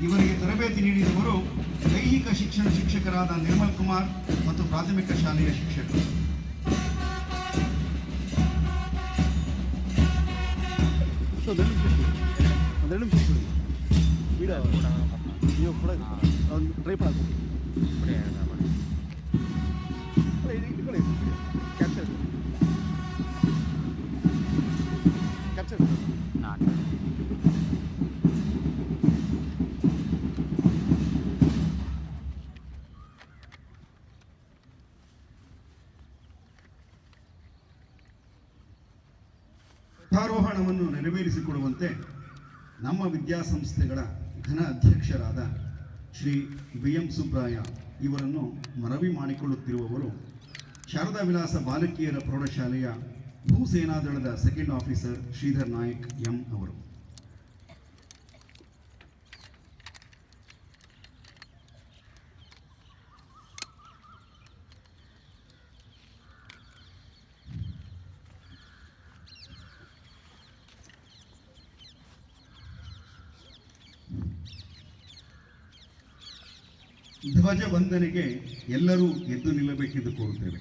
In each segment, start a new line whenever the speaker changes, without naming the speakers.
ಇವರಿಗೆ ತರಬೇತಿ ನೀಡಿದವರು ದೈಹಿಕ ಶಿಕ್ಷಣ ಶಿಕ್ಷಕರಾದ ನಿರ್ಮಲ್ ಕುಮಾರ್ ಮತ್ತು ಪ್ರಾಥಮಿಕ ಶಾಲೆಯ ಶಿಕ್ಷಕರು. ಧ್ವಜಾರೋಹಣವನ್ನು ನೆರವೇರಿಸಿಕೊಡುವಂತೆ ನಮ್ಮ ವಿದ್ಯಾಸಂಸ್ಥೆಗಳ ಘನ ಅಧ್ಯಕ್ಷರಾದ ಶ್ರೀ BM ಸುಬ್ರಾಯ ಇವರನ್ನು ಮನವಿ ಮಾಡಿಕೊಳ್ಳುತ್ತಿರುವವರು ಶಾರದಾ ವಿಲಾಸ ಬಾಲಕಿಯರ ಪ್ರೌಢಶಾಲೆಯ ಭೂಸೇನಾದಳದ second officer Shridhar Nayak M ಅವರು. ಧ್ವಜ ವಂದನೆಗೆ ಎಲ್ಲರೂ ಎದ್ದು ನಿಲ್ಲಬೇಕೆಂದು ಕೋರುತ್ತೇವೆ.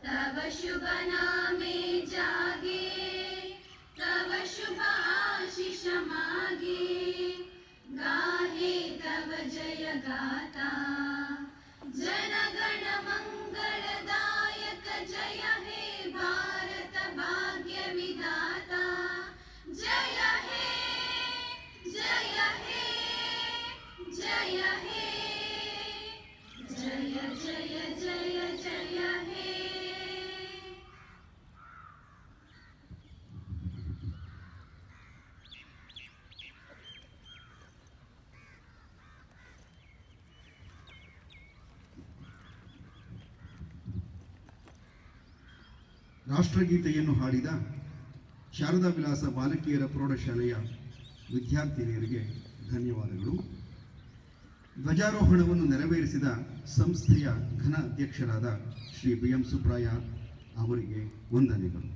तव शुभ नामे जागे, तव शुभ आशीष मागे, गाहे तव जय गाता, जनगण मंगलदायक जय हे भारत भाग्य विधाता, जय हे जय हे जय हे जय जय जय जय हे.
ರಾಷ್ಟ್ರಗೀತೆಯನ್ನು ಹಾಡಿದ ಶಾರದಾ ವಿಲಾಸ ಬಾಲಕಿಯರ ಪ್ರೌಢಶಾಲೆಯ ವಿದ್ಯಾರ್ಥಿನಿಯರಿಗೆ ಧನ್ಯವಾದಗಳು. ಧ್ವಜಾರೋಹಣವನ್ನು ನೆರವೇರಿಸಿದ ಸಂಸ್ಥೆಯ ಘನ ಅಧ್ಯಕ್ಷರಾದ ಶ್ರೀ BM ಸುಬ್ರಾಯ ಅವರಿಗೆ ವಂದನೆಗಳು.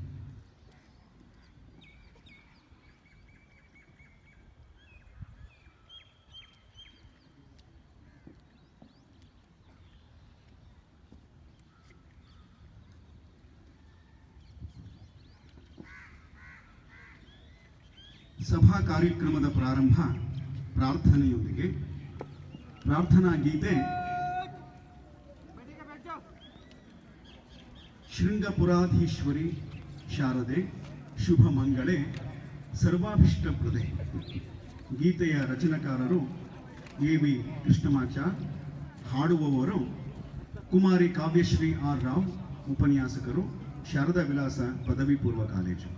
ಸಭಾ ಕಾರ್ಯಕ್ರಮದ ಪ್ರಾರಂಭ ಪ್ರಾರ್ಥನೆಯೊಂದಿಗೆ. ಪ್ರಾರ್ಥನಾ ಗೀತೆ ಶೃಂಗಪುರಾಧೀಶ್ವರಿ ಶಾರದೆ ಶುಭ ಮಂಗಳೇ ಸರ್ವಾಭಿಷ್ಟಪ್ರದೆ. ಗೀತೆಯ ರಚನಾಕಾರರು AV ಕೃಷ್ಣಮಾಚಾರ್, ಹಾಡುವವರು ಕುಮಾರಿ ಕಾವ್ಯಶ್ರೀ R ರಾವ್, ಉಪನ್ಯಾಸಕರು ಶಾರದಾ ವಿಲಾಸ ಪದವಿ ಪೂರ್ವ ಕಾಲೇಜು.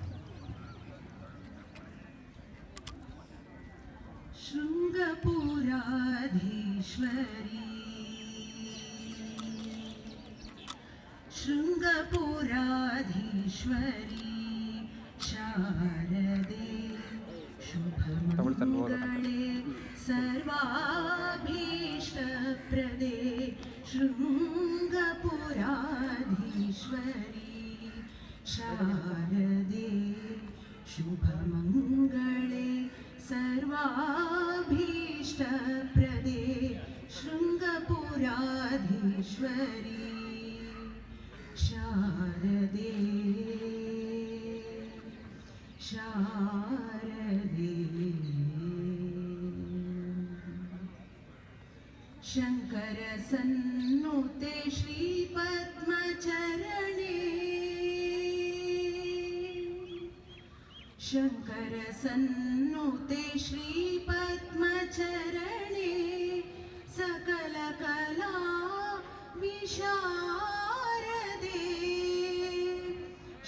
शृंगपुराधीश्वरी शृंगपुराधीश्वरी शारदे शुभमंगले सर्वाभीष्टप्रदे शृंगपुराधीश्वरी शारदे शुभमंगले सर्वाभीष्टप्रदे शृंगपुराधीश्वरी शारदे शारदे. शंकर सन्नुते श्रीपद्मचरणे शङ्कर सन्नुते श्रीपद्मचरणे सकलकला विशारदे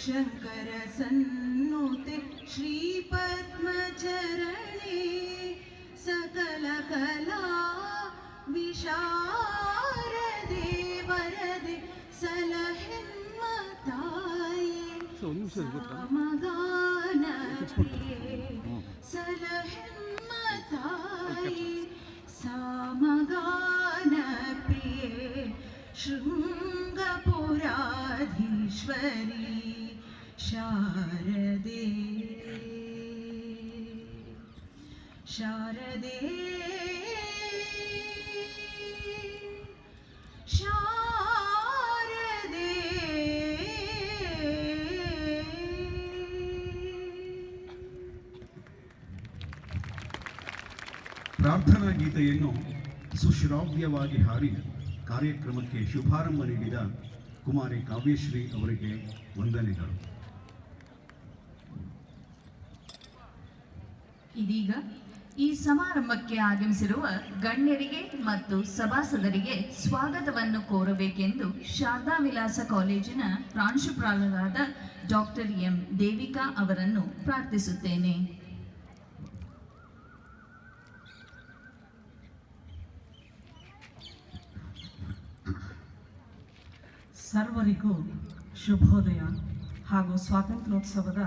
शङ्कर सन्नुते श्रीपद्मचरणे सकलकला विशारदे वरदे सलहिन्मताये सामगानप्रिये सलहिन्मताये सामगानप्रिये शृङ्गपुराधीश्वरी शारदे शारदे शारदे
ಪ್ರಾರ್ಥನಾ ಗೀತೆಯನ್ನು ಸುಶ್ರಾವ್ಯವಾಗಿ ಹಾಡಿ ಕಾರ್ಯಕ್ರಮಕ್ಕೆ ಶುಭಾರಂಭ ನೀಡಿದ ಕುಮಾರಿ ಕಾವ್ಯಶ್ರೀ ಅವರಿಗೆ ವಂದನೆಗಳು.
ಇದೀಗ ಈ ಸಮಾರಂಭಕ್ಕೆ ಆಗಮಿಸಿರುವ ಗಣ್ಯರಿಗೆ ಮತ್ತು ಸಭಾಸದರಿಗೆ ಸ್ವಾಗತವನ್ನು ಕೋರಬೇಕೆಂದು ಶಾರದಾ ವಿಲಾಸ ಕಾಲೇಜಿನ ಪ್ರಾಂಶುಪಾಲರಾದ ಡಾಕ್ಟರ್ ಎಂ ದೇವಿಕಾ ಅವರನ್ನು ಪ್ರಾರ್ಥಿಸುತ್ತೇನೆ.
ಸರ್ವರಿಗೂ ಶುಭೋದಯ ಹಾಗೂ ಸ್ವಾತಂತ್ರ್ಯೋತ್ಸವದ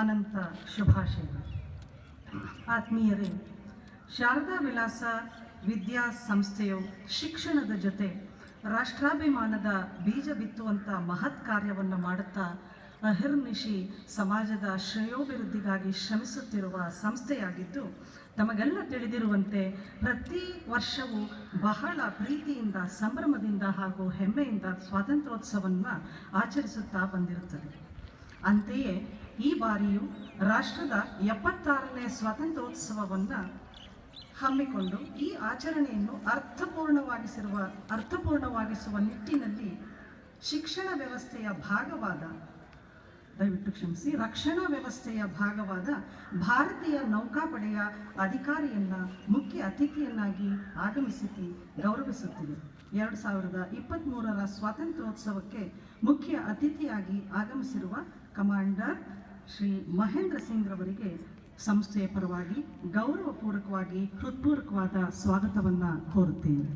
ಅನಂತ ಶುಭಾಶಯಗಳು. ಆತ್ಮೀಯರೇ, ಶಾರದಾ ವಿಲಾಸ ವಿದ್ಯಾಸಂಸ್ಥೆಯು ಶಿಕ್ಷಣದ ಜೊತೆ ರಾಷ್ಟ್ರಾಭಿಮಾನದ ಬೀಜ ಬಿತ್ತುವಂಥ ಮಹತ್ ಕಾರ್ಯವನ್ನು ಮಾಡುತ್ತಾ ಅಹಿರ್ನಿಶಿ ಸಮಾಜದ ಶ್ರೇಯೋಭಿವೃದ್ಧಿಗಾಗಿ ಶ್ರಮಿಸುತ್ತಿರುವ ಸಂಸ್ಥೆಯಾಗಿದ್ದು, ತಮಗೆಲ್ಲ ತಿಳಿದಿರುವಂತೆ ಪ್ರತಿ ವರ್ಷವೂ ಬಹಳ ಪ್ರೀತಿಯಿಂದ, ಸಂಭ್ರಮದಿಂದ ಹಾಗೂ ಹೆಮ್ಮೆಯಿಂದ ಸ್ವಾತಂತ್ರ್ಯೋತ್ಸವವನ್ನು ಆಚರಿಸುತ್ತಾ ಬಂದಿರುತ್ತದೆ. ಅಂತೆಯೇ ಈ ಬಾರಿಯೂ ರಾಷ್ಟ್ರದ 76ನೇ ಸ್ವಾತಂತ್ರ್ಯೋತ್ಸವವನ್ನು ಹಮ್ಮಿಕೊಂಡು ಈ ಆಚರಣೆಯನ್ನು ಅರ್ಥಪೂರ್ಣವಾಗಿಸುವ ನಿಟ್ಟಿನಲ್ಲಿ ಶಿಕ್ಷಣ ವ್ಯವಸ್ಥೆಯ ಭಾಗವಾದ ರಕ್ಷಣಾ ವ್ಯವಸ್ಥೆಯ ಭಾಗವಾದ ಭಾರತೀಯ ನೌಕಾಪಡೆಯ ಅಧಿಕಾರಿಯನ್ನು ಮುಖ್ಯ ಅತಿಥಿಯನ್ನಾಗಿ ಆಗಮಿಸಿ ಗೌರವಿಸುತ್ತಿದೆ. 2023ರ ಸ್ವಾತಂತ್ರ್ಯೋತ್ಸವಕ್ಕೆ ಮುಖ್ಯ ಅತಿಥಿಯಾಗಿ ಆಗಮಿಸಿರುವ ಕಮಾಂಡರ್ ಶ್ರೀ ಮಹೇಂದ್ರ ಸಿಂಗ್ ರವರಿಗೆ ಸಂಸ್ಥೆಯ ಪರವಾಗಿ ಗೌರವಪೂರ್ವಕವಾಗಿ ಹೃತ್ಪೂರ್ವಕವಾದ ಸ್ವಾಗತವನ್ನು ಕೋರುತ್ತೇನೆ.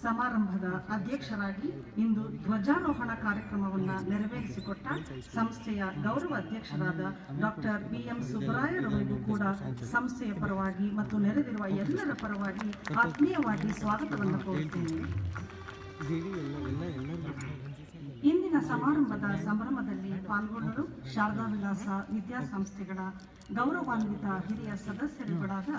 ಸಮಾರಂಭದ ಅಧ್ಯಕ್ಷರಾಗಿ ಇಂದು ಧ್ವಜಾರೋಹಣ ಕಾರ್ಯಕ್ರಮವನ್ನು ನೆರವೇರಿಸಿಕೊಟ್ಟ ಸಂಸ್ಥೆಯ ಗೌರವ ಅಧ್ಯಕ್ಷರಾದ ಡಾಕ್ಟರ್ BM ಸುಬ್ಬರಾಯರವರಿಗೂ ಕೂಡ ಸಂಸ್ಥೆಯ ಪರವಾಗಿ ಮತ್ತು ನೆರೆದಿರುವ ಎಲ್ಲರ ಪರವಾಗಿ ಆತ್ಮೀಯವಾಗಿ ಸ್ವಾಗತವನ್ನು ಕೋರುತ್ತೇನೆ. ಇಂದಿನ ಸಮಾರಂಭದ ಸಂಭ್ರಮದಲ್ಲಿ ಪಾಲ್ಗೊಳ್ಳಲು ಶಾರದಾ ವಿಲಾಸ ವಿದ್ಯಾಸಂಸ್ಥೆಗಳ ಗೌರವಾನ್ವಿತ ಹಿರಿಯ ಸದಸ್ಯರುಗಳಾದ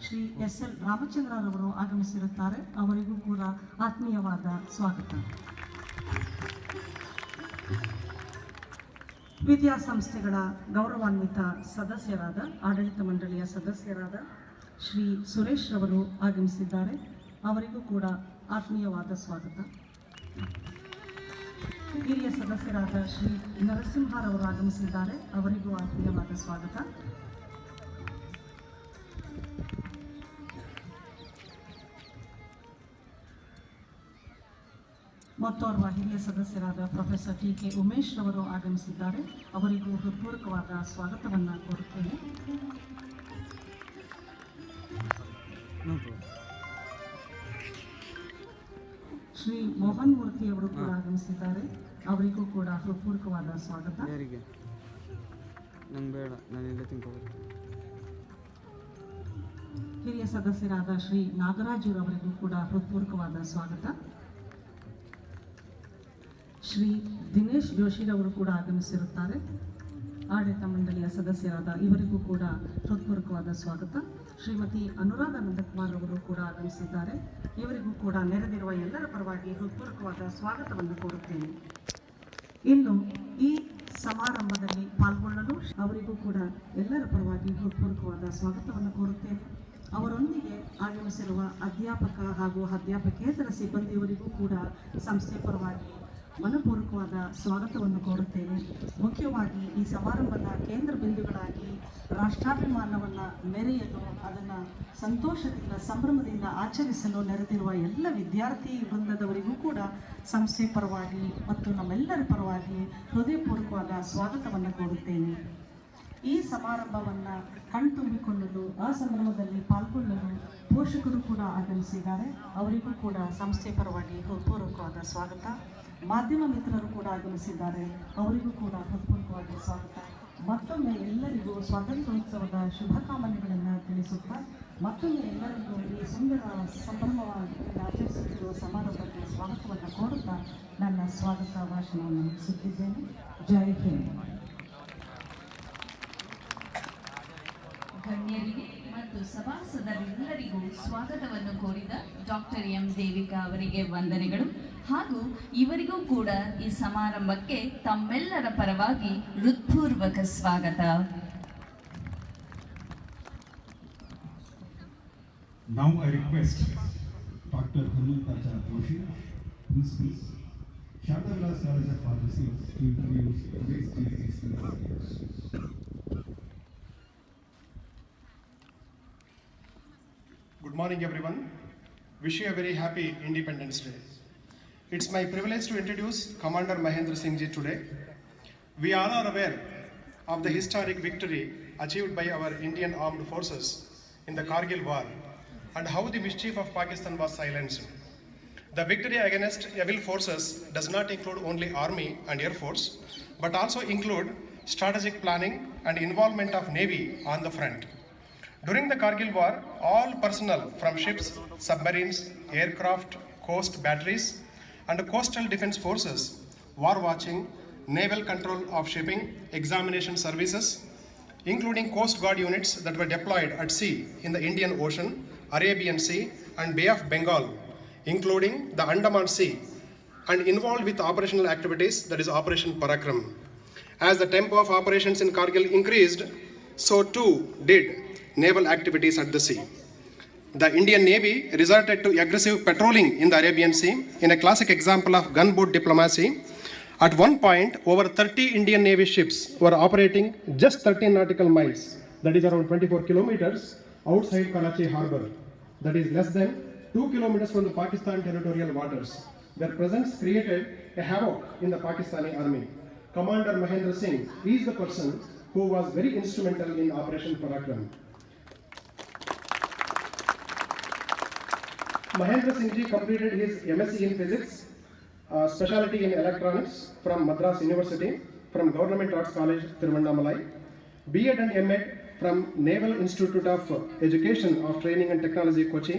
ಶ್ರೀ SL ರಾಮಚಂದ್ರರವರು ಆಗಮಿಸಿರುತ್ತಾರೆ. ಅವರಿಗೂ ಕೂಡ ಆತ್ಮೀಯವಾದ ಸ್ವಾಗತ. ವಿದ್ಯಾಸಂಸ್ಥೆಗಳ ಗೌರವಾನ್ವಿತ ಸದಸ್ಯರಾದ ಆಡಳಿತ ಮಂಡಳಿಯ ಸದಸ್ಯರಾದ ಶ್ರೀ ಸುರೇಶ್ ರವರು ಆಗಮಿಸಿದ್ದಾರೆ. ಅವರಿಗೂ ಕೂಡ ಆತ್ಮೀಯವಾದ ಸ್ವಾಗತ. ಹಿರಿಯ ಸದಸ್ಯರಾದ ಶ್ರೀ ನರಸಿಂಹರವರು ಆಗಮಿಸಿದ್ದಾರೆ. ಅವರಿಗೂ ಆತ್ಮೀಯವಾದ ಸ್ವಾಗತ. ಮತ್ತೋರ್ವ ಹಿರಿಯ ಸದಸ್ಯರಾದ ಪ್ರೊಫೆಸರ್ TK ಉಮೇಶ್ ರವರು ಆಗಮಿಸಿದ್ದಾರೆ. ಅವರಿಗೂ ಹೃತ್ಪೂರ್ವಕವಾದ ಸ್ವಾಗತವನ್ನು ಕೋರುತ್ತೇನೆ. ಶ್ರೀ ಮೋಹನ್ ಮೂರ್ತಿ ಅವರು ಕೂಡ ಆಗಮಿಸಿದ್ದಾರೆ. ಅವರಿಗೂ ಕೂಡ ಹೃತ್ಪೂರ್ವಕವಾದ ಸ್ವಾಗತ. ಹಿರಿಯ ಸದಸ್ಯರಾದ ಶ್ರೀ ನಾಗರಾಜುರವರಿಗೂ ಕೂಡ ಹೃತ್ಪೂರ್ವಕವಾದ ಸ್ವಾಗತ. ಶ್ರೀ ದಿನೇಶ್ ಜೋಶಿರವರು ಕೂಡ ಆಗಮಿಸಿರುತ್ತಾರೆ. ಆಡಳಿತ ಮಂಡಳಿಯ ಸದಸ್ಯರಾದ ಇವರಿಗೂ ಕೂಡ ಹೃತ್ಪೂರ್ವಕವಾದ ಸ್ವಾಗತ. ಶ್ರೀಮತಿ ಅನುರಾಧ ನಂದಕುಮಾರ್ ಅವರು ಕೂಡ ಆಗಮಿಸಿದ್ದಾರೆ. ಇವರಿಗೂ ಕೂಡ ನೆರೆದಿರುವ ಎಲ್ಲರ ಪರವಾಗಿ ಹೃತ್ಪೂರ್ವಕವಾದ ಸ್ವಾಗತವನ್ನು ಕೋರುತ್ತೇನೆ. ಇನ್ನು ಈ ಸಮಾರಂಭದಲ್ಲಿ ಪಾಲ್ಗೊಳ್ಳಲು ಅವರಿಗೂ ಕೂಡ ಎಲ್ಲರ ಪರವಾಗಿ ಹೃತ್ಪೂರ್ವಕವಾದ ಸ್ವಾಗತವನ್ನು ಕೋರುತ್ತೇನೆ. ಅವರೊಂದಿಗೆ ಆಗಮಿಸಿರುವ ಅಧ್ಯಾಪಕ ಹಾಗೂ ಅಧ್ಯಾಪಕೇತರ ಸಿಬ್ಬಂದಿಯವರಿಗೂ ಕೂಡ ಸಂಸ್ಥೆ ಪರವಾಗಿ ಮನಪೂರ್ವಕವಾದ ಸ್ವಾಗತವನ್ನು ಕೋರುತ್ತೇನೆ. ಮುಖ್ಯವಾಗಿ ಈ ಸಮಾರಂಭದ ಕೇಂದ್ರ ಬಿಂದುಗಳಾಗಿ ರಾಷ್ಟ್ರಾಭಿಮಾನವನ್ನು ಮೆರೆಯಲು ಅದನ್ನು ಸಂತೋಷದಿಂದ ಸಂಭ್ರಮದಿಂದ ಆಚರಿಸಲು ನೆರೆದಿರುವ ಎಲ್ಲ ವಿದ್ಯಾರ್ಥಿ ವೃಂದದವರಿಗೂ ಕೂಡ ಸಂಸ್ಥೆ ಪರವಾಗಿ ಮತ್ತು ನಮ್ಮೆಲ್ಲರ ಪರವಾಗಿ ಹೃದಯಪೂರ್ವಕವಾದ ಸ್ವಾಗತವನ್ನು ಕೋರುತ್ತೇನೆ. ಈ ಸಮಾರಂಭವನ್ನು ಕಣ್ತುಂಬಿಕೊಳ್ಳಲು ಆ ಸಂಭ್ರಮದಲ್ಲಿ ಪಾಲ್ಗೊಳ್ಳಲು ಪೋಷಕರು ಕೂಡ ಆಗಮಿಸಿದ್ದಾರೆ. ಅವರಿಗೂ ಕೂಡ ಸಂಸ್ಥೆ ಪರವಾಗಿ ಹೃತ್ಪೂರ್ವಕವಾದ ಸ್ವಾಗತ. ಮಾಧ್ಯಮ ಮಿತ್ರರು ಕೂಡ ಆಗಮಿಸಿದ್ದಾರೆ, ಅವರಿಗೂ ಕೂಡ ಹೃತ್ಪೂರ್ವಕವಾದ ಸ್ವಾಗತ. ಮತ್ತೊಮ್ಮೆ ಎಲ್ಲರಿಗೂ ಸ್ವಾತಂತ್ರ್ಯೋತ್ಸವದ ಶುಭಕಾಮನೆಗಳನ್ನು ತಿಳಿಸುತ್ತಾ ಮತ್ತೊಮ್ಮೆ ಎಲ್ಲರಿಗೂ ಈ ಸುಂದರ ಸಂಭ್ರಮವಾಗಿ ಆಚರಿಸುತ್ತಿರುವ ಸಮಾರಂಭಕ್ಕೆ ಸ್ವಾಗತವನ್ನು ಕೋರುತ್ತಾ ನನ್ನ ಸ್ವಾಗತ ಭಾಷಣವನ್ನು ಮುಗಿಸುತ್ತಿದ್ದೇನೆ. ಜೈ ಹಿಂದ್.
ಗಣ್ಯರಿಗೆ ಮತ್ತು ಸಭಾಸದರೆಲ್ಲರಿಗೂ ಸ್ವಾಗತವನ್ನು ಕೋರಿದ ಡಾಕ್ಟರ್ ಎಂ ದೇವಿಕಾ ಅವರಿಗೆ ವಂದನೆಗಳು ಹಾಗೂ ಇವರಿಗೂ ಕೂಡ ಈ ಸಮಾರಂಭಕ್ಕೆ ತಮ್ಮೆಲ್ಲರ ಪರವಾಗಿ ಹೃತ್ಪೂರ್ವಕ ಸ್ವಾಗತ.
Now I request Dr. Hanumantacha Joshi, Principal, Sarada Vilas College of Pharmacy, to introduce today's chief speakers.
Good morning, everyone. Wish you a very happy Independence Day. It's my privilege to introduce Commander Mahendra Singh Ji today. We all are aware of the historic victory achieved by our Indian Armed Forces in the Kargil War and how the mischief of Pakistan was silenced. The victory against evil forces does not include only Army and Air Force, but also include strategic planning and involvement of Navy on the front. During the Kargil War, all personnel from ships, submarines, aircraft, coast batteries, and coastal defense forces, war watching, naval control of shipping, examination services, including Coast Guard units that were deployed at sea in the Indian Ocean, Arabian Sea, and Bay of Bengal, including the Andaman Sea, and involved with operational activities, that is Operation Parakram. As the tempo of operations in Kargil increased, so too did naval activities at the sea. The Indian Navy resorted to aggressive patrolling in the Arabian Sea in a classic example of gunboat diplomacy. At one point, over 30 Indian Navy ships were operating just 13 nautical miles, that is around 24 kilometers, outside Karachi Harbour, that is less than 2 kilometers from the Pakistan territorial waters. Their presence created a havoc in the Pakistani army. Commander Mahendra Singh is the person who was very instrumental in Operation Parakram. Mahendra Singh Ji completed his MSc in Physics, specialty in Electronics from Madras University, from Government Arts College, Tiruvannamalai, B.Ed and M.Ed from Naval Institute of Education of Training and Technology, Kochi.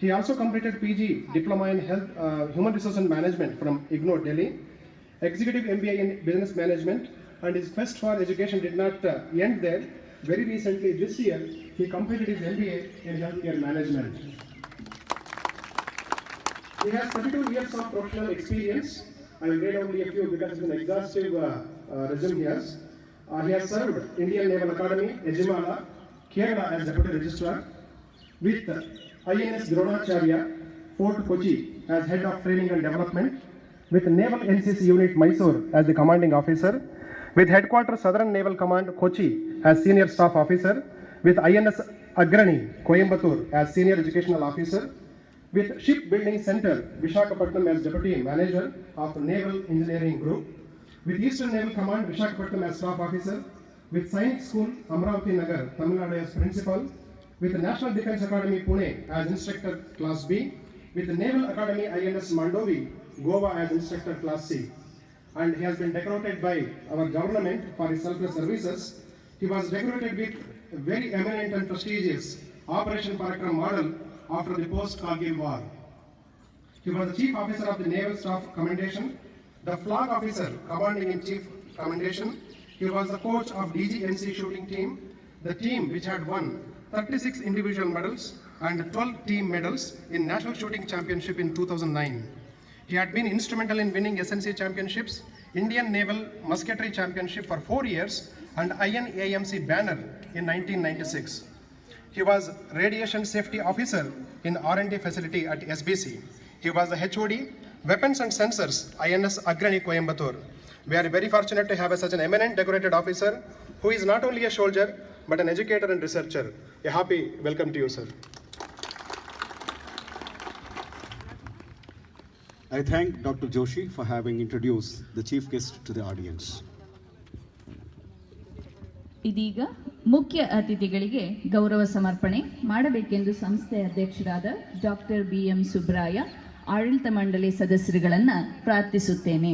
He also completed PG Diploma in Health, Human Resource and Management from IGNOU, Delhi, Executive MBA in Business Management, and his quest for education did not end there. Very recently, this year, he completed his MBA in Healthcare Management. He has 32 years of professional experience. I will read only a few because it's an exhaustive resume he has. He has served Indian Naval Academy, Ejimala, Kerala as Deputy Registrar, with INS Dronacharya, Fort Kochi as Head of Training and Development, with Naval NCC Unit Mysore as the Commanding Officer, with Headquarters Southern Naval Command Kochi as Senior Staff Officer, with INS Agrani, Coimbatore as Senior Educational Officer, with Shipbuilding Center, Visakhapatnam as Deputy Manager of Naval Engineering Group, with Eastern Naval Command, Visakhapatnam as Staff Officer, with Science School, Amravati Nagar, Tamil Nadu as Principal, with the National Defence Academy, Pune as Instructor Class B, with the Naval Academy INS Mandovi, Goa as Instructor Class C. And he has been decorated by our government for his selfless services. He was decorated with a very eminent and prestigious Operation Parakram model after the post-Kargil war. He was the Chief Officer of the Naval Staff Commendation, the Flag Officer Commanding-in-Chief Commendation. He was the coach of DGNC shooting team, the team which had won 36 individual medals and 12 team medals in National Shooting Championship in 2009. He had been instrumental in winning SNC Championships, Indian Naval Musketry Championship for 4 years, and INAMC banner in 1996. He was radiation safety officer in R&D facility at SBC. He was the HOD, Weapons and Sensors, INS Agrani Coimbatore. We are very fortunate to have such an eminent decorated officer who is not only a soldier but an educator and researcher. A happy welcome to you, sir.
I thank Dr. Joshi for having introduced the chief guest to the audience.
ಇದೀಗ ಮುಖ್ಯ ಅತಿಥಿಗಳಿಗೆ ಗೌರವ ಸಮರ್ಪಣೆ ಮಾಡಬೇಕೆಂದು ಸಂಸ್ಥೆ ಅಧ್ಯಕ್ಷರಾದ doctor BM Subraya ಆಡಳಿತ ಮಂಡಳಿ ಸದಸ್ಯರುಗಳನ್ನು ಪ್ರಾರ್ಥಿಸುತ್ತೇನೆ.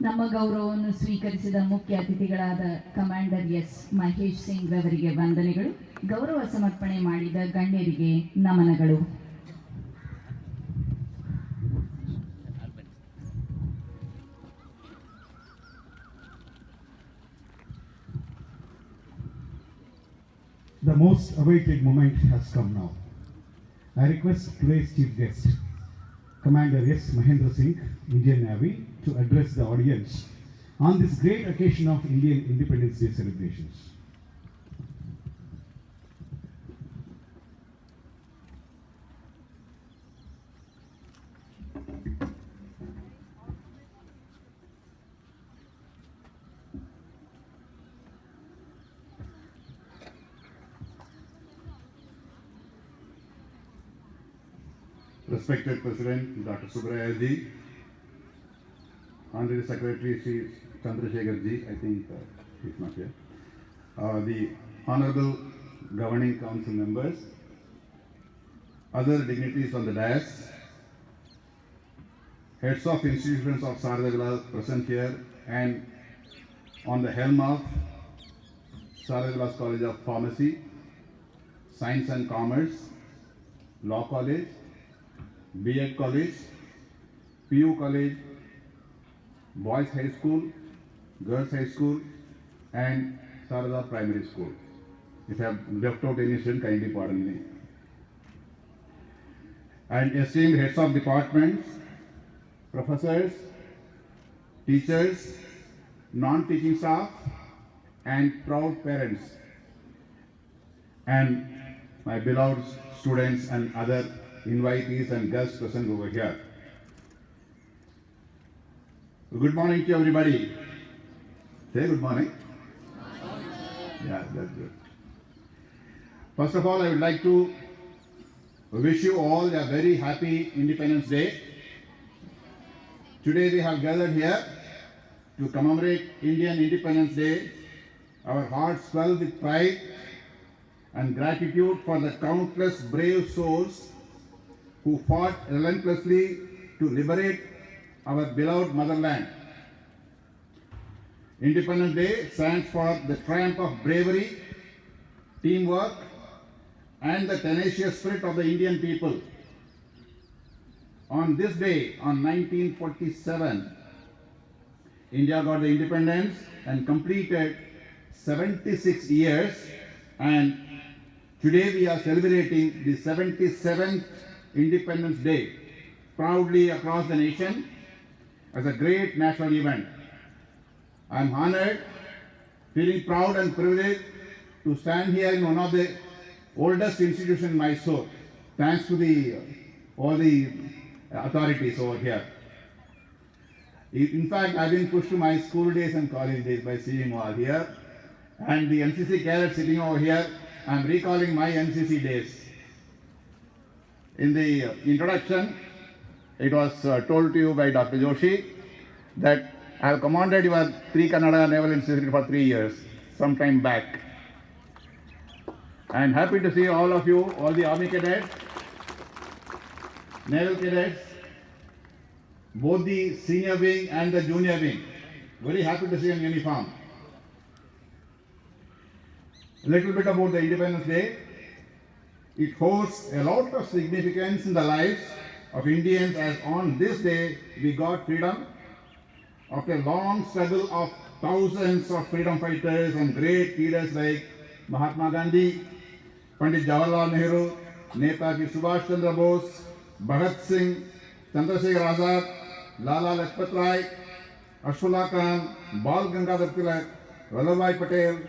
ನಮ್ಮ ಗೌರವವನ್ನು ಸ್ವೀಕರಿಸಿದ ಮುಖ್ಯ ಅತಿಥಿಗಳಾದ ಕಮಾಂಡರ್ ಎಸ್ ಮಹೇಶ್ ಸಿಂಗ್ ರವರಿಗೆ ವಂದನೆಗಳು. ಗೌರವ ಸಮರ್ಪಣೆ ಮಾಡಿದ ಗಣ್ಯರಿಗೆ ನಮನಗಳು.
The most awaited moment has come now. I request today's chief guest, Commander S. Mahendra Singh, Indian Navy, to address the audience on this great occasion of Indian Independence Day celebrations.
Respected President Dr. Subraya ji, Honorary Secretary Sri Chandrasekhar ji, I think he's not here, the Honorable Governing Council members, other dignitaries on the dais, heads of institutions of Sarada Vilas present here, and on the helm of Sarada Vilas College of Pharmacy, Science and Commerce, Law College, B.Ed College, PU College, Boys High School, Girls High School, and Sarada Primary School. If I have left out any student, kindly pardon me. And esteemed heads of departments, professors, teachers, non-teaching staff, and proud parents, and my beloved students and other invitees and guests present over here. Good morning to everybody. Say good morning. Yeah, that's good. First of all, I would like to wish you all a very happy Independence Day. Today we have gathered here to commemorate Indian Independence Day. Our hearts swell with pride and gratitude for the countless brave souls who fought relentlessly to liberate our beloved motherland. Independence Day stands for the triumph of bravery, teamwork, and the tenacious spirit of the Indian people. On this day, on 1947, India got the independence and completed 76 years, and today we are celebrating the 77th Independence Day proudly across the nation as a great national event. I am honored, feeling proud and privileged to stand here in one of the oldest institutions in Mysore, thanks to all the authorities over here. In fact, I've been pushed to my school days and college days by seeing you all here. And the NCC cadets sitting over here, I'm recalling my NCC days. In the introduction, it was told to you by Dr. Joshi that I have commanded your 3 Kannada Naval Institute for 3 years, some time back. I am happy to see all of you, all the Army cadets, Naval cadets, both the senior wing and the junior wing. Very happy to see you in uniform. A little bit about the Independence Day. It holds a lot of significance in the lives of Indians, as on this day we got freedom after a long struggle of thousands of freedom fighters and great leaders like Mahatma Gandhi, Pandit Jawaharlal Nehru, Netaji Subhash Chandra Bose, Bhagat Singh, Chandrasekhar Azad, Lala Lajpat Rai, Ashfaq Khan, Bal Gangadhar Tilak, Vallabhbhai Patel,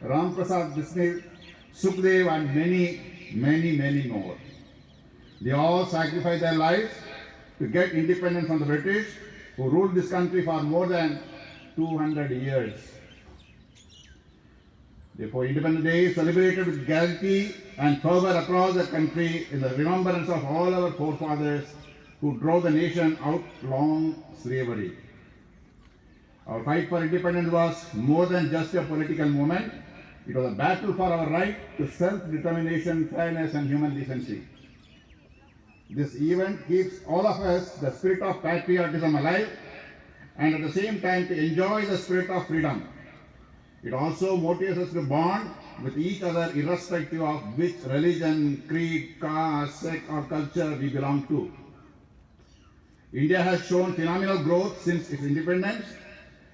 Ram Prasad Bismil, Sukhdev, and many more. They all sacrificed their lives to get independence from the British, who ruled this country for more than 200 years. Therefore, Independence Day is celebrated with gravity and fervor across the country in the remembrance of all our forefathers who drove the nation out long slavery. Our fight for independence was more than just a political movement. It was a battle for our right to self-determination, fairness, and human decency. This event keeps all of us the spirit of patriotism alive, and at the same time to enjoy the spirit of freedom. It also motivates us to bond with each other irrespective of which religion, creed, caste, sect, or culture we belong to. India has shown phenomenal growth since its independence.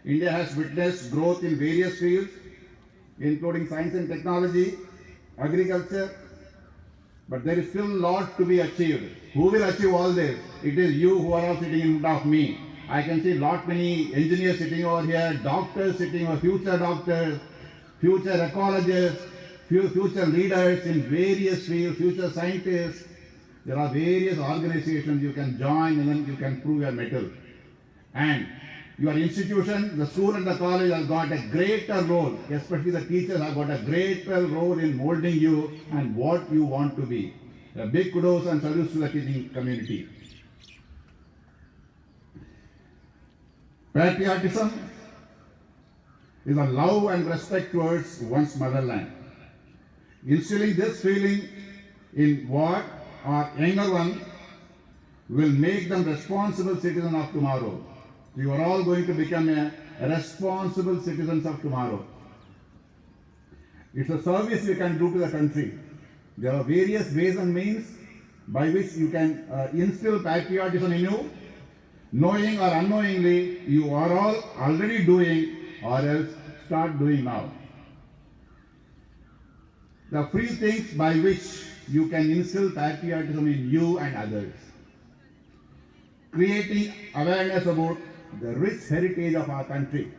India has witnessed growth in various fields, including science and technology, agriculture, but there is still a lot to be achieved. Who will achieve all this? It is you who are all sitting in front of me. I can see many engineers sitting over here, doctors sitting over, future doctors, future ecologists, future leaders in various fields, future scientists. There are various organizations you can join and then you can prove your mettle. And your institution, the school and the college has got a greater role, especially the teachers have got a greater role in molding you and what you want to be. A big kudos and salutes to the teaching community. Patriotism is a love and respect towards one's motherland. Instilling this feeling in what our younger one will make them responsible citizens of tomorrow. You are all going to become a responsible citizens of tomorrow. It's a service you can do to the country. There are various ways and means by which you can instill patriotism in you. Knowing or unknowingly, you are all already doing or else start doing now. The three things by which you can instill patriotism in you and others. Creating awareness about the rich heritage of our country.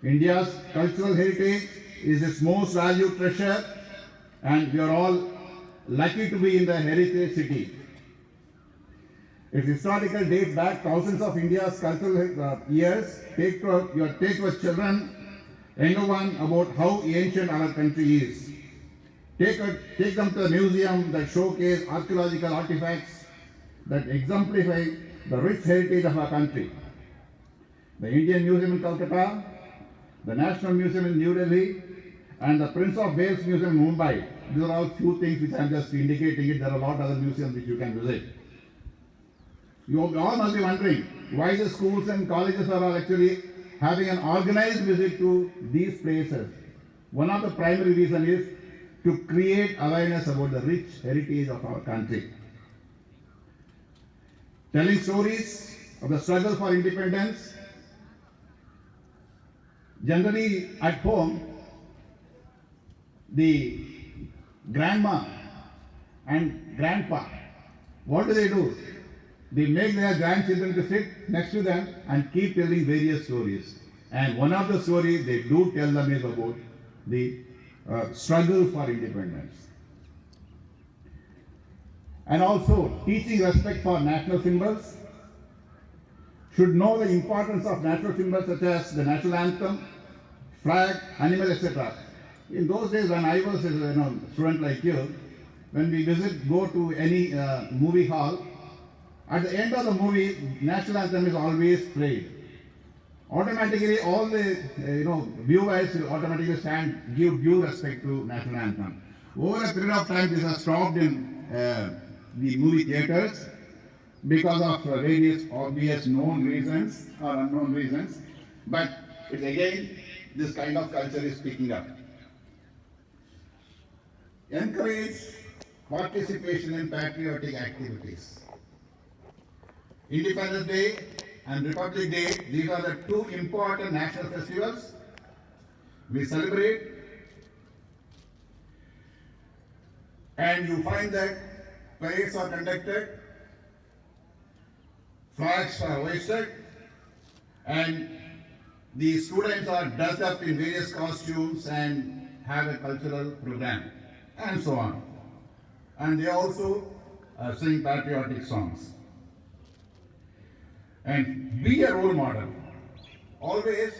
India's cultural heritage is its most valued treasure, and we are all lucky to be in the heritage city. Its historical dates back thousands of India's cultural years. Take to your children, younger one, about how ancient our country is. Take them to the museum that showcase archaeological artifacts that exemplify the rich heritage of our country. The Indian Museum in Calcutta, the National Museum in New Delhi, and the Prince of Wales Museum in Mumbai. These are all few things which I am just indicating it. There are a lot of other museums which you can visit. You all must be wondering why the schools and colleges are actually having an organized visit to these places. One of the primary reasons is to create awareness about the rich heritage of our country. Telling stories of the struggle for independence. Generally at home, the grandma and grandpa, what do? They make their grandchildren to sit next to them and keep telling various stories. And one of the stories they do tell them is about the struggle for independence. And also teaching respect for national symbols. Should know the importance of national symbols such as the national anthem, flag, animal, etc. In those days when I was a student like you, when we go to any movie hall, at the end of the movie, national anthem is always played. Automatically, all the viewers will automatically stand, give due respect to national anthem. Over a period of time, this has stopped in the movie theaters because of various obvious known reasons or unknown reasons. But it's again, this kind of culture is picking up. Encourage participation in patriotic activities. Independence Day and Republic Day, these are the two important national festivals we celebrate. And you find that parades are conducted, flags are hoisted, and the students are dressed up in various costumes and have a cultural program, and so on. And they also sing patriotic songs. And be a role model. Always,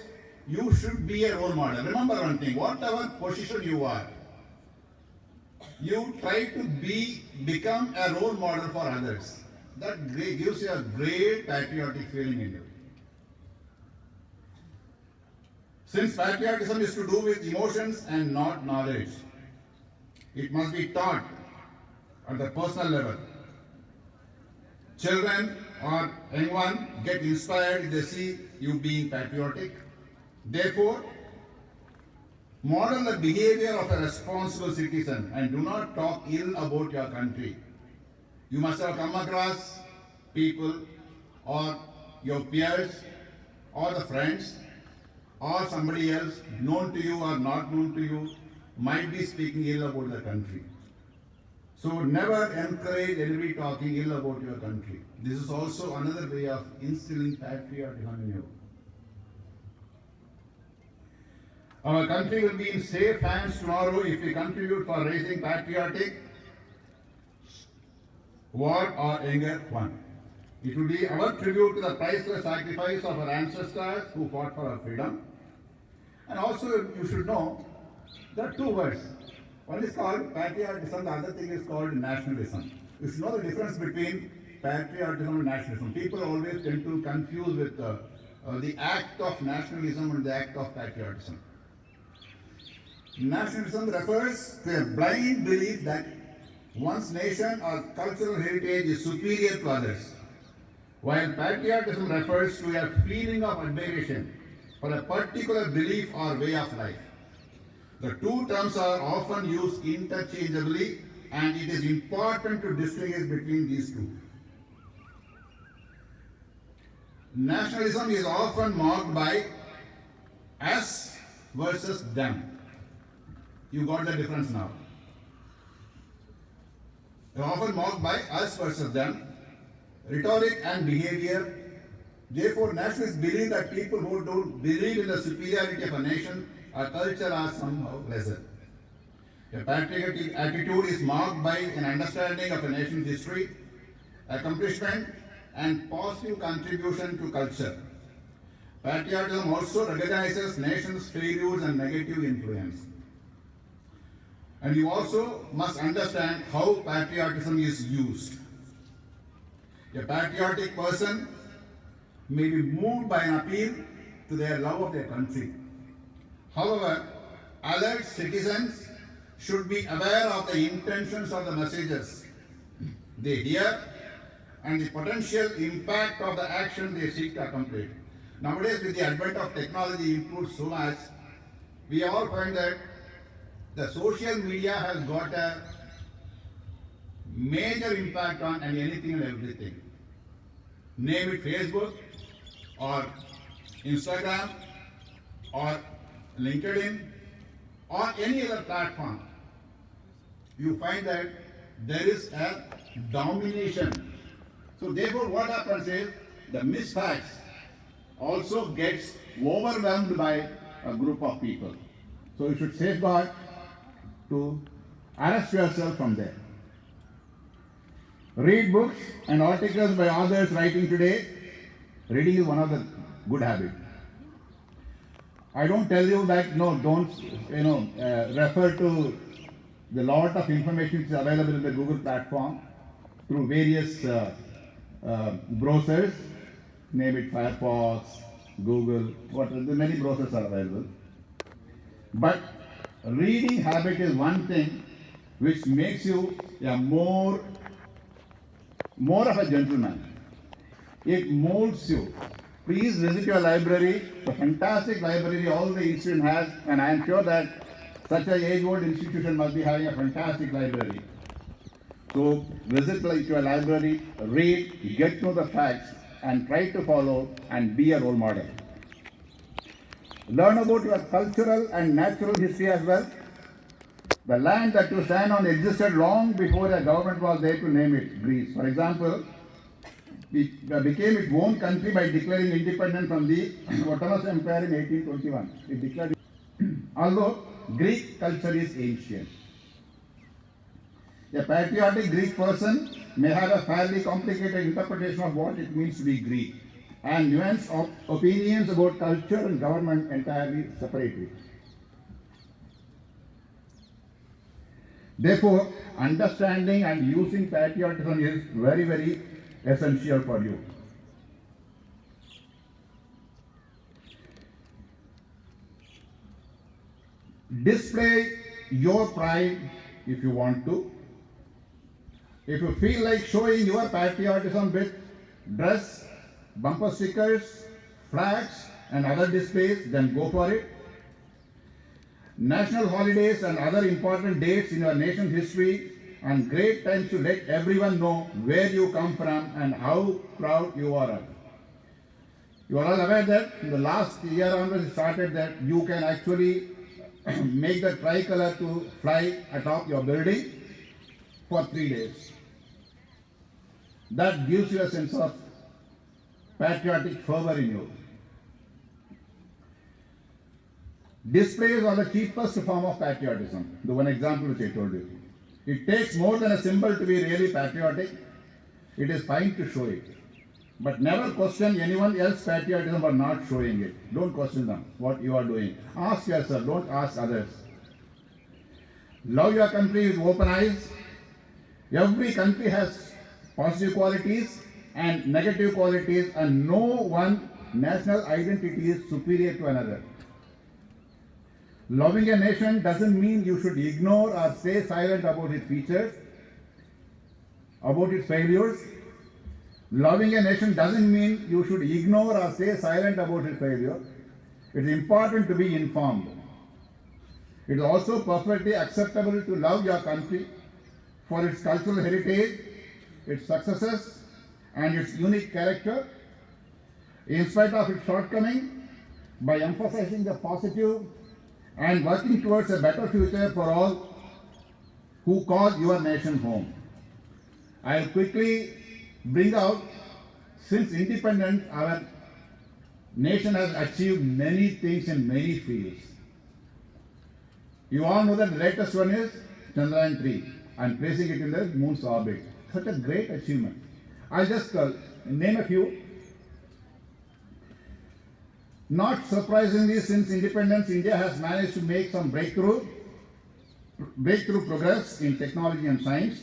you should be a role model. Remember one thing, whatever position you are, you try to become a role model for others. That gives you a great patriotic feeling in you. Since patriotism is to do with emotions and not knowledge, it must be taught at the personal level. Children or anyone get inspired if they see you being patriotic. Therefore, model the behavior of a responsible citizen and do not talk ill about your country. You must have come across people or your peers or the friends or somebody else known to you or not known to you might be speaking ill about the country. So never encourage anybody talking ill about your country. This is also another way of instilling patriotism in you. Our country will be in safe hands tomorrow if we contribute for raising patriotic war or anger one. It will be our tribute to the priceless sacrifice of our ancestors who fought for our freedom. And also you should know there are two words. One is called patriotism, the other thing is called nationalism. You should know the difference between patriotism and nationalism. People always tend to confuse with the act of nationalism and the act of patriotism. Nationalism refers to a blind belief that one's nation or cultural heritage is superior to others, while patriotism refers to a feeling of admiration for a particular belief or way of life. The two terms are often used interchangeably, and it is important to distinguish between these two. Nationalism is often marked by us versus them. You got the difference now. They are often marked by us versus them, rhetoric and behavior. Therefore, nationalists believe that people who don't believe in the superiority of a nation or culture are somehow lesser. A patriotic attitude is marked by an understanding of a nation's history, accomplishment, and positive contribution to culture. Patriotism also recognizes nation's failures and negative influence. And you also must understand how patriotism is used. A patriotic person may be moved by an appeal to their love of their country. However, alert citizens should be aware of the intentions of the messages they hear and the potential impact of the action they seek to accomplish. Nowadays, with the advent of technology improved so much, we all find that the social media has got a major impact on anything and everything. Name it Facebook or Instagram or LinkedIn or any other platform. You find that there is a domination. So therefore what happens is the misfacts also gets overwhelmed by a group of people. So you should safeguard to arrest yourself from there. Read books and articles by authors writing today. Reading is one of the good habits. I don't tell you that don't refer to the lot of information which is available in the Google platform through various browsers, name it Firefox, Google, the many browsers are available. But reading habit is one thing which makes you a more of a gentleman. It molds you. Please visit your library, the fantastic library all the institution has, and I am sure that such an age-old institution must be having a fantastic library. So visit your library, read, get to know the facts, and try to follow and be a role model. Learn about your cultural and natural history as well. The land that you stand on existed long before a government was there to name it, Greece. For example, it became its own country by declaring independence from the Ottoman Empire in 1821. It declared, although Greek culture is ancient. A patriotic Greek person may have a fairly complicated interpretation of what it means to be Greek, and nuanced opinions about culture and government entirely separately. Therefore, understanding and using patriotism is very, very essential for you. Display your pride if you want to. If you feel like showing your patriotism with dress, bumper stickers, flags, and other displays, then go for it. National holidays and other important dates in your nation's history and great times to let everyone know where you come from and how proud you are. You are all aware that in the last year onwards it started that you can actually make the tricolor to fly atop your building for 3 days. That gives you a sense of patriotic fervor in you. Displays are the cheapest form of patriotism. The one example which I told you. It takes more than a symbol to be really patriotic. It is fine to show it. But never question anyone else's patriotism for not showing it. Don't question them, what you are doing. Ask yourself, don't ask others. Love your country with open eyes. Every country has positive qualities and negative qualities, and no one national identity is superior to another. Loving a nation doesn't mean you should ignore or stay silent about its features, about its failures. Loving a nation doesn't mean you should ignore or stay silent about its failure. It is important to be informed. It is also perfectly acceptable to love your country for its cultural heritage, its successes, and its unique character, in spite of its shortcomings, by emphasizing the positive and working towards a better future for all who call your nation home. I will quickly bring out, since independence, our nation has achieved many things in many fields. You all know that the latest one is Chandrayaan 3 and placing it in the moon's orbit. Such a great achievement. I'll just name a few. Not surprisingly, since independence, India has managed to make some breakthrough progress in technology and science.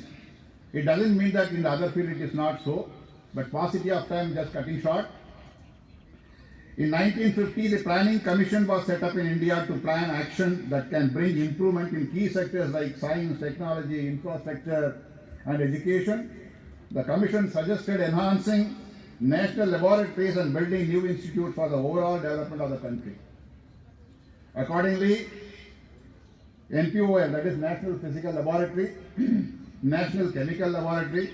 It doesn't mean that in the other field it is not so, but paucity of time just cutting short. In 1950, the Planning Commission was set up in India to plan action that can bring improvement in key sectors like science, technology, infrastructure, and education. the Commission suggested enhancing national laboratories and building new institutes for the overall development of the country. Accordingly, NPOL, that is National Physical Laboratory, National Chemical Laboratory,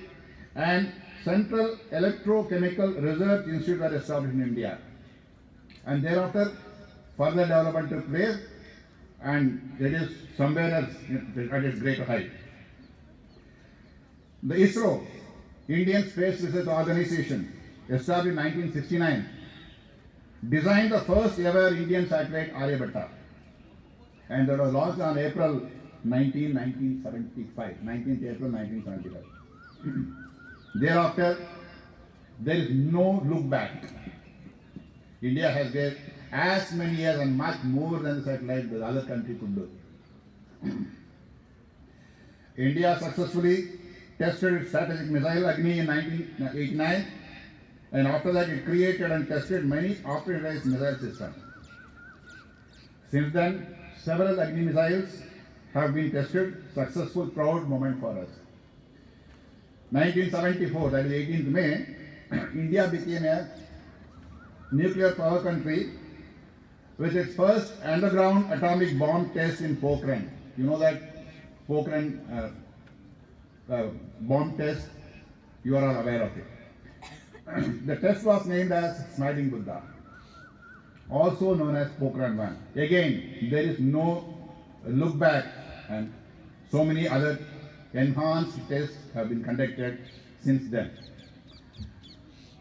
and Central Electrochemical Research Institute were established in India. And thereafter, further development took place, and it is somewhere else at its greater height. The ISRO, Indian Space Research Organization, established in 1969, designed the first ever Indian satellite Aryabhatta, and that was launched on April 1975, 19th April 1975. Thereafter, there is no look back. India has gave as many years and much more than the satellite the other country could do. India successfully tested its strategic missile Agni in 1989, and after that it created and tested many operationalized missile systems. Since then, several Agni missiles have been tested, successful, proud moment for us. 1974, that is 18th May, India became a nuclear power country with its first underground atomic bomb test in Pokhran. You know that Pokhran bomb test, you are all aware of it. The test was named as Smiling Buddha, also known as Pokhran 1. Again, there is no look back, and so many other enhanced tests have been conducted since then.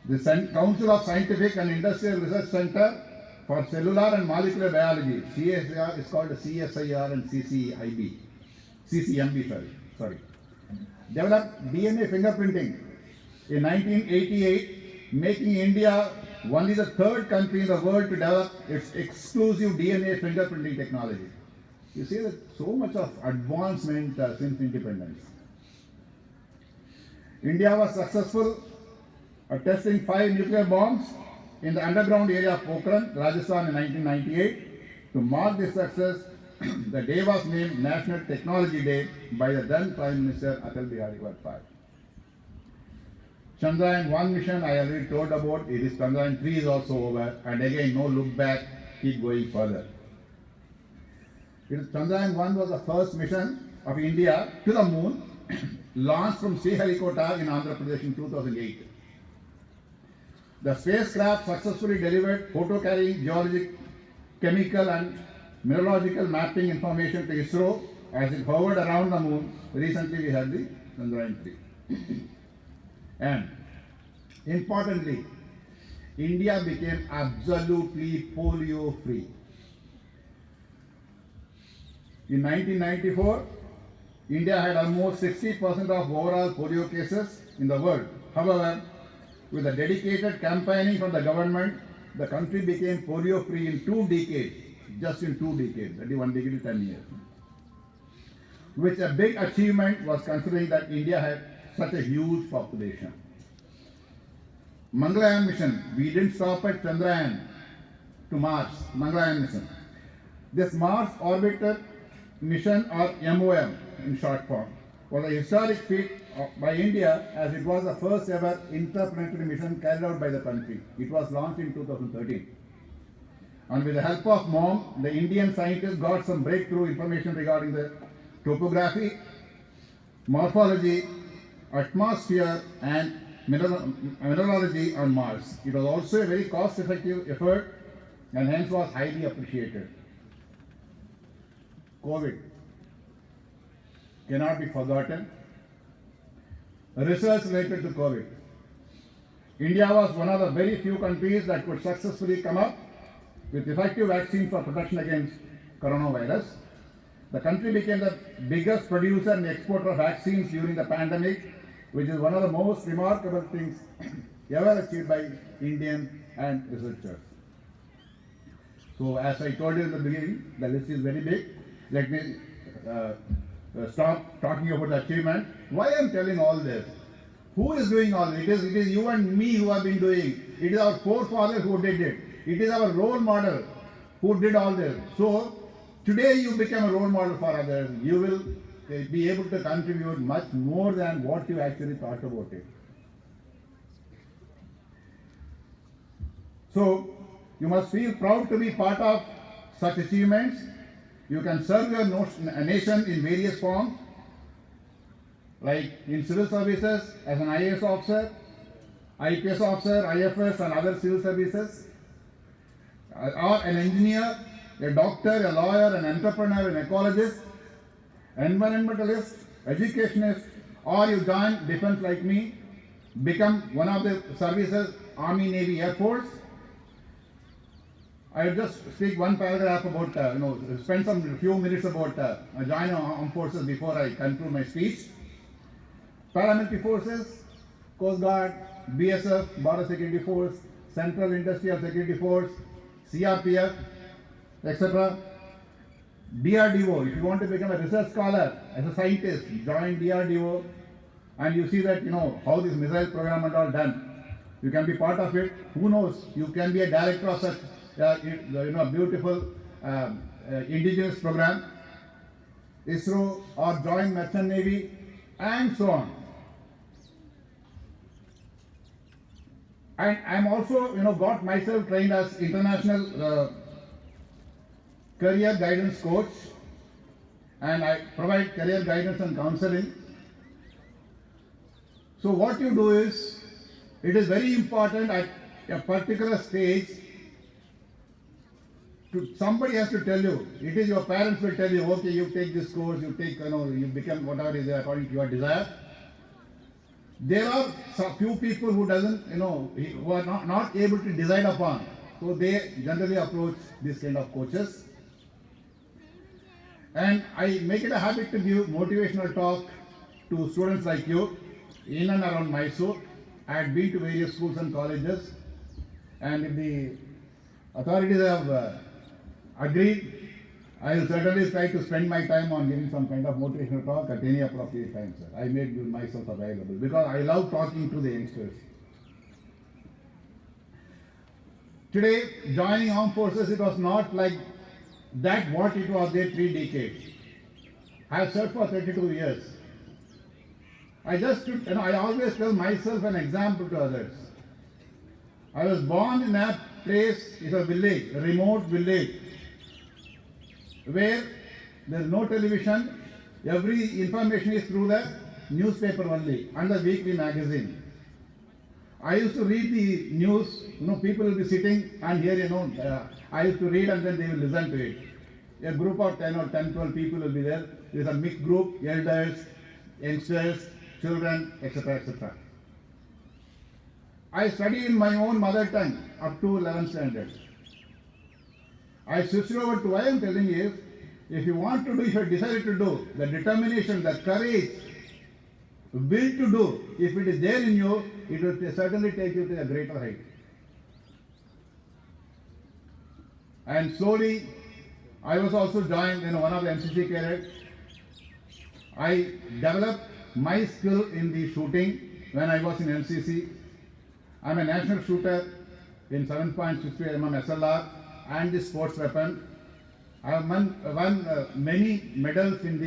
The Council of Scientific and Industrial Research Center for Cellular and Molecular Biology, CSIR, is called CSIR and CCMB, developed DNA fingerprinting in 1988, making India only the third country in the world to develop its exclusive DNA fingerprinting technology. You see that so much of advancement since independence. India was successful at testing 5 nuclear bombs in the underground area of Pokhran, Rajasthan in 1998. To mark this success, the day was named National Technology Day by the then Prime Minister Atal Bihari Vajpayee. Chandrayaan 1 mission I already told about, it is Chandrayaan 3 is also over, and again no look back, keep going further. Chandrayaan 1 was the first mission of India to the moon, launched from Sriharikota in Andhra Pradesh in 2008. The spacecraft successfully delivered photo-carrying geologic, chemical and mineralogical mapping information to ISRO as it hovered around the moon. Recently we had the Chandrayaan 3. And importantly, India became absolutely polio-free. In 1994, India had almost 60% of overall polio cases in the world. However, with a dedicated campaigning from the government, the country became polio-free in 2 decades, just in 2 decades, that is 1 decade to 10 years. Which a big achievement was considering that India had such a huge population. Mangalyaan mission, we didn't stop at Chandrayaan to Mars, Mangalyaan mission. This Mars Orbiter mission, or MOM in short form, was a historic feat by India as it was the first ever interplanetary mission carried out by the country. It was launched in 2013. And with the help of MOM, the Indian scientists got some breakthrough information regarding the topography, morphology, atmosphere and mineralogy on Mars. It was also a very cost-effective effort and hence was highly appreciated. COVID cannot be forgotten. Research related to COVID. India was one of the very few countries that could successfully come up with effective vaccines for protection against coronavirus. The country became the biggest producer and exporter of vaccines during the pandemic, which is one of the most remarkable things ever achieved by Indian and researchers. So as I told you in the beginning, the list is very big. Let me stop talking about the achievement. Why I am telling all this? Who is doing all this? It is you and me who have been doing. It is our forefathers who did it. It is our role model who did all this. So today you become a role model for others. You will be able to contribute much more than what you actually thought about it. So you must feel proud to be part of such achievements. You can serve your nation in various forms, like in civil services as an IAS officer, IPS officer, IFS and other civil services, or an engineer, a doctor, a lawyer, an entrepreneur, an ecologist, environmentalist, educationist, or you join defense like me, become one of the services, Army, Navy, Air Force. I will just speak one paragraph about, spend some few minutes about joining armed forces before I conclude my speech. Paramilitary forces, Coast Guard, BSF, Border Security Force, Central Industrial Security Force, CRPF, etc. DRDO, if you want to become a research scholar as a scientist, join DRDO and you see that, how this missile program and all done. You can be part of it. Who knows, you can be a director of such beautiful indigenous program, ISRO, or join Merchant Navy, and so on. And I'm also, got myself trained as international career guidance coach, and I provide career guidance and counseling. So what you do is, it is very important at a particular stage, somebody has to tell you. It is your parents will tell you, okay, you take this course, you take, you become whatever is according to your desire. There are few people who who are not able to decide upon. So they generally approach this kind of coaches. And I make it a habit to give motivational talk to students like you in and around Mysore. I had been to various schools and colleges. And if the authorities have agreed, I will certainly try to spend my time on giving some kind of motivational talk at any appropriate time, sir. I made myself available because I love talking to the youngsters. Today, joining armed forces, it was not like that what it was there 3 decades. I have served for 32 years. I always tell myself an example to others. I was born in a place, it's a village, a remote village, where there is no television, every information is through the newspaper only and the weekly magazine. I used to read the news, people will be sitting and here, I used to read and then they will listen to it. A group of 10 or 10, 12 people will be there. There is a mixed group, elders, youngsters, children, etc., etc. I studied in my own mother tongue up to 11th standard. I switched over to why I am telling you, if you want to do, if you decide to do, the determination, the courage, will to do, if it is there in you, it will certainly take you to a greater height. And slowly, I was also joined in one of the NCC cadets. I developed my skill in the shooting when I was in NCC. I'm a national shooter in 7.63 mm SLR and the sports weapon. I have won many medals in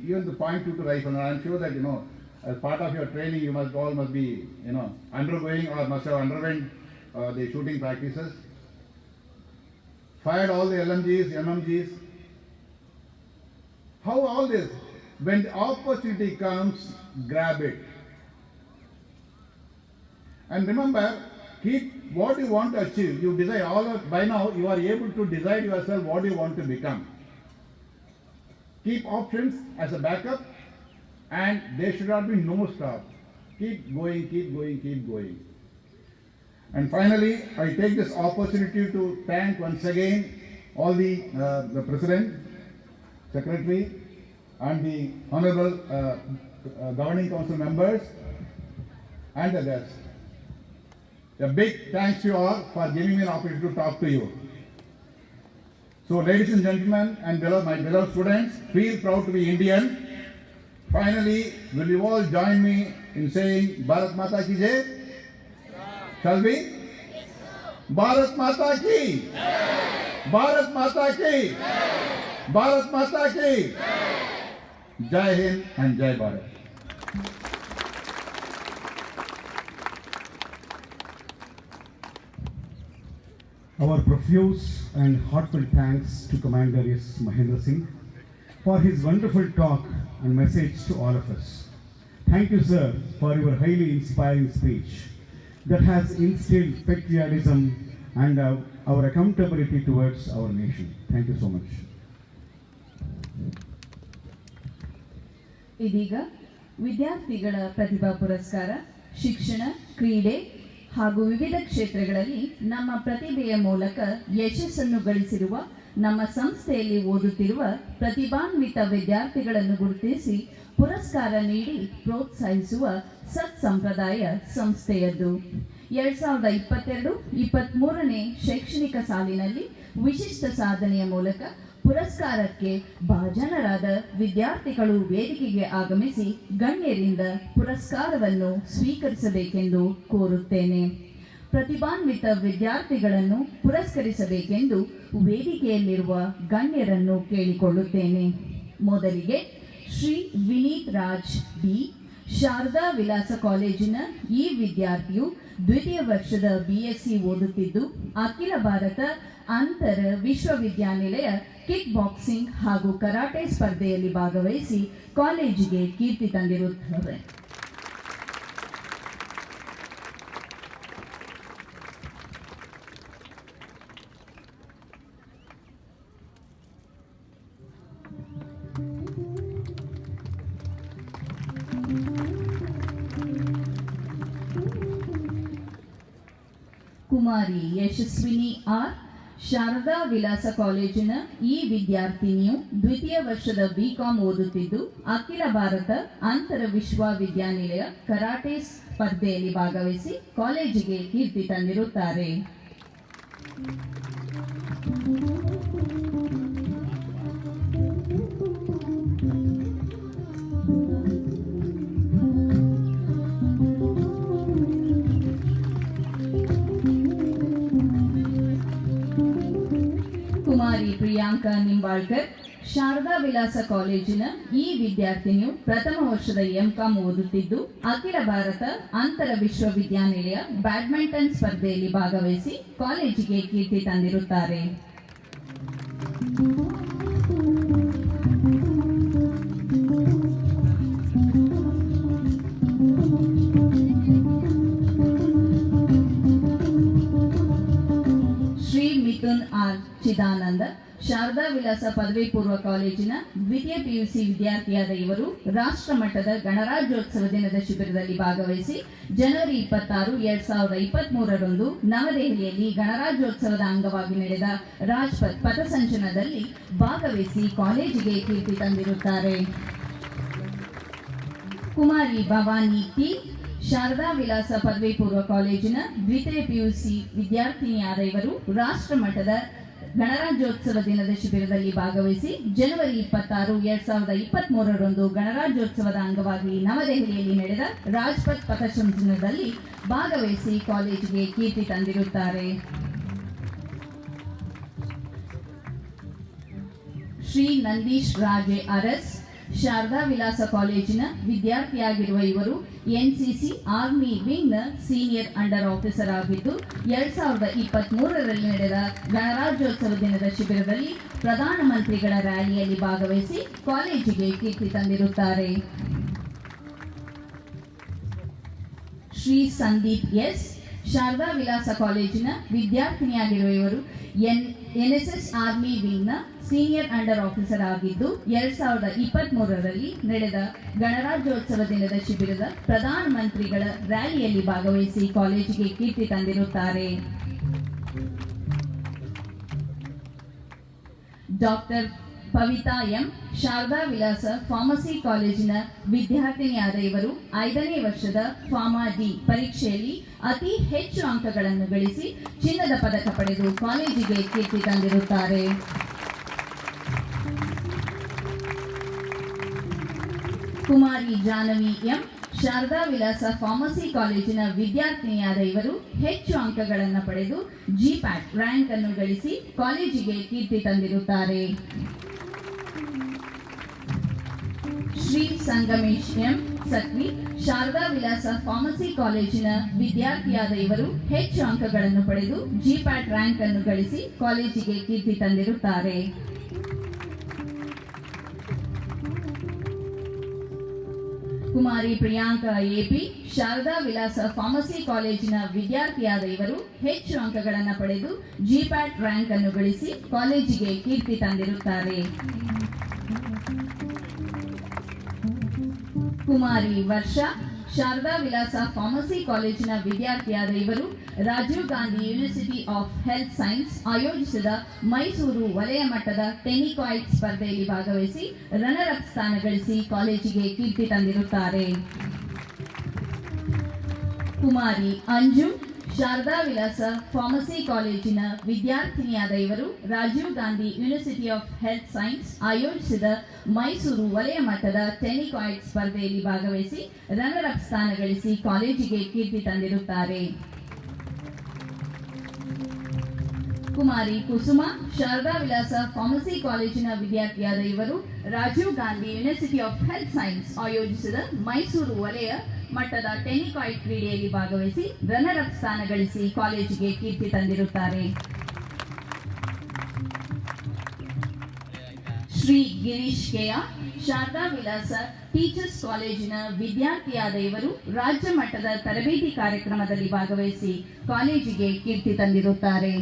even the .22 rifle. And I'm sure that, as part of your training, you must be, undergoing or must have underwent the shooting practices. Fired all the LMGs, MMGs. How all this? When the opportunity comes, grab it. And remember, keep what you want to achieve. You decide by now you are able to decide yourself what you want to become. Keep options as a backup, and there should not be no stop. Keep going, keep going, keep going. And finally, I take this opportunity to thank once again all the President, Secretary, and the Honorable Governing Council members and the guests. A big thanks to you all for giving me an opportunity to talk to you. So, ladies and gentlemen, and my beloved students, feel proud to be Indian. Finally, will you all join me in saying Bharat Mata Ki Jai? Shall we? Bharat Mata Ki! Bharat Mata Ki! Bharat Mata Ki! Jai Hind and Jai Bharat.
Our profuse and heartfelt thanks to Commander S. Mahendra Singh for his wonderful talk and message to all of us. Thank you, sir, for your highly inspiring speech that has instilled patriotism and our accountability towards our nation. Thank you so much.
ಇದೀಗ ವಿದ್ಯಾರ್ಥಿಗಳ ಪ್ರತಿಭಾ ಪುರಸ್ಕಾರ ಶಿಕ್ಷಣ ಕ್ರೀಡೆ ಹಾಗೂ ವಿವಿಧ ಕ್ಷೇತ್ರಗಳಲ್ಲಿ ನಮ್ಮ ಪ್ರತಿಭೆಯ ಮೂಲಕ ಯಶಸ್ಸನ್ನು ಗಳಿಸಿರುವ ನಮ್ಮ ಸಂಸ್ಥೆಯಲ್ಲಿ ಓದುತ್ತಿರುವ ಪ್ರತಿಭಾನ್ವಿತ ವಿದ್ಯಾರ್ಥಿಗಳನ್ನು ಗುರುತಿಸಿ ಪುರಸ್ಕಾರ ನೀಡಿ ಪ್ರೋತ್ಸಾಹಿಸುವ ಸತ್ಸಂಪ್ರದಾಯ ಸಂಸ್ಥೆಯದ್ದು. 2022-23ನೇ ಶೈಕ್ಷಣಿಕ ಸಾಲಿನಲ್ಲಿ ವಿಶಿಷ್ಟ ಸಾಧನೆಯ ಮೂಲಕ ಪುರಸ್ಕಾರಕ್ಕೆ ಭಾಜನರಾದ ವಿದ್ಯಾರ್ಥಿಗಳು ವೇದಿಕೆಗೆ ಆಗಮಿಸಿ ಗಣ್ಯರಿಂದ ಪುರಸ್ಕಾರವನ್ನು ಸ್ವೀಕರಿಸಬೇಕೆಂದು ಕೋರುತ್ತೇನೆ. ಪ್ರತಿಭಾನ್ವಿತ ವಿದ್ಯಾರ್ಥಿಗಳನ್ನು ಪುರಸ್ಕರಿಸಬೇಕೆಂದು ವೇದಿಕೆಯಲ್ಲಿರುವ ಗಣ್ಯರನ್ನು ಕೇಳಿಕೊಳ್ಳುತ್ತೇನೆ. ಮೊದಲಿಗೆ ಶ್ರೀ ವಿನೀತ್ ರಾಜ್ ಬಿ, ಶಾರದಾ ವಿಲಾಸ ಕಾಲೇಜಿನ ಈ ವಿದ್ಯಾರ್ಥಿಯು ದ್ವಿತೀಯ ವರ್ಷದ BSc ಓದುತ್ತಿದ್ದು ಅಖಿಲ ಭಾರತ ಅಂತರ ವಿಶ್ವವಿದ್ಯಾನಿಲಯ ಕಿಕ್ ಬಾಕ್ಸಿಂಗ್ ಹಾಗೂ ಕರಾಟೆ ಸ್ಪರ್ಧೆಯಲ್ಲಿ ಭಾಗವಹಿಸಿ ಕಾಲೇಜಿಗೆ ಕೀರ್ತಿ ತಂದಿರುತ್ತಾರೆ. ಕುಮಾರಿ ಯಶಸ್ವಿನಿ ಆರ್, ಶಾರದಾ ವಿಲಾಸ ಕಾಲೇಜಿನ ಈ ವಿದ್ಯಾರ್ಥಿನಿಯು ದ್ವಿತೀಯ ವರ್ಷದ BCom ಓದುತ್ತಿದ್ದು ಅಖಿಲ ಭಾರತ ಅಂತರ ವಿಶ್ವವಿದ್ಯಾನಿಲಯ ಕರಾಟೆ ಸ್ಪರ್ಧೆಯಲ್ಲಿ ಭಾಗವಹಿಸಿ ಕಾಲೇಜಿಗೆ ಕೀರ್ತಿ ತಂದಿರುತ್ತಾರೆ. ಕುಮಾರಿ ಪ್ರಿಯಾಂಕಾ ನಿಂಬಾಳ್ಕರ್, ಶಾರದಾ ವಿಲಾಸ ಕಾಲೇಜಿನ ಈ ವಿದ್ಯಾರ್ಥಿನಿಯು ಪ್ರಥಮ ವರ್ಷದ MCom ಓದುತ್ತಿದ್ದು ಅಖಿಲ ಭಾರತ ಅಂತರ ವಿಶ್ವವಿದ್ಯಾನಿಲಯ ಬ್ಯಾಡ್ಮಿಂಟನ್ ಸ್ಪರ್ಧೆಯಲ್ಲಿ ಭಾಗವಹಿಸಿ ಕಾಲೇಜಿಗೆ ಕೀರ್ತಿ ತಂದಿರುತ್ತಾರೆ. ಶ್ರೀ ಮಿಥುನ್ ಆರ್ ಚಿದಾನಂದ, ಶಾರದಾ ವಿಲಾಸ ಪದವಿ ಪೂರ್ವ ಕಾಲೇಜಿನ ದ್ವಿತೀಯ PUC ವಿದ್ಯಾರ್ಥಿಯಾದ ಇವರು ರಾಷ್ಟ್ರ ಮಟ್ಟದ ಗಣರಾಜ್ಯೋತ್ಸವ ದಿನದ ಶಿಬಿರದಲ್ಲಿ ಭಾಗವಹಿಸಿ ಜನವರಿ 26, 2023ರಂದು ನವದೆಹಲಿಯಲ್ಲಿ ಗಣರಾಜ್ಯೋತ್ಸವದ ಅಂಗವಾಗಿ ನಡೆದ ರಾಜ್ಪಥ್ ಪಥಸಂಚಲನದಲ್ಲಿ ಭಾಗವಹಿಸಿ ಕಾಲೇಜಿಗೆ ಕೀರ್ತಿ ತಂದಿರುತ್ತಾರೆ. ಕುಮಾರಿ ಭವಾನಿ ಟಿ, ಶಾರದಾ ವಿಲಾಸ ಪದವಿ ಪೂರ್ವ ಕಾಲೇಜಿನ ದ್ವಿತೀಯ PUC ವಿದ್ಯಾರ್ಥಿನಿಯಾದ ಇವರು ರಾಷ್ಟ್ರ ಮಟ್ಟದ ಗಣರಾಜ್ಯೋತ್ಸವ ದಿನದ ಶಿಬಿರದಲ್ಲಿ ಭಾಗವಹಿಸಿ ಜನವರಿ 26, 2023ರಂದು ಗಣರಾಜ್ಯೋತ್ಸವದ ಅಂಗವಾಗಿ ನವದೆಹಲಿಯಲ್ಲಿ ನಡೆದ ರಾಜ್ಪಥ್ ಪಥಸಂಚಲನದಲ್ಲಿ ಭಾಗವಹಿಸಿ ಕಾಲೇಜಿಗೆ ಕೀರ್ತಿ ತಂದಿರುತ್ತಾರೆ. ಶ್ರೀ ನಂದೀಶ್ ರಾಜೆ ಅರಸ್, ಶಾರದಾ ವಿಲಾಸ ಕಾಲೇಜಿನ ವಿದ್ಯಾರ್ಥಿಯಾಗಿರುವ ಇವರು NCC ಆರ್ಮಿ ವಿಂಗ್ನ ಸೀನಿಯರ್ ಅಂಡರ್ ಆಫೀಸರ್ ಆಗಿದ್ದು 2023ರಲ್ಲಿ ನಡೆದ ಗಣರಾಜ್ಯೋತ್ಸವ ದಿನದ ಶಿಬಿರದಲ್ಲಿ ಪ್ರಧಾನಮಂತ್ರಿಗಳ ರ್ಯಾಲಿಯಲ್ಲಿ ಭಾಗವಹಿಸಿ ಕಾಲೇಜಿಗೆ ಕೀರ್ತಿ ತಂದಿರುತ್ತಾರೆ. ಶ್ರೀ ಸಂದೀಪ್ ಎಸ್, ಶಾರದಾ ವಿಲಾಸ ಕಾಲೇಜಿನ ವಿದ್ಯಾರ್ಥಿನಿಯಾಗಿರುವ ಇವರು NSS ಆರ್ಮಿ ವಿಂಗ್ನ ಸೀನಿಯರ್ ಅಂಡರ್ ಆಫೀಸರ್ ಆಗಿದ್ದು 2023ರಲ್ಲಿ ನಡೆದ ಗಣರಾಜ್ಯೋತ್ಸವ ದಿನದ ಶಿಬಿರದ ಪ್ರಧಾನಮಂತ್ರಿಗಳ ರ್ಯಾಲಿಯಲ್ಲಿ ಭಾಗವಹಿಸಿ ಕಾಲೇಜಿಗೆ ಕೀರ್ತಿ ತಂದಿರುತ್ತಾರೆ. Doctor ಪವಿತಾ M, Sharada Vilasa pharmacy ಕಾಲೇಜಿನ ವಿದ್ಯಾರ್ಥಿನಿಯಾದ ಇವರು 5ನೇ ವರ್ಷದ ಫಾರ್ಮಾ ಡಿ ಪರೀಕ್ಷೆಯಲ್ಲಿ ಅತಿ ಹೆಚ್ಚು ಅಂಕಗಳನ್ನು ಗಳಿಸಿ ಚಿನ್ನದ ಪದಕ ಪಡೆದು ಕಾಲೇಜಿಗೆ ಕೀರ್ತಿ ತಂದಿರುತ್ತಾರೆ. ಕುಮಾರಿ ಜಾನವಿ ಎಂ, ಶಾರದಾ ವಿಲಾಸ ಫಾರ್ಮಸಿ ಕಾಲೇಜಿನ ವಿದ್ಯಾರ್ಥಿನಿಯಾದ ಇವರು ಹೆಚ್ಚು ಅಂಕಗಳನ್ನು ಪಡೆದು GPAT ರ್ಯಾಂಕ್ ಅನ್ನು ಗಳಿಸಿ ಕಾಲೇಜಿಗೆ ಕೀರ್ತಿ ತಂದಿರುತ್ತಾರೆ. ಶ್ರೀ ಸಂಗಮೇಶ್ ಎಂ ಸತ್ವಿ ಶಾರದಾ ವಿಲಾಸ ಫಾರ್ಮಸಿ ಕಾಲೇಜಿನ ವಿದ್ಯಾರ್ಥಿಯಾದ ಇವರು ಹೆಚ್ಚು ಅಂಕಗಳನ್ನು ಪಡೆದು ಜಿಪ್ಯಾಟ್ ರ್ಯಾಂಕ್ ಅನ್ನು ಗಳಿಸಿ ಕಾಲೇಜಿಗೆ ಕೀರ್ತಿ ತಂದಿರುತ್ತಾರೆ. ಕುಮಾರಿ ಪ್ರಿಯಾಂಕಾ ಎಪಿ ಶಾರದಾ ವಿಲಾಸ ಫಾರ್ಮಸಿ ಕಾಲೇಜಿನ ವಿದ್ಯಾರ್ಥಿಯಾದ ಇವರು ಹೆಚ್ಚು ಅಂಕಗಳನ್ನು ಪಡೆದು ಜಿಪ್ಯಾಟ್ ರ್ಯಾಂಕ್ ಅನ್ನು ಗಳಿಸಿ ಕಾಲೇಜಿಗೆ ಕೀರ್ತಿ ತಂದಿರುತ್ತಾರೆ. ಕುಮಾರಿ ವರ್ಷಾ ಶಾರದಾ ವಿಲಾಸ ಫಾರ್ಮಸಿ ಕಾಲೇಜಿನ ವಿದ್ಯಾರ್ಥಿಯಾದ ಇವರು Rajiv Gandhi university of health science ಆಯೋಜಿಸಿದ ಮೈಸೂರು ವಲಯ ಮಟ್ಟದ ಟೆನಿಕಾಯ್ಡ್ ಸ್ಪರ್ಧೆಯಲ್ಲಿ ಭಾಗವಹಿಸಿ ರನ್ನರ್ ಅಪ್ ಸ್ಥಾನ ಗಳಿಸಿ ಕಾಲೇಜಿಗೆ ಕೀರ್ತಿ ತಂದಿರುತ್ತಾರೆ. ಕುಮಾರಿ ಅಂಜು ಶಾರದಾ ವಿಲಾಸ ಫಾರ್ಮಸಿ ಕಾಲೇಜಿನ ವಿದ್ಯಾರ್ಥಿನಿಯಾದ ಇವರು Rajiv Gandhi university of health science ಆಯೋಜಿಸಿದ ಮೈಸೂರು ವಲಯ ಮಟ್ಟದ ಟೆನಿಕಾಯ್ಡ್ ಸ್ಪರ್ಧೆಯಲ್ಲಿ ಭಾಗವಹಿಸಿ ರನ್ನರ್ ಅಪ್ ಸ್ಥಾನ ಗಳಿಸಿ ಕಾಲೇಜಿಗೆ ಕೀರ್ತಿ ತಂದಿರುತ್ತಾರೆ. ಕುಮಾರಿ ಕುಸುಮ ಶಾರದಾ ವಿಲಾಸ ಫಾರ್ಮಸಿ ಕಾಲೇಜಿನ ವಿದ್ಯಾರ್ಥಿಯಾದ ಇವರು Rajiv Gandhi university of health science ಆಯೋಜಿಸಿದ ಮೈಸೂರು ವಲಯ ಮಟ್ಟದ ಟೆನಿಕಾಯ್ಡ್ ಕ್ರೀಡೆಯಲ್ಲಿ ಭಾಗವಹಿಸಿ ರನ್ನರ್ ಅಪ್ ಸ್ಥಾನ ಗಳಿಸಿ ಕಾಲೇಜಿಗೆ ಕೀರ್ತಿ ತಂದಿರುತ್ತಾರೆ. ಶ್ರೀ ಗಿರೀಶ್ ಕೆಯ ಶಾರದಾ ವಿಲಾಸ ಟೀಚರ್ಸ್ ಕಾಲೇಜಿನ ವಿದ್ಯಾರ್ಥಿಯಾದ ಇವರು ರಾಜ್ಯ ಮಟ್ಟದ ತರಬೇತಿ ಕಾರ್ಯಕ್ರಮದಲ್ಲಿ ಭಾಗವಹಿಸಿ ಕಾಲೇಜಿಗೆ ಕೀರ್ತಿ ತಂದಿರುತ್ತಾರೆ.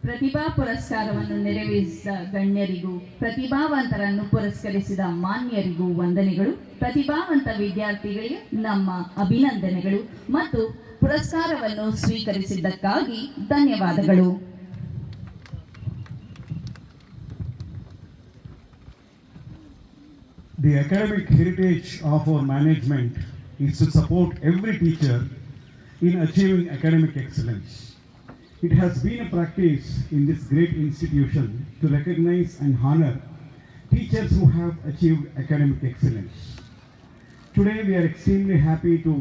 ಪ್ರತಿಭಾ ಪುರಸ್ಕಾರವನ್ನು ನೆರವೇರಿಸಿದ ಗಣ್ಯರಿಗೂ ಪ್ರತಿಭಾವಂತರನ್ನು ಪುರಸ್ಕರಿಸಿದ ಮಾನ್ಯರಿಗೂ ವಂದನೆಗಳು. ಪ್ರತಿಭಾವಂತ ವಿದ್ಯಾರ್ಥಿಗಳಿಗೆ ನಮ್ಮ ಅಭಿನಂದನೆಗಳು ಮತ್ತು ಪುರಸ್ಕಾರವನ್ನು ಸ್ವೀಕರಿಸಿದ್ದಕ್ಕಾಗಿ ಧನ್ಯವಾದಗಳು.
The academic heritage of our management is to support every teacher in achieving academic excellence. It has been a practice in this great institution to recognize and honor teachers who have achieved academic excellence. Today we are extremely happy to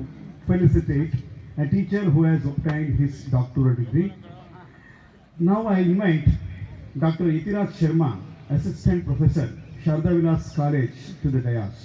felicitate a teacher who has obtained his doctoral degree. Now I invite Dr. Itiraj Sharma, Assistant Professor, Sarada Vilas College, to the dais.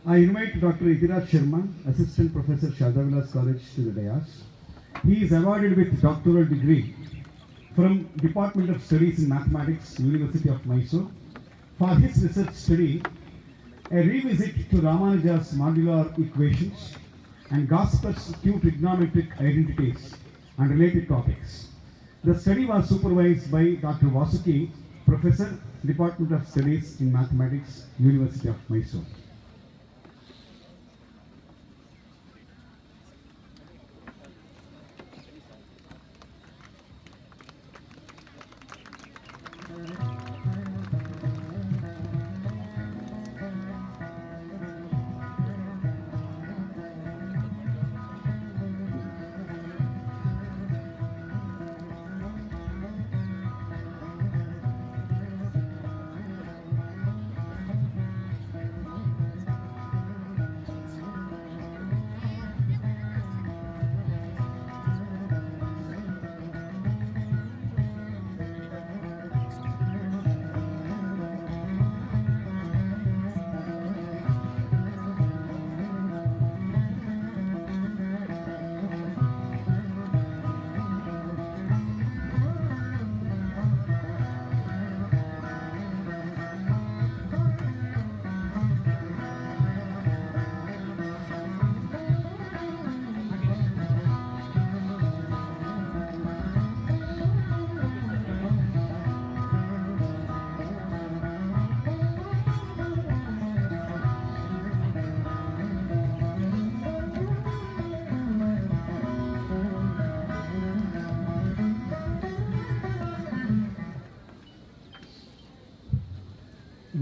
I invite Dr. Itiraj Sharma, Assistant Professor, Sarada Vilas College, to the dais. He is awarded with doctoral degree from Department of Studies in Mathematics, University of Mysore, for his research study, a revisit to Ramanuja's modular equations and Gauss's two trigonometric identities and related topics. The study was supervised by Dr. Vasuki, Professor, Department of Studies in Mathematics, University of Mysore.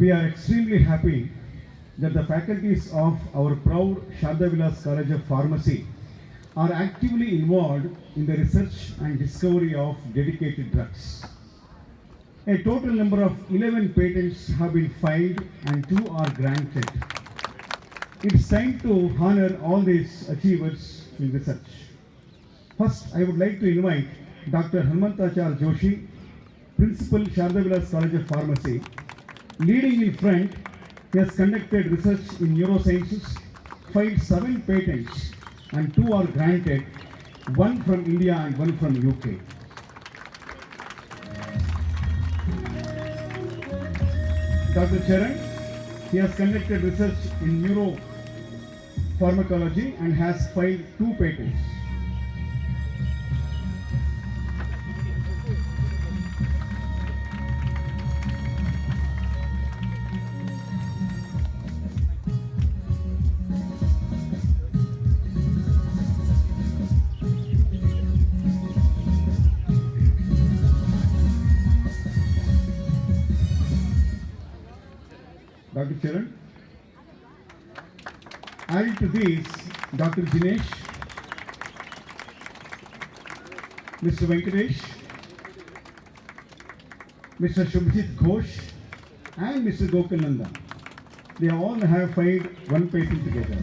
we are extremely happy that the faculties of our proud Sarada Vilas College of Pharmacy are actively involved in the research and discovery of dedicated drugs. A total number of 11 patents have been filed and 2 are granted. It's time to honor all these achievers in research. First, I would like to invite Dr. Hanmantachar Joshi, Principal Sarada Vilas College of Pharmacy. Leading in front, he has conducted research in neurosciences, filed 7 patents and 2 are granted, 1 from India and 1 from UK. Dr. Charan, he has conducted research in neuropharmacology and has filed 2 patents. Dr. Charan. Added to these, Dr. Jinesh, Mr. Venkatesh, Mr. Shubhjit Ghosh, and Mr. Gokulananda. They all have filed 1 patent together.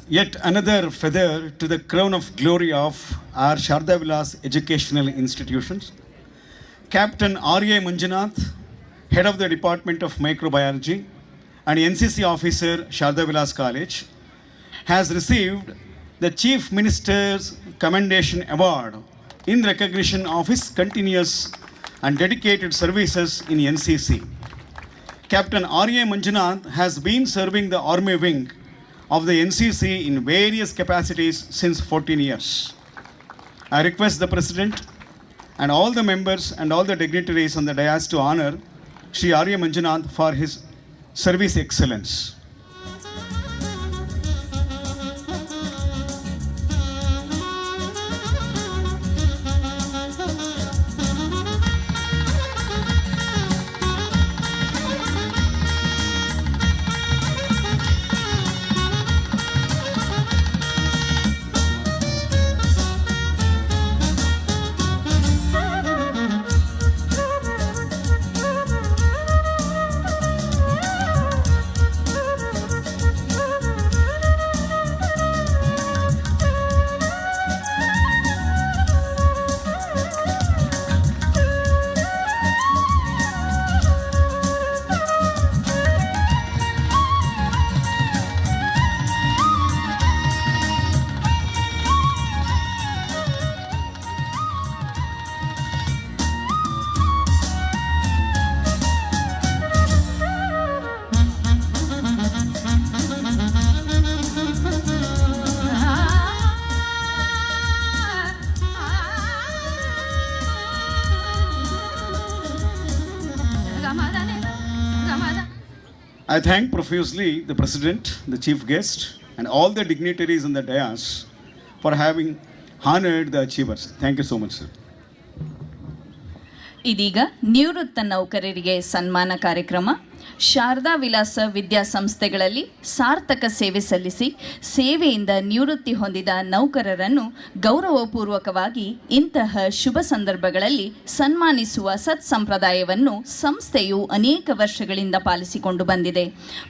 Yet another feather to the crown of glory of our Sarada Vilas educational institutions. Captain R.A. Manjunath, Head of the Department of Microbiology and NCC Officer, Sarada Vilas College, has received the Chief Minister's Commendation Award in recognition of his continuous and dedicated services in NCC. Captain R.A. Manjunath has been serving the Army Wing of the NCC in various capacities since 14 years. I request the President and all the members and all the dignitaries on the dais to honor Shri R.A. Manjunath for his service excellence. I thank profusely the President, the Chief Guest, and all the dignitaries on the dais
for having honored the achievers. Thank you so much, sir.
ಇದೀಗ ನಿವೃತ್ತ ನೌಕರರಿಗೆ ಸನ್ಮಾನ ಕಾರ್ಯಕ್ರಮ. ಶಾರದಾ ವಿಲಾಸ ವಿದ್ಯಾಸಂಸ್ಥೆಗಳಲ್ಲಿ ಸಾರ್ಥಕ ಸೇವೆ ಸಲ್ಲಿಸಿ ಸೇವೆಯಿಂದ ನಿವೃತ್ತಿ ಹೊಂದಿದ ನೌಕರರನ್ನು ಗೌರವಪೂರ್ವಕವಾಗಿ ಇಂತಹ ಶುಭ ಸಂದರ್ಭಗಳಲ್ಲಿ ಸನ್ಮಾನಿಸುವ ಸತ್ಸಂಪ್ರದಾಯವನ್ನು ಸಂಸ್ಥೆಯು ಅನೇಕ ವರ್ಷಗಳಿಂದ ಪಾಲಿಸಿಕೊಂಡು ಬಂದಿದೆ.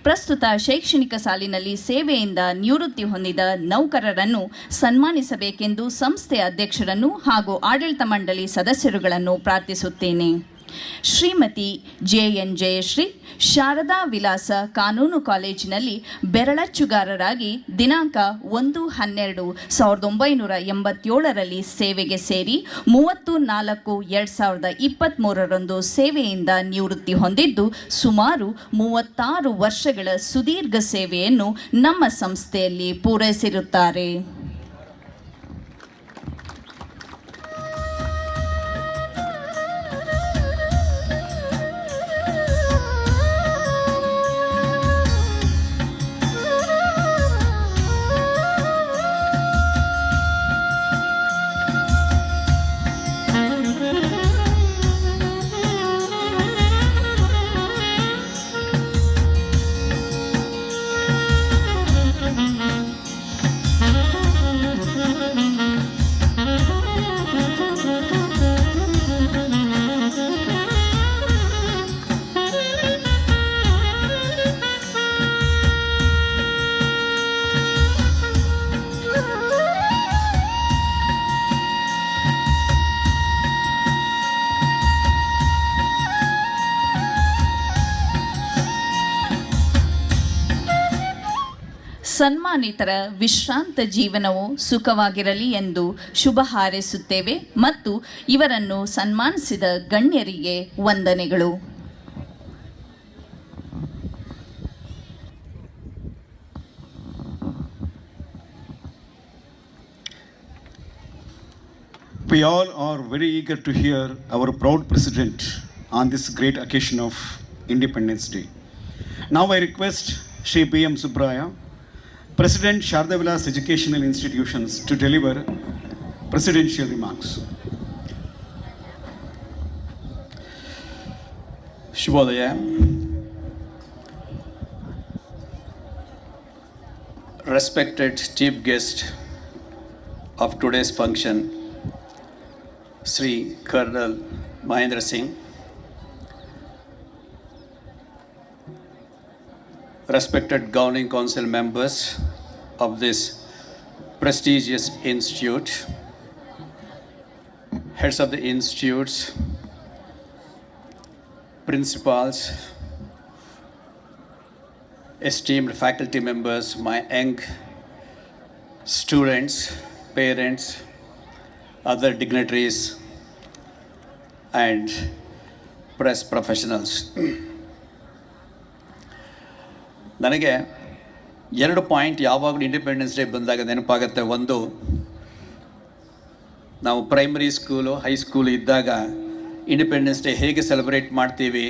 ಪ್ರಸ್ತುತ ಶೈಕ್ಷಣಿಕ ಸಾಲಿನಲ್ಲಿ ಸೇವೆಯಿಂದ ನಿವೃತ್ತಿ ಹೊಂದಿದ ನೌಕರರನ್ನು ಸನ್ಮಾನಿಸಬೇಕೆಂದು ಸಂಸ್ಥೆಯ ಅಧ್ಯಕ್ಷರನ್ನು ಹಾಗೂ ಆಡಳಿತ ಮಂಡಳಿ ಸದಸ್ಯರುಗಳನ್ನು ಪ್ರಾರ್ಥಿಸುತ್ತೇನೆ. ಶ್ರೀಮತಿ JN ಜಯಶ್ರೀ ಶಾರದಾ ವಿಲಾಸ ಕಾನೂನು ಕಾಲೇಜಿನಲ್ಲಿ ಬೆರಳಚ್ಚುಗಾರರಾಗಿ ದಿನಾಂಕ 1/12/1987 ಸೇವೆಗೆ ಸೇರಿ 30/4/2023 ಸೇವೆಯಿಂದ ನಿವೃತ್ತಿ ಹೊಂದಿದ್ದು ಸುಮಾರು 36 ವರ್ಷಗಳ ಸುದೀರ್ಘ ಸೇವೆಯನ್ನು ನಮ್ಮ ಸಂಸ್ಥೆಯಲ್ಲಿ ಪೂರೈಸಿರುತ್ತಾರೆ. ಸನ್ಮಾನಿತರ ವಿಶ್ರಾಂತ ಜೀವನವು ಸುಖವಾಗಿರಲಿ ಎಂದು ಶುಭ ಹಾರೈಸುತ್ತೇವೆ ಮತ್ತು ಇವರನ್ನು ಸನ್ಮಾನಿಸಿದ ಗಣ್ಯರಿಗೆ ವಂದನೆಗಳು.
We all are very eager to hear our proud president on this great occasion of Independence Day. Now I request Shri B.M. Subraya, President Sharda Vilas Educational Institutions, to deliver presidential remarks.
Shubhodaya. Respected chief guest of today's function, Sri Colonel Mahendra Singh, respected governing council members of this prestigious institute, heads of the institutes, principals, esteemed faculty members, my young students, parents, other dignitaries, and press professionals. ನನಗೆ 2 point ಯಾವಾಗಲೂ independence day ಬಂದಾಗ ನೆನಪಾಗುತ್ತೆ. ಒಂದು, ನಾವು primary school high school ಇದ್ದಾಗ independence day ಹೇಗೆ celebrate ಮಾಡ್ತೀವಿ,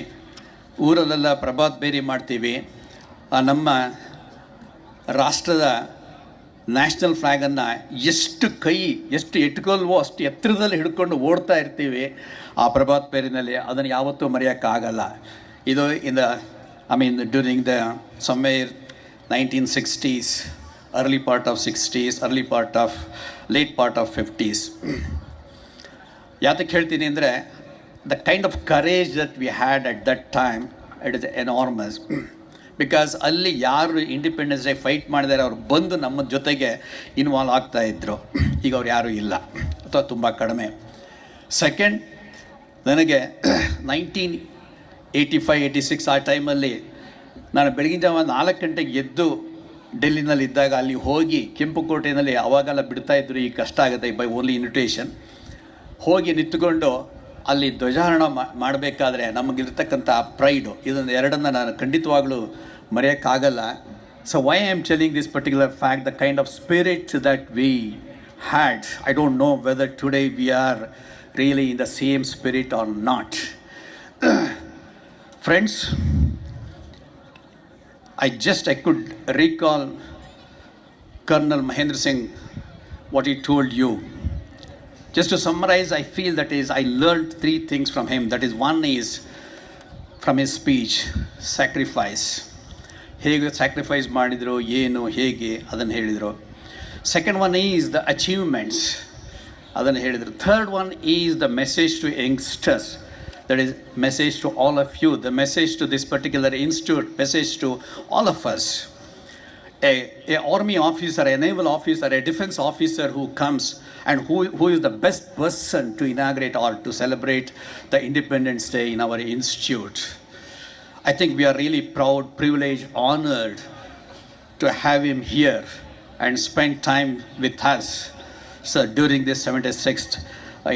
ಊರಲ್ಲೆಲ್ಲ ಪ್ರಭಾತ್ ಬೇರಿ ಮಾಡ್ತೀವಿ, ನಮ್ಮ ರಾಷ್ಟ್ರದ ನ್ಯಾಷನಲ್ ಫ್ಲ್ಯಾಗನ್ನು ಎಷ್ಟು ಎಟ್ಕೊಲ್ವೋ ಅಷ್ಟು ಎತ್ತರದಲ್ಲಿ ಹಿಡ್ಕೊಂಡು ಓಡ್ತಾ ಇರ್ತೀವಿ ಆ ಪ್ರಭಾತ್ ಬೇರಿನಲ್ಲಿ. ಅದನ್ನು ಯಾವತ್ತೂ ಮರೆಯೋಕ್ಕಾಗಲ್ಲ. ಇದು during the somewhere 1960s, early part of 60s, late part of 50s. ಯಾತಕ್ಕೆ ಹೇಳ್ತೀನಿ ಅಂದರೆ, the kind of courage that we had at that time, it is enormous. Because ಅಲ್ಲಿ ಯಾರು ಇಂಡಿಪೆಂಡೆನ್ಸ್ ಡೇ ಫೈಟ್ ಮಾಡಿದ್ದಾರೆ ಅವ್ರು ಬಂದು ನಮ್ಮ ಜೊತೆಗೆ ಇನ್ವಾಲ್ವ್ ಆಗ್ತಾಯಿದ್ರು. ಈಗ ಅವ್ರು ಯಾರೂ ಇಲ್ಲ ಅಥವಾ ತುಂಬ ಕಡಿಮೆ. ಸೆಕೆಂಡ್, ನನಗೆ 1985-86 ಆ ಟೈಮಲ್ಲಿ ನಾನು ಬೆಳಗಿನ ಜಾವ 4 ಗಂಟೆಗೆ ಎದ್ದು ಡೆಲ್ಲಿನಲ್ಲಿದ್ದಾಗ ಅಲ್ಲಿ ಹೋಗಿ ಕೆಂಪುಕೋಟೆಯಲ್ಲಿ ಅವಾಗೆಲ್ಲ ಬಿಡ್ತಾಯಿದ್ರು. ಈಗ ಕಷ್ಟ ಆಗುತ್ತೆ ಬೈ ಓನ್ಲಿ ಇನ್ವಿಟೇಷನ್. ಹೋಗಿ ನಿಂತ್ಕೊಂಡು ಅಲ್ಲಿ ಧ್ವಜಾರೋಹಣ ಮಾಡಬೇಕಾದ್ರೆ ನಮಗಿರ್ತಕ್ಕಂಥ ಪ್ರೈಡು, ಇದನ್ನು ಎರಡನ್ನು ನಾನು ಖಂಡಿತವಾಗ್ಲೂ ಮರೆಯೋಕ್ಕಾಗಲ್ಲ. So why I am telling this particular fact, the kind of spirit that we had, I don't know whether today we are really in the same spirit or not. Friends, I could recall Colonel Mahendra Singh what he told you. Just to summarize, I feel that is I learned three things from him. That is, one is from his speech, sacrifice. ಹೇಗೆ sacrifice ಮಾಡಿದ್ರು, ಏನು, ಹೇಗೆ ಅದನ್ನು ಹೇಳಿದರು. Second one is the achievements, ಅದನ್ನು ಹೇಳಿದರು. Third one is the message to youngsters. That is message to all of you, the message to this particular institute, message to all of us. A army officer, a naval officer, a defense officer who comes and who is the best person to inaugurate or to celebrate the Independence Day in our institute. I think we are really proud, privileged, honored to have him here and spend time with us, so during this 76th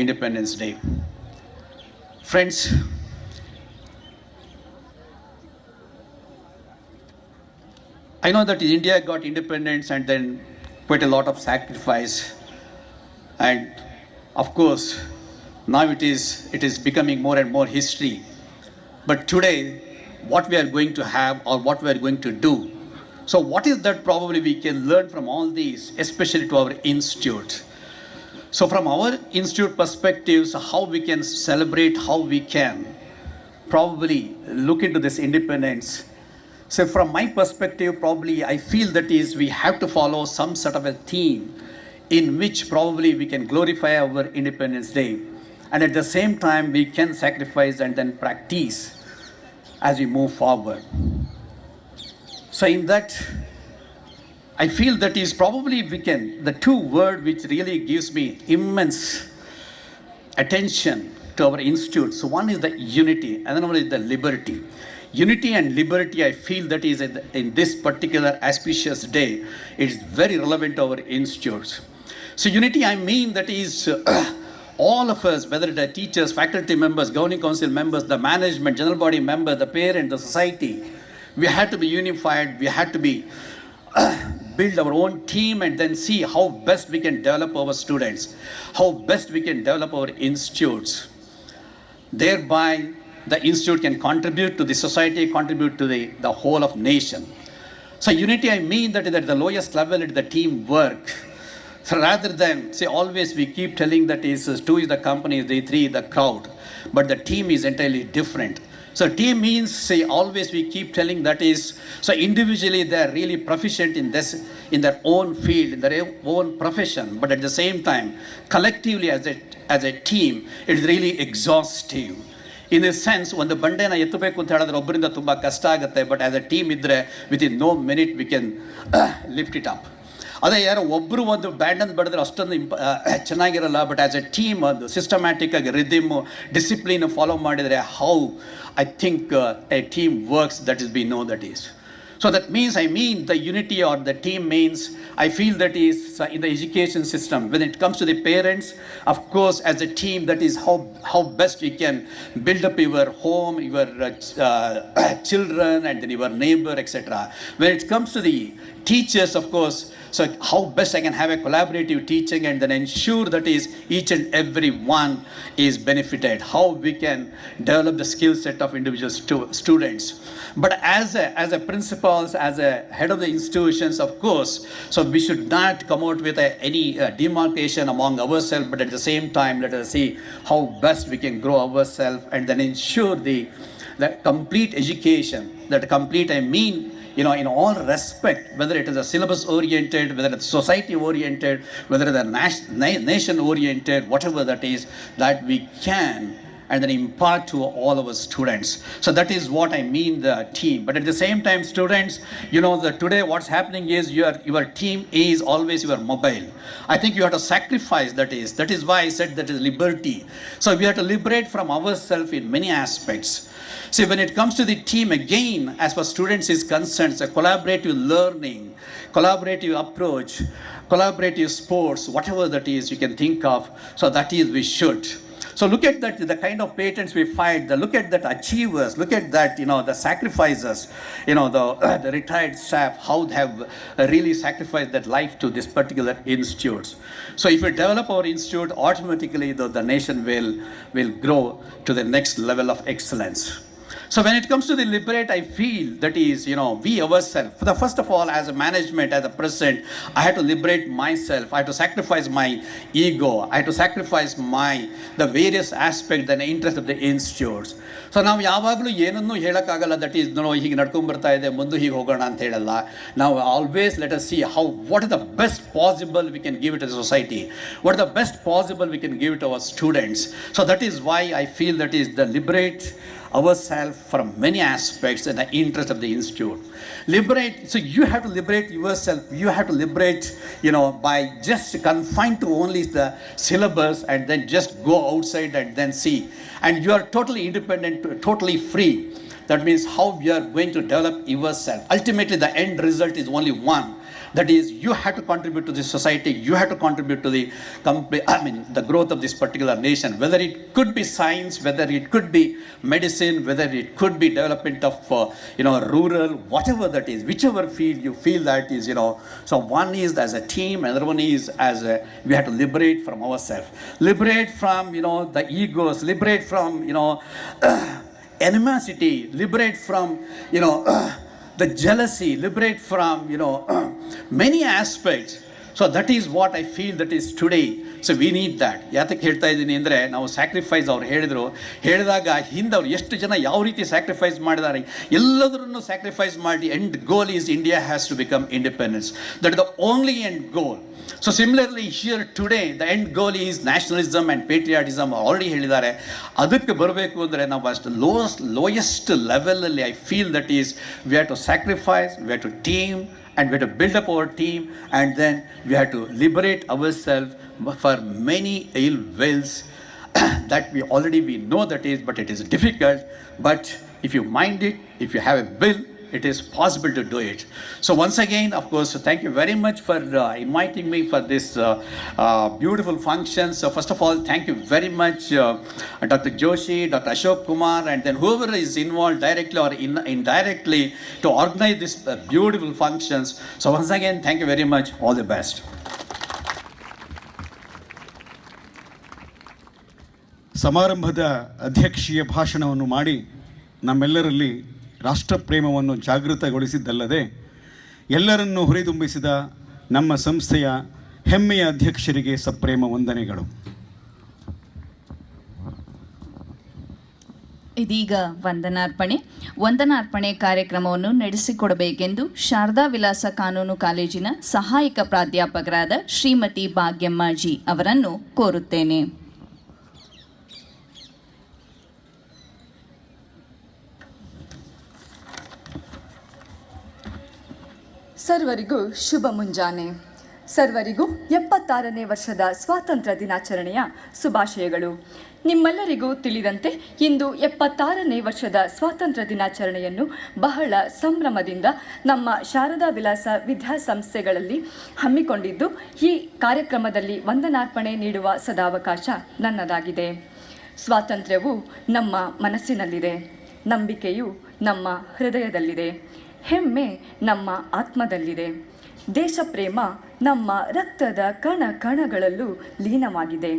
Independence Day. Friends, I know that India got independence and then quite a lot of sacrifice, and of course now it is becoming more and more history. But today, what we are going to have or what we are going to do, so what is that probably we can learn from all these, especially to our institute. So from our institute perspectives, how we can celebrate, how we can probably look into this independence. So from my perspective, probably I feel that is we have to follow some sort of a theme in which probably we can glorify our Independence Day, and at the same time we can sacrifice and then practice as we move forward. So in that, I feel that is probably we can, the two word which really gives me immense attention to our institute. So one is the unity, another one is the liberty. Unity and liberty, I feel that is in this particular auspicious day, it is very relevant to our institutes. So unity, I mean that is all of us, whether the teachers, faculty members, governing council members, the management, general body members, the parents, the society, we had to be unified, we had to be build our own team and then see how best we can develop our students, how best we can develop our institutes. Thereby, the institute can contribute to the society, contribute to the whole of nation. So unity, I mean that at the lowest level, it's the teamwork. So rather than, say, always we keep telling that is two is the company, the three is the crowd, but the team is entirely different. So team means, say, always we keep telling that is, so individually they are really proficient in this, in their own field, in their own profession, but at the same time, collectively as a team, it is really exhaustive. In a sense, ಒಂದು ಬಂಡೆನ ಎತ್ತಬೇಕು ಅಂತ ಹೇಳಿದ್ರೆ ಒಬ್ಬರಿಂದ ತುಂಬ ಕಷ್ಟ ಆಗುತ್ತೆ, but as a team ಇದ್ದರೆ within no minute we can lift it up. ಅದೇ ಯಾರೋ ಒಬ್ಬರು ಒಂದು ಬ್ಯಾಂಡನ್ನು ಬಡಿದ್ರೆ ಅಷ್ಟೊಂದು ಚೆನ್ನಾಗಿರಲ್ಲ, ಬಟ್ ಆ್ಯಸ್ ಎ ಟೀಮ್ ಒಂದು ಸಿಸ್ಟಮ್ಯಾಟಿಕ್ ಆಗಿ ರಿದಿಮ್ಮು ಡಿಸಿಪ್ಲಿನ್ ಫಾಲೋ ಮಾಡಿದರೆ how I think a team works, that is we know that is. So that means, I mean, the unity or the team means, I feel that is in the education system, when it comes to the parents, of course, as a team, that is how best we can build up your home, your children, and then your neighbor, etc. When it comes to the teachers, of course, so how best I can have a collaborative teaching and then ensure that is each and every one is benefited, how we can develop the skill set of individual students. But as a principals, as a head of the institutions, of course, so we should not come out with any demarcation among ourselves, but at the same time, let us see how best we can grow ourselves and then ensure the complete education. That complete, I mean, you know, in all respect, whether it is a syllabus oriented, whether it's society oriented, whether it's a nation oriented, whatever that is, that we can and then impart to all our students. So that is what I mean, the team. But at the same time, students, you know, that today what's happening is your team is always your mobile. I think you have to sacrifice that is. That is why I said that is liberty. So we have to liberate from ourselves in many aspects. See, when it comes to the team, again, as far as students is concerned, it's a collaborative learning, collaborative approach, collaborative sports, whatever that is you can think of. So that is we should. So look at that, the kind of patents we find, look at that achievers, look at that, you know, the sacrifices, you know, the retired staff, how they have really sacrificed that life to this particular institutes. So if we develop our institute, automatically the nation will grow to the next level of excellence. So when it comes to the liberate, I feel that is, we ourselves, first of all, as a management, as a president, I had to liberate myself. I had to sacrifice my ego. I had to sacrifice the various aspects and the interest of the institutes. So ನಾವು ಯಾವಾಗಲೂ ಏನನ್ನೂ ಹೇಳೋಕ್ಕಾಗಲ್ಲ, that is ಹೀಗೆ ನಡ್ಕೊಂಡ್ಬರ್ತಾ ಇದೆ, ಮುಂದೆ ಹೀಗೆ ಹೋಗೋಣ ಅಂತ ಹೇಳಲ್ಲ. ನಾವು always let us see what is the best possible we can give it to the society, what is the best possible we can give it to our students. So that is why I feel that is the liberate ourselves from many aspects and the interest of the institute. Liberate, so you have to liberate yourself, you have to liberate, by just confined to only the syllabus and then just go outside and then see. And you are totally independent, totally free. That means how you are going to develop yourself. Ultimately, the end result is only one. That is, you have to contribute to this society, you have to contribute to the growth of this particular nation, whether it could be science, whether it could be medicine, whether it could be development of, rural, whatever that is, whichever field you feel that is, So one is as a team, another one is we have to liberate from ourselves, liberate from, the egos, liberate from, animosity, liberate from, the jealousy, liberate from, many aspects. So that is what I feel that is today. So we need that. ಯಾತಕ್ಕೆ ಹೇಳ್ತಾ ಇದ್ದೀನಿ ಅಂದರೆ, ನಾವು sacrifice ಅವ್ರು ಹೇಳಿದಾಗ ಹಿಂದೆ ಅವ್ರು ಎಷ್ಟು ಜನ ಯಾವ ರೀತಿ ಸ್ಯಾಕ್ರಿಫೈಸ್ ಮಾಡಿದ್ದಾರೆ, ಎಲ್ಲದರನ್ನು ಸ್ಯಾಕ್ರಿಫೈಸ್ ಮಾಡಿ end goal is India has to become independence. That is the only end goal. So similarly here today the end goal is nationalism and patriotism. Already ಹೇಳಿದ್ದಾರೆ. ಅದಕ್ಕೆ ಬರಬೇಕು ಅಂದರೆ ನಾವು ಅಷ್ಟು ಲೋಯೆಸ್ಟ್ ಲೆವೆಲಲ್ಲಿ I feel that is we have to sacrifice, we have to team, and we have to build up our team, and then we have to liberate ourselves for many ill wills that we know that is, but it is difficult. But if you mind it, if you have a will, it is possible to do it. So once again, of course, thank you very much for inviting me for this beautiful function. So first of all, thank you very much Dr. Joshi, Dr. Ashok Kumar, and then whoever is involved directly or indirectly to organize this beautiful functions. So once again, thank you very much. All the best.
ಸಮಾರಂಭದ ಅಧ್ಯಕ್ಷೀಯ ಭಾಷಣವನ್ನು ಮಾಡಿ ನಮ್ಮೆಲ್ಲರಲ್ಲಿ ರಾಷ್ಟ್ರಪ್ರೇಮವನ್ನು ಜಾಗೃತಗೊಳಿಸಿದ್ದಲ್ಲದೆ ಎಲ್ಲರನ್ನೂ ಹುರಿದುಂಬಿಸಿದ ನಮ್ಮ ಸಂಸ್ಥೆಯ ಹೆಮ್ಮೆಯ ಅಧ್ಯಕ್ಷರಿಗೆ ಸಪ್ರೇಮ ವಂದನೆಗಳು.
ಇದೀಗ ವಂದನಾರ್ಪಣೆ ಕಾರ್ಯಕ್ರಮವನ್ನು ನಡೆಸಿಕೊಡಬೇಕೆಂದು ಶಾರದಾ ವಿಲಾಸ ಕಾನೂನು ಕಾಲೇಜಿನ ಸಹಾಯಕ ಪ್ರಾಧ್ಯಾಪಕರಾದ ಶ್ರೀಮತಿ ಭಾಗ್ಯಮ್ಮ ಜಿ ಅವರನ್ನು ಕೋರುತ್ತೇನೆ.
ಸರ್ವರಿಗೂ ಶುಭ ಮುಂಜಾನೆ. ಸರ್ವರಿಗೂ 76ನೇ ವರ್ಷದ ಸ್ವಾತಂತ್ರ್ಯ ದಿನಾಚರಣೆಯ ಶುಭಾಶಯಗಳು. ನಿಮ್ಮೆಲ್ಲರಿಗೂ ತಿಳಿದಂತೆ ಇಂದು 76ನೇ ವರ್ಷದ ಸ್ವಾತಂತ್ರ್ಯ ದಿನಾಚರಣೆಯನ್ನು ಬಹಳ ಸಂಭ್ರಮದಿಂದ ನಮ್ಮ ಶಾರದಾ ವಿಲಾಸ ವಿದ್ಯಾಸಂಸ್ಥೆಗಳಲ್ಲಿ ಹಮ್ಮಿಕೊಂಡಿದ್ದು, ಈ ಕಾರ್ಯಕ್ರಮದಲ್ಲಿ ವಂದನಾರ್ಪಣೆ ನೀಡುವ ಸದಾವಕಾಶ ನನ್ನದಾಗಿದೆ. ಸ್ವಾತಂತ್ರ್ಯವು ನಮ್ಮ ಮನಸ್ಸಿನಲ್ಲಿದೆ, ನಂಬಿಕೆಯು ನಮ್ಮ ಹೃದಯದಲ್ಲಿದೆ, ಹೆಮ್ಮೆ ನಮ್ಮ ಆತ್ಮದಲ್ಲಿದೆ, ದೇಶಪ್ರೇಮ ನಮ್ಮ ರಕ್ತದ ಕಣ ಕಣಗಳಲ್ಲೂ ಲೀನವಾಗಿದೆ,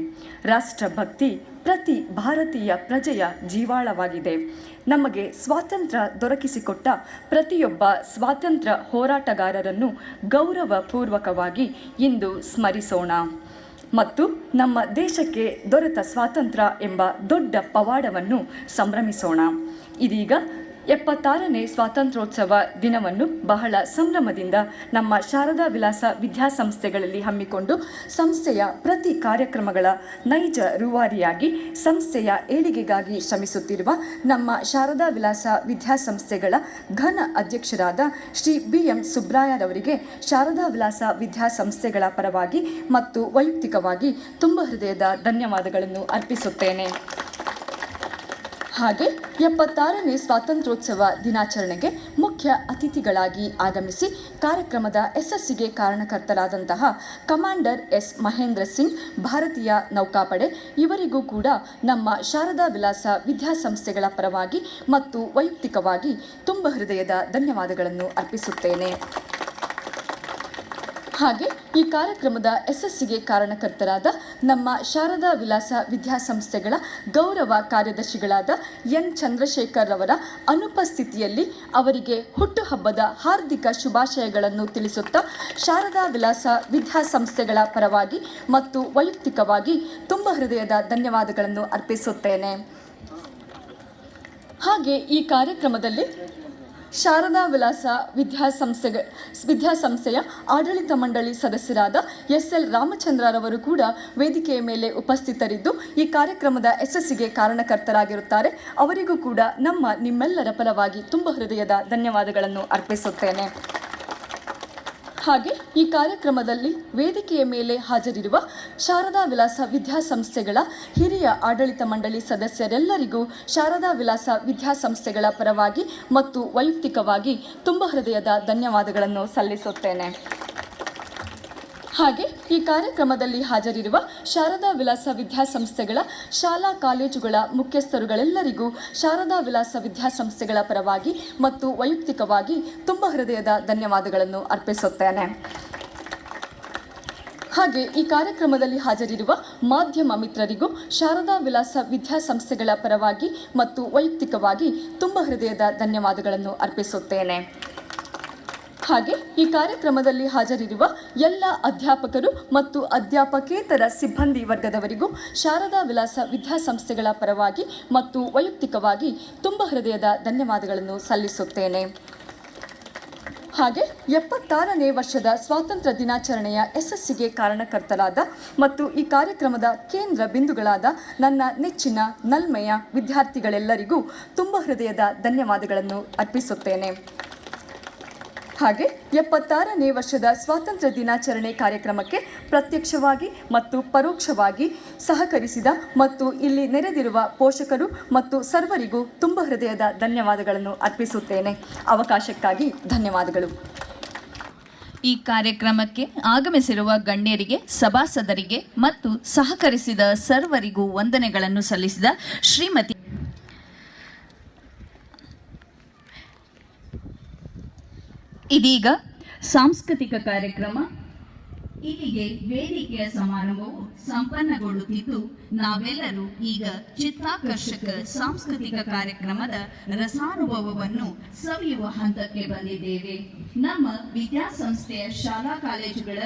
ರಾಷ್ಟ್ರಭಕ್ತಿ ಪ್ರತಿ ಭಾರತೀಯ ಪ್ರಜೆಯ ಜೀವಾಳವಾಗಿದೆ. ನಮಗೆ ಸ್ವಾತಂತ್ರ್ಯ ದೊರಕಿಸಿಕೊಟ್ಟ ಪ್ರತಿಯೊಬ್ಬ ಸ್ವಾತಂತ್ರ್ಯ ಹೋರಾಟಗಾರರನ್ನು ಗೌರವಪೂರ್ವಕವಾಗಿ ಇಂದು ಸ್ಮರಿಸೋಣ ಮತ್ತು ನಮ್ಮ ದೇಶಕ್ಕೆ ದೊರೆತ ಸ್ವಾತಂತ್ರ್ಯ ಎಂಬ ದೊಡ್ಡ ಪವಾಡವನ್ನು ಸಂಭ್ರಮಿಸೋಣ. ಇದೀಗ 76ನೇ ಸ್ವಾತಂತ್ರ್ಯೋತ್ಸವ ದಿನವನ್ನು ಬಹಳ ಸಂಭ್ರಮದಿಂದ ನಮ್ಮ ಶಾರದಾ ವಿಲಾಸ ವಿದ್ಯಾಸಂಸ್ಥೆಗಳಲ್ಲಿ ಹಮ್ಮಿಕೊಂಡು ಸಂಸ್ಥೆಯ ಪ್ರತಿ ಕಾರ್ಯಕ್ರಮಗಳ ನೈಜ ರೂವಾರಿಯಾಗಿ ಸಂಸ್ಥೆಯ ಏಳಿಗೆಗಾಗಿ ಶ್ರಮಿಸುತ್ತಿರುವ ನಮ್ಮ ಶಾರದಾ ವಿಲಾಸ ವಿದ್ಯಾಸಂಸ್ಥೆಗಳ ಘನ ಅಧ್ಯಕ್ಷರಾದ ಶ್ರೀ BM ಸುಬ್ರಾಯರವರಿಗೆ ಶಾರದಾ ವಿಲಾಸ ವಿದ್ಯಾಸಂಸ್ಥೆಗಳ ಪರವಾಗಿ ಮತ್ತು ವೈಯಕ್ತಿಕವಾಗಿ ತುಂಬ ಹೃದಯದ ಧನ್ಯವಾದಗಳನ್ನು ಅರ್ಪಿಸುತ್ತೇನೆ. ಹಾಗೆ 76ನೇ ಸ್ವಾತಂತ್ರ್ಯೋತ್ಸವ ದಿನಾಚರಣೆಗೆ ಮುಖ್ಯ ಅತಿಥಿಗಳಾಗಿ ಆಗಮಿಸಿ ಕಾರ್ಯಕ್ರಮದ ಯಶಸ್ಸಿಗೆ ಕಾರಣಕರ್ತರಾದಂತಹ ಕಮಾಂಡರ್ ಎಸ್ ಮಹೇಂದ್ರ ಸಿಂಗ್, ಭಾರತೀಯ ನೌಕಾಪಡೆ, ಇವರಿಗೂ ಕೂಡ ನಮ್ಮ ಶಾರದಾ ವಿಲಾಸ ವಿದ್ಯಾಸಂಸ್ಥೆಗಳ ಪರವಾಗಿ ಮತ್ತು ವೈಯಕ್ತಿಕವಾಗಿ ತುಂಬ ಹೃದಯದ ಧನ್ಯವಾದಗಳನ್ನು ಅರ್ಪಿಸುತ್ತೇನೆ. ಹಾಗೆ ಈ ಕಾರ್ಯಕ್ರಮದ ಯಶಸ್ಸಿಗೆ ಕಾರಣಕರ್ತರಾದ ನಮ್ಮ ಶಾರದಾ ವಿಲಾಸ ವಿದ್ಯಾಸಂಸ್ಥೆಗಳ ಗೌರವ ಕಾರ್ಯದರ್ಶಿಗಳಾದ ಎನ್ ಚಂದ್ರಶೇಖರ್ ಅವರ ಅನುಪಸ್ಥಿತಿಯಲ್ಲಿ ಅವರಿಗೆ ಹುಟ್ಟುಹಬ್ಬದ ಹಾರ್ದಿಕ ಶುಭಾಶಯಗಳನ್ನು ತಿಳಿಸುತ್ತಾ ಶಾರದಾ ವಿಲಾಸ ವಿದ್ಯಾಸಂಸ್ಥೆಗಳ ಪರವಾಗಿ ಮತ್ತು ವೈಯಕ್ತಿಕವಾಗಿ ತುಂಬ ಹೃದಯದ ಧನ್ಯವಾದಗಳನ್ನು ಅರ್ಪಿಸುತ್ತೇನೆ. ಹಾಗೆ ಈ ಕಾರ್ಯಕ್ರಮದಲ್ಲಿ ಶಾರದಾ ವಿಲಾಸ ವಿದ್ಯಾಸಂಸ್ಥೆಯ ಆಡಳಿತ ಮಂಡಳಿ ಸದಸ್ಯರಾದ ಎಸ್.ಎಲ್. ರಾಮಚಂದ್ರರವರು ಕೂಡ ವೇದಿಕೆಯ ಮೇಲೆ ಉಪಸ್ಥಿತರಿದ್ದು ಈ ಕಾರ್ಯಕ್ರಮದ ಯಶಸ್ಸಿಗೆ ಕಾರಣಕರ್ತರಾಗಿರುತ್ತಾರೆ. ಅವರಿಗೂ ಕೂಡ ನಿಮ್ಮೆಲ್ಲರ ಪರವಾಗಿ ತುಂಬ ಹೃದಯದ ಧನ್ಯವಾದಗಳನ್ನು ಅರ್ಪಿಸುತ್ತೇನೆ. ಹಾಗೆ ಈ ಕಾರ್ಯಕ್ರಮದಲ್ಲಿ ವೇದಿಕೆಯ ಮೇಲೆ ಹಾಜರಿರುವ ಶಾರದಾ ವಿಲಾಸ ವಿದ್ಯಾಸಂಸ್ಥೆಗಳ ಹಿರಿಯ ಆಡಳಿತ ಮಂಡಳಿ ಸದಸ್ಯರೆಲ್ಲರಿಗೂ ಶಾರದಾ ವಿಲಾಸ ವಿದ್ಯಾಸಂಸ್ಥೆಗಳ ಪರವಾಗಿ ಮತ್ತು ವೈಯಕ್ತಿಕವಾಗಿ ತುಂಬ ಹೃದಯದ ಧನ್ಯವಾದಗಳನ್ನು ಸಲ್ಲಿಸುತ್ತೇನೆ. ಹಾಗೆ ಈ ಕಾರ್ಯಕ್ರಮದಲ್ಲಿ ಹಾಜರಿರುವ ಶಾರದಾ ವಿಲಾಸ ವಿದ್ಯಾಸಂಸ್ಥೆಗಳ ಶಾಲಾ ಕಾಲೇಜುಗಳ ಮುಖ್ಯಸ್ಥರುಗಳೆಲ್ಲರಿಗೂ ಶಾರದಾ ವಿಲಾಸ ವಿದ್ಯಾಸಂಸ್ಥೆಗಳ ಪರವಾಗಿ ಮತ್ತು ವೈಯಕ್ತಿಕವಾಗಿ ತುಂಬ ಹೃದಯದ ಧನ್ಯವಾದಗಳನ್ನು ಅರ್ಪಿಸುತ್ತೇನೆ. ಹಾಗೆ ಈ ಕಾರ್ಯಕ್ರಮದಲ್ಲಿ ಹಾಜರಿರುವ ಮಾಧ್ಯಮ ಮಿತ್ರರಿಗೂ ಶಾರದಾ ವಿಲಾಸ ವಿದ್ಯಾಸಂಸ್ಥೆಗಳ ಪರವಾಗಿ ಮತ್ತು ವೈಯಕ್ತಿಕವಾಗಿ ತುಂಬ ಹೃದಯದ ಧನ್ಯವಾದಗಳನ್ನು ಅರ್ಪಿಸುತ್ತೇನೆ. ಹಾಗೆ ಈ ಕಾರ್ಯಕ್ರಮದಲ್ಲಿ ಹಾಜರಿರುವ ಎಲ್ಲ ಅಧ್ಯಾಪಕರು ಮತ್ತು ಅಧ್ಯಾಪಕೇತರ ಸಿಬ್ಬಂದಿ ವರ್ಗದವರಿಗೂ ಶಾರದಾ ವಿಲಾಸ ವಿದ್ಯಾಸಂಸ್ಥೆಗಳ ಪರವಾಗಿ ಮತ್ತು ವೈಯಕ್ತಿಕವಾಗಿ ತುಂಬ ಹೃದಯದ ಧನ್ಯವಾದಗಳನ್ನು ಸಲ್ಲಿಸುತ್ತೇನೆ. ಹಾಗೆ 76ನೇ ವರ್ಷದ ಸ್ವಾತಂತ್ರ್ಯ ದಿನಾಚರಣೆಯ ಯಶಸ್ಸಿಗೆ ಕಾರಣಕರ್ತರಾದ ಮತ್ತು ಈ ಕಾರ್ಯಕ್ರಮದ ಕೇಂದ್ರ ಬಿಂದುಗಳಾದ ನನ್ನ ನೆಚ್ಚಿನ ನಲ್ಮೆಯ ವಿದ್ಯಾರ್ಥಿಗಳೆಲ್ಲರಿಗೂ ತುಂಬ ಹೃದಯದ ಧನ್ಯವಾದಗಳನ್ನು ಅರ್ಪಿಸುತ್ತೇನೆ. ಹಾಗೆ 76ನೇ ವರ್ಷದ ಸ್ವಾತಂತ್ರ್ಯ ದಿನಾಚರಣೆ ಕಾರ್ಯಕ್ರಮಕ್ಕೆ ಪ್ರತ್ಯಕ್ಷವಾಗಿ ಮತ್ತು ಪರೋಕ್ಷವಾಗಿ ಸಹಕರಿಸಿದ ಮತ್ತು ಇಲ್ಲಿ ನೆರೆದಿರುವ ಪೋಷಕರು ಮತ್ತು ಸರ್ವರಿಗೂ ತುಂಬ ಹೃದಯದ ಧನ್ಯವಾದಗಳನ್ನು ಅರ್ಪಿಸುತ್ತೇನೆ. ಅವಕಾಶಕ್ಕಾಗಿ ಧನ್ಯವಾದಗಳು.
ಈ ಕಾರ್ಯಕ್ರಮಕ್ಕೆ ಆಗಮಿಸಿರುವ ಗಣ್ಯರಿಗೆ, ಸಭಾಸದರಿಗೆ ಮತ್ತು ಸಹಕರಿಸಿದ ಸರ್ವರಿಗೂ ವಂದನೆಗಳನ್ನು ಸಲ್ಲಿಸಿದ ಶ್ರೀಮತಿ ಇದೀಗ ಸಾಂಸ್ಕೃತಿಕ ಕಾರ್ಯಕ್ರಮ ಇಲ್ಲಿಗೆ ವೇದಿಕೆಯ ಸಮಾರಂಭವು ಸಂಪನ್ನಗೊಳ್ಳುತ್ತಿದ್ದು ನಾವೆಲ್ಲರೂ ಈಗ ಚಿತ್ತಾಕರ್ಷಕ ಸಾಂಸ್ಕೃತಿಕ ಕಾರ್ಯಕ್ರಮದ ರಸಾನುಭವವನ್ನು ಸವಿಯುವ ಹಂತಕ್ಕೆ ಬಂದಿದ್ದೇವೆ. ನಮ್ಮ ವಿದ್ಯಾಸಂಸ್ಥೆಯ ಶಾಲಾ ಕಾಲೇಜುಗಳ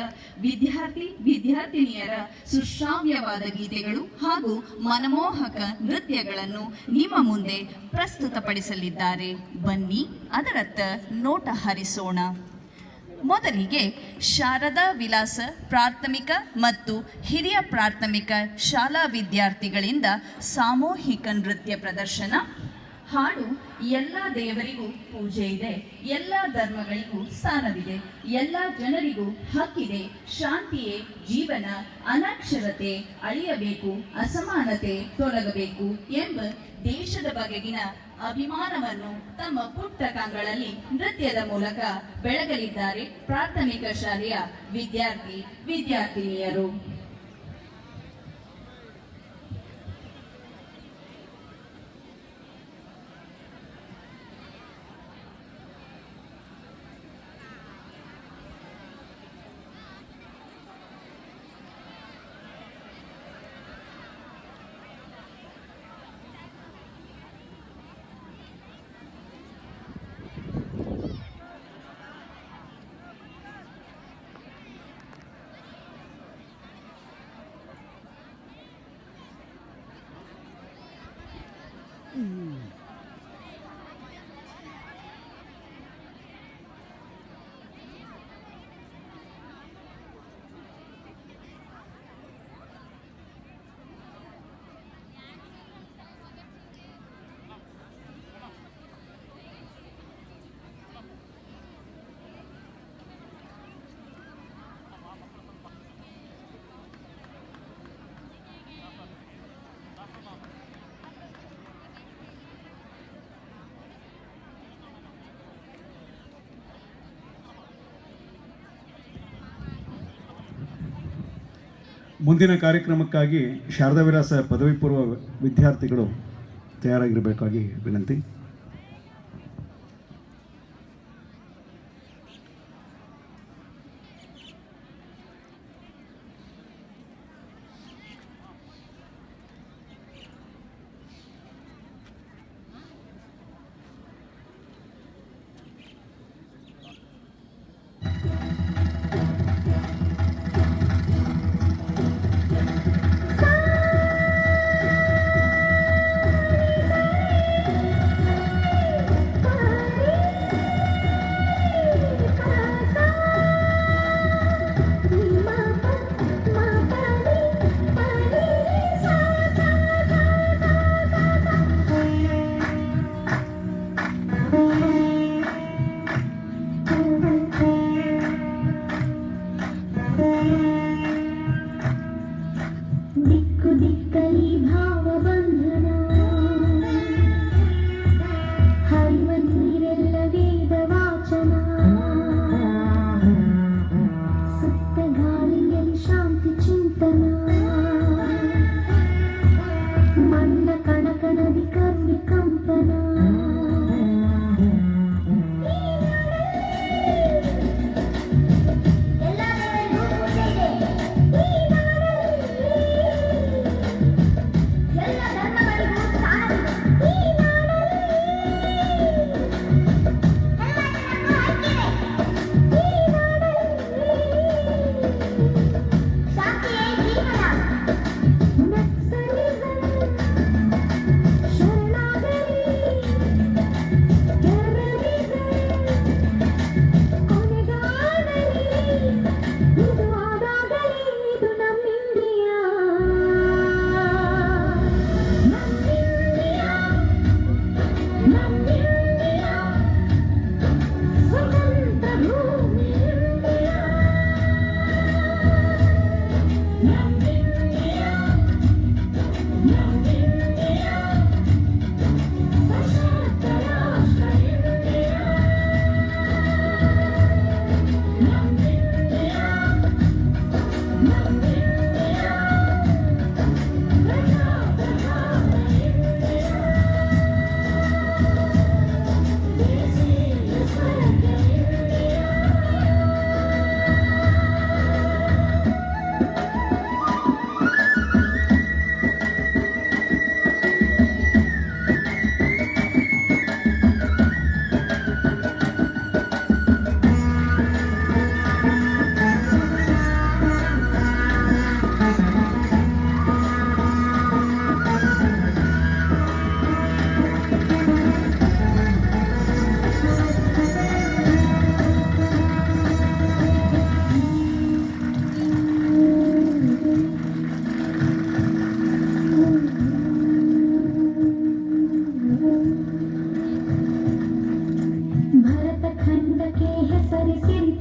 ವಿದ್ಯಾರ್ಥಿನಿಯರ ಸುಶ್ರಾವ್ಯವಾದ ಗೀತೆಗಳು ಹಾಗೂ ಮನಮೋಹಕ ನೃತ್ಯಗಳನ್ನು ನಿಮ್ಮ ಮುಂದೆ ಪ್ರಸ್ತುತಪಡಿಸಲಿದ್ದಾರೆ. ಬನ್ನಿ ಅದರತ್ತ ನೋಟ ಹರಿಸೋಣ. ಮೊದಲಿಗೆ ಶಾರದಾ ವಿಲಾಸ ಪ್ರಾಥಮಿಕ ಮತ್ತು ಹಿರಿಯ ಪ್ರಾಥಮಿಕ ಶಾಲಾ ವಿದ್ಯಾರ್ಥಿಗಳಿಂದ ಸಾಮೂಹಿಕ ನೃತ್ಯ ಪ್ರದರ್ಶನ. ಹಾಡು ಎಲ್ಲ ದೇವರಿಗೂ ಪೂಜೆ ಇದೆ, ಎಲ್ಲ ಧರ್ಮಗಳಿಗೂ ಸ್ಥಾನವಿದೆ, ಎಲ್ಲ ಜನರಿಗೂ ಹಕ್ಕಿದೆ, ಶಾಂತಿಯೇ ಜೀವನ, ಅನಕ್ಷರತೆ ಅಳಿಯಬೇಕು, ಅಸಮಾನತೆ ತೊಲಗಬೇಕು ಎಂಬ ದೇಶದ ಬಗೆಗಿನ ಅಭಿಮಾನವನ್ನು ತಮ್ಮ ಪುಟ್ಟ ಕಂಗಳಲ್ಲಿ ನೃತ್ಯದ ಮೂಲಕ ಬೆಳಗಲಿದ್ದಾರೆ ಪ್ರಾಥಮಿಕ ಶಾಲೆಯ ವಿದ್ಯಾರ್ಥಿನಿಯರು.
ಮುಂದಿನ ಕಾರ್ಯಕ್ರಮಕ್ಕಾಗಿ ಶಾರದಾ ವಿಲಾಸ ಪದವಿ ಪೂರ್ವ ವಿದ್ಯಾರ್ಥಿಗಳು ತಯಾರಾಗಿರಬೇಕಾಗಿ ವಿನಂತಿ.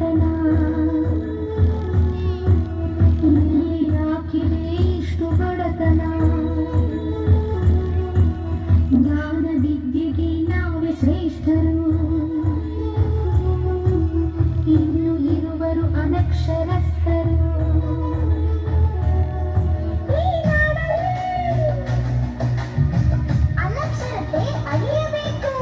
ಬಡತನ ಯಾಕಿದೆ ಇಷ್ಟು ಬಡತನ ಜ್ಞಾನ ವಿದ್ಯೆಗೆ ನಾವೇ ಶ್ರೇಷ್ಠರು ಇನ್ನು ಇರುವರು ಅನಕ್ಷರಸ್ಥರು ಅನಕ್ಷರತೆ ಅಳಿಯಬೇಕು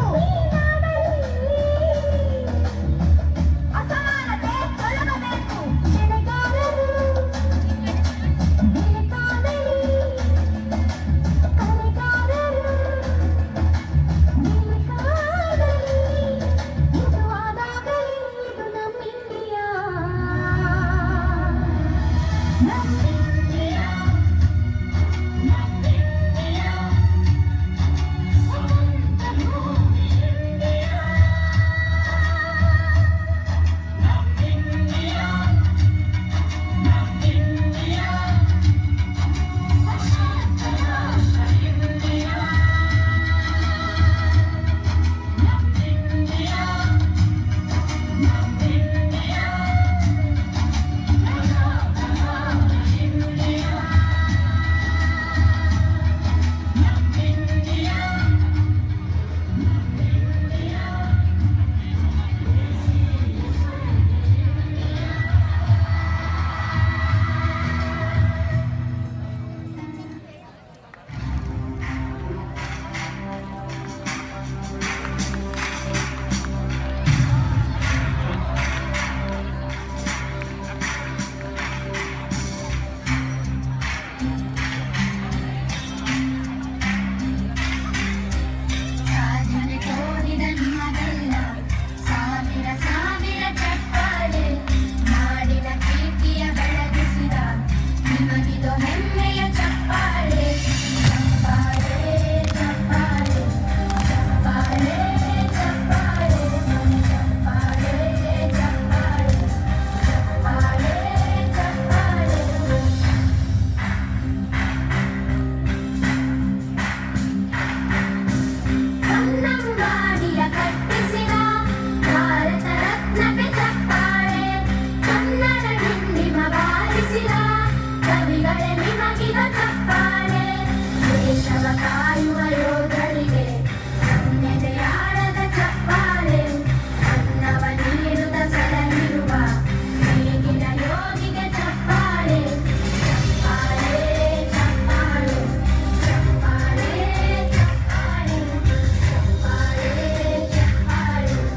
ಅಸಮಾನತೆ ತೊಲಗಬೇಕು ಬೆಳೆಗಾರರು ಬೆಳೆಗಾರರು ಕಲೆಗಾರರು ಬೆಳೆಗಾರರು ಇದು ಆದಾಗಲೇ ಇದು ನಮ್ಮ ಇಂಡಿಯಾ ನಮ್ಮ ಇಂಡಿಯಾ ನಮ್ಮ ಇಂಡಿಯಾ ಸ್ವತಂತ್ರ ಭೂಮಿ ಇಂಡಿಯಾ ನಮ್ಮ ಇಂಡಿಯಾ ನಮ್ಮ ಇಂಡಿಯಾ ಸಶಕ್ತ ರಾಷ್ಟ್ರ ಇಂಡಿಯಾ ನಮ್ಮ ಇಂಡಿಯಾ ನಮ್ಮ ಇಂಡಿಯಾ ಪ್ರಜಾಪ್ರಭುತ್ವ ಇಂಡಿಯಾ ನಮ್ಮ ಇಂಡಿಯಾ ಸಾಧನೆ ತೋರಿದ ನಿಮಗೆಲ್ಲ ಸಾವಿರ ಸಾವಿರ ಚಪ್ಪಾಳೆ ನಾಡಿನ ಕೀರ್ತಿಯ ಬೆಳಗಿಸಿದ ನಿಮಗಿದು ಹೆಮ್ಮೆಯ ಚಪ್ಪಾಳೆ ಚಪ್ಪಾಳೆ ಚಪ್ಪಾಳೆ ಚಪ್ಪಾಳೆ ಚಪ್ಪಾಳೆ ಚಪ್ಪಾಳೆ ಚಪ್ಪಾಳೆ ಚಪ್ಪಾಳೆ ಚಪ್ಪಾಳೆ ಕನ್ನಂಬಾಡಿಯ ಕಟ್ಟಿಸಿದ ಭಾರತ ರತ್ನಕ್ಕೆ ಚಪ್ಪಾಳೆ ಕನ್ನಡ ಡಿಂಡಿಮ ಬಾರಿಸಿದ ಕವಿಗಳೇ ನಿಮಗಿದ ಚಪ್ಪಾಳೆ ದೇಶವ ಕಾಯುವ ಯೋಧರಿಗೆ ನನ್ನೆದೆಯಾಳದ ಚಪ್ಪಾಳೆ ಅನ್ನವ ನೀಡುತ್ತ ಸಲಹಿರುವ ಈಗಿನ ಯೋಗಿಗೆ ಚಪ್ಪಾಳೆ ಚಪ್ಪಾಳೆ ಚಪ್ಪಾಳೆ ಚಪ್ಪಾಳೆ ಚಪ್ಪಾಳೆ ಚಪ್ಪಾಳೆ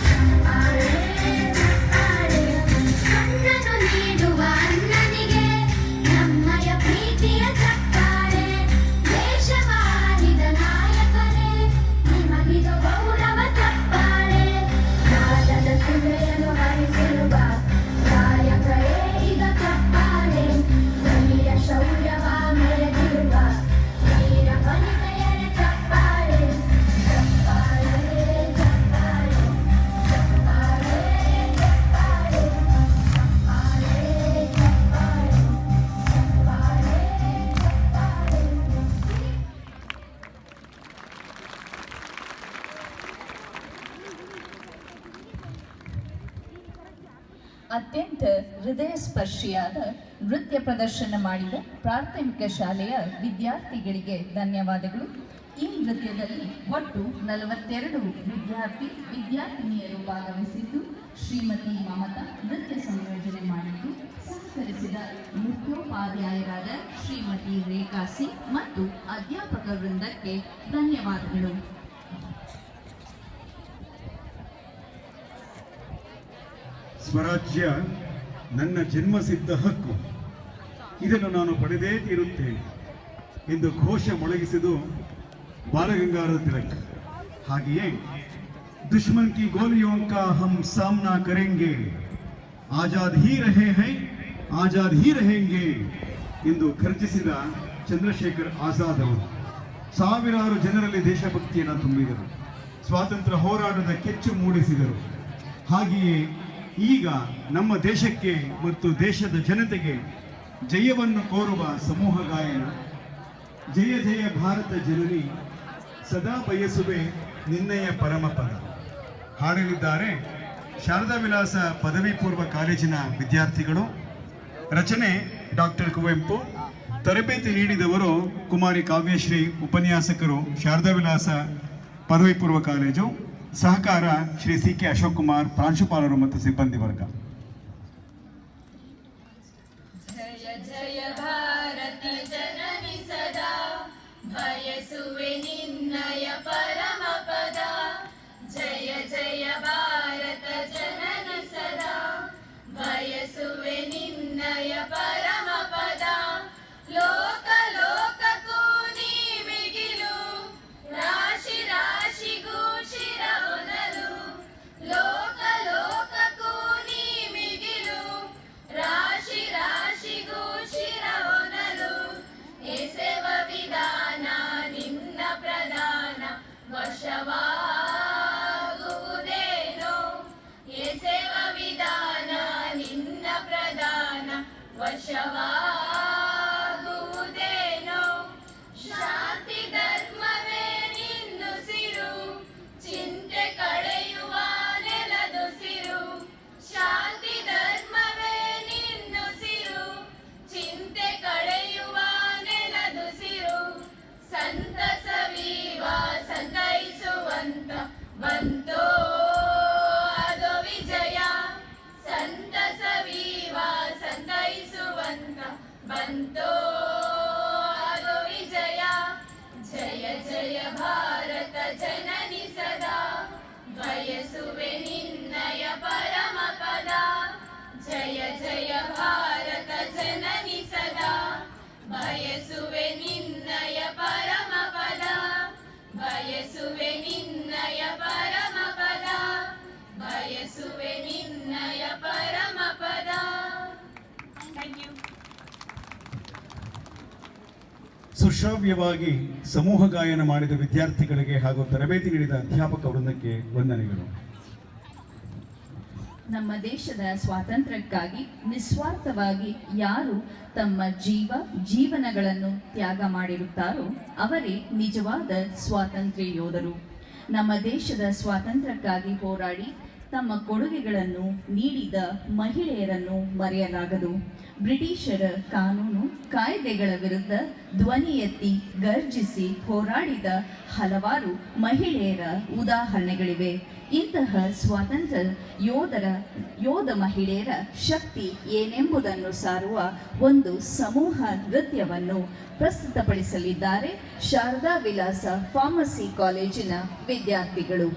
ಚಪ್ಪಾಳೆ ಚಪ್ಪಾಳೆ ಕಣ್ಣನ್ನು ನೀಡುವ ಅನ್ನನಿಗೆ ನಮ್ಮಯ ಪ್ರೀತಿಯ ಚಪ್ಪಾಳೆ ದೇಶವಾಳಿದ ನಾಯಕರೇ ನಿಮಗಿದು ಗೌರವ ಚಪ್ಪಾಳೆ ನಾದದ ಸುಳೆಯನ್ನು ಹರಿಸಿರುವ ಗಾಯಕರೇ ಈಗ ಚಪ್ಪಾಳೆ ವೀರ ಶೌರ್ಯವ ಮೆರೆದಿರುವ ವೀರ ವನಿತೆಯರ ಚಪ್ಪಾಳೆ ಚಪ್ಪಾಳೆ ಚಪ್ಪಾಳೆ ಚಪ್ಪಾಳೆ ಚಪ್ಪಾಳೆ ಚಪ್ಪಾಳೆ ಚಪ್ಪಾಳೆ ಚಪ್ಪಾಳೆ
ಅತ್ಯಂತ ಹೃದಯ ಸ್ಪರ್ಶಿಯಾದ ನೃತ್ಯ ಪ್ರದರ್ಶನ ಮಾಡಿದ ಪ್ರಾಥಮಿಕ ಶಾಲೆಯ ವಿದ್ಯಾರ್ಥಿಗಳಿಗೆ ಧನ್ಯವಾದಗಳು. ಈ ನೃತ್ಯದಲ್ಲಿ ಒಟ್ಟು 42 ವಿದ್ಯಾರ್ಥಿನಿಯರು ಭಾಗವಹಿಸಿದ್ದು ಶ್ರೀಮತಿ ಮಮತಾ ನೃತ್ಯ ಸಂಯೋಜನೆ ಮಾಡಿದ್ದು ಸಹಕರಿಸಿದ ಮುಖ್ಯೋಪಾಧ್ಯಾಯರಾದ ಶ್ರೀಮತಿ ರೇಖಾ ಸಿ ಮತ್ತು ಅಧ್ಯಾಪಕ ವೃಂದಕ್ಕೆ ಧನ್ಯವಾದಗಳು.
ಸ್ವರಾಜ್ಯ ನನ್ನ ಜನ್ಮಸಿದ್ಧ ಹಕ್ಕು, ಇದನ್ನು ನಾನು ಪಡೆದೇ ತೀರುತ್ತೇನೆ ಎಂದು ಘೋಷ ಮೊಳಗಿಸಿದು ಬಾಲಗಂಗಾಧರ ತಿಲಕ್. ಹಾಗೆಯೇ दुश्मन की गोलियों का हम सामना करेंगे, आजाद ही रहे हैं आजाद ही रहेंगे ಎಂದು ಖರ್ಜಿಸಿದ ಚಂದ್ರಶೇಖರ್ ಆಜಾದ್ ಅವರು ಸಾವಿರಾರು ಜನರಲ್ಲಿ ದೇಶಭಕ್ತಿಯನ್ನು ತುಂಬಿದರು, ಸ್ವಾತಂತ್ರ್ಯ ಹೋರಾಟದ ಕೆಚ್ಚು ಮೂಡಿಸಿದರು. ಹಾಗೆಯೇ ಈಗ ನಮ್ಮ ದೇಶಕ್ಕೆ ಮತ್ತು ದೇಶದ ಜನತೆಗೆ ಜಯವನ್ನು ಕೋರುವ ಸಮೂಹ ಗಾಯನ ಜಯ ಜಯ ಭಾರತ ಜನನಿ ಸದಾ ಬಯಸುವೆ ನಿನ್ನಯ ಪರಮಪದ ಹಾಡಲಿದ್ದಾರೆ ಶಾರದಾ ವಿಲಾಸ ಪದವಿ ಪೂರ್ವ ಕಾಲೇಜಿನ ವಿದ್ಯಾರ್ಥಿಗಳು. ರಚನೆ ಡಾಕ್ಟರ್ ಕುವೆಂಪು. ತರಬೇತಿ ನೀಡಿದವರು ಕುಮಾರಿ ಕಾವ್ಯಶ್ರೀ, ಉಪನ್ಯಾಸಕರು, ಶಾರದಾ ವಿಲಾಸ ಪದವಿ ಪೂರ್ವ ಕಾಲೇಜು. ಸಹಕಾರ ಶ್ರೀ ಸಿ ಕೆ ಅಶೋಕ್ ಕುಮಾರ್, ಪ್ರಾಂಶುಪಾಲರು ಮತ್ತು ಸಿಬ್ಬಂದಿ ವರ್ಗ.
ಜಯ ಜಯ ಭಾರತಿ ಜನನಿ ಸದಾ, ಬಯಸುವೆ ನಿನ್ನಯ ಪರಮ ಪದ. ಜಯ ಜಯ ಭಾರತ ಜನನಿ ಸದಾ, ಬಯಸುವೆ ನಿನ್ನಯ ಪರಮ ಪದ. ಲೋಕ ಲೋಕಕ್ಕೂ ನೀ ಮಿಗಿಲು, ರಾಶಿ ರಾಶಿಗೂ ಶಿರವೊನಲು. ಲೋಕ ಲೋಕಕ್ಕೂ ನೀ ಮಿಗಿಲು, ರಾಶಿ ರಾಶಿಗೂ ಶಿರವೊನಲು. ಎಸೆವ ವಿಧಾನ ನಿನ್ನ ಪ್ರಧಾನ, ವಶವಾಗುವುದೇನೋ. ಎಸೆವ ವಿಧಾನ ನಿನ್ನ ಪ್ರಧಾನ, ವಶವಾಗುವುದೇನೋ. ಶಾಂತಿ ಧರ್ಮವೇ ನಿನ್ನುಸಿರು, ಚಿಂತೆ ಕಳೆಯುವ ನೆಲದುಸಿರು. ಶಾಂತಿ ಧರ್ಮವೇ ನಿನ್ನುಸಿರು, ಚಿಂತೆ ಕಳೆಯುವ ನೆಲದುಸಿರು. ಸಂತಸವೀವ ಸಂತೈಸುವಂತ ಬಂತೋ ಅದು ವಿಜಯ. ಸಂತಸವೀವ ಸಂತೈಸುವಂತ ಬಂತೋ ಅದು ವಿಜಯ. ಜಯ ಜಯ ಭಾರತ ಜನನಿ ಸದಾ, ಬಯಸುವೆ ನಿನ್ನಯ ಪರಮ ಪದ. ಜಯ ಜಯ ಭಾರತ ಜನನಿ ಸದಾ, ಬಯಸುವೆ ನಿನ್ನಯ ಪರಮ ಪದ. ಬಯಸುವೆ ನಿನ್ನಯ ಪರಮ ಪದ. ಬಯಸುವೆ ನಿನ್ನಯ ಪರಮ ಪದ. Thank you.
ಸುಶ್ರಾವ್ಯವಾಗಿ ಸಮೂಹ ಗಾಯನ ಮಾಡಿದ ವಿದ್ಯಾರ್ಥಿಗಳಿಗೆ ಹಾಗೂ ತರಬೇತಿ ನೀಡಿದ ಅಧ್ಯಾಪಕ ವೃಂದಕ್ಕೆ ವಂದನೆಗಳು.
ನಮ್ಮ ದೇಶದ ಸ್ವಾತಂತ್ರ್ಯಕ್ಕಾಗಿ ನಿಸ್ವಾರ್ಥವಾಗಿ ಯಾರು ತಮ್ಮ ಜೀವನಗಳನ್ನು ತ್ಯಾಗ ಮಾಡಿರುತ್ತಾರೋ ಅವರೇ ನಿಜವಾದ ಸ್ವಾತಂತ್ರ್ಯ ಯೋಧರು. ನಮ್ಮ ದೇಶದ ಸ್ವಾತಂತ್ರ್ಯಕ್ಕಾಗಿ ಹೋರಾಡಿ ತಮ್ಮ ಕೊಡುಗೆಗಳನ್ನು ನೀಡಿದ ಮಹಿಳೆಯರನ್ನು ಮರೆಯಲಾಗದು. ಬ್ರಿಟಿಷರ ಕಾನೂನು ಕಾಯ್ದೆಗಳ ವಿರುದ್ಧ ಧ್ವನಿ ಎತ್ತಿ ಗರ್ಜಿಸಿ ಹೋರಾಡಿದ ಹಲವಾರು ಮಹಿಳೆಯರ ಉದಾಹರಣೆಗಳಿವೆ. ಇಂತಹ ಸ್ವಾತಂತ್ರ್ಯ ಯೋಧ ಮಹಿಳೆಯರ ಶಕ್ತಿ ಏನೆಂಬುದನ್ನು ಸಾರುವ ಒಂದು ಸಮೂಹ ನೃತ್ಯವನ್ನು ಪ್ರಸ್ತುತಪಡಿಸಲಿದ್ದಾರೆ ಶಾರದಾ ವಿಲಾಸ ಫಾರ್ಮಸಿ ಕಾಲೇಜಿನ ವಿದ್ಯಾರ್ಥಿಗಳು.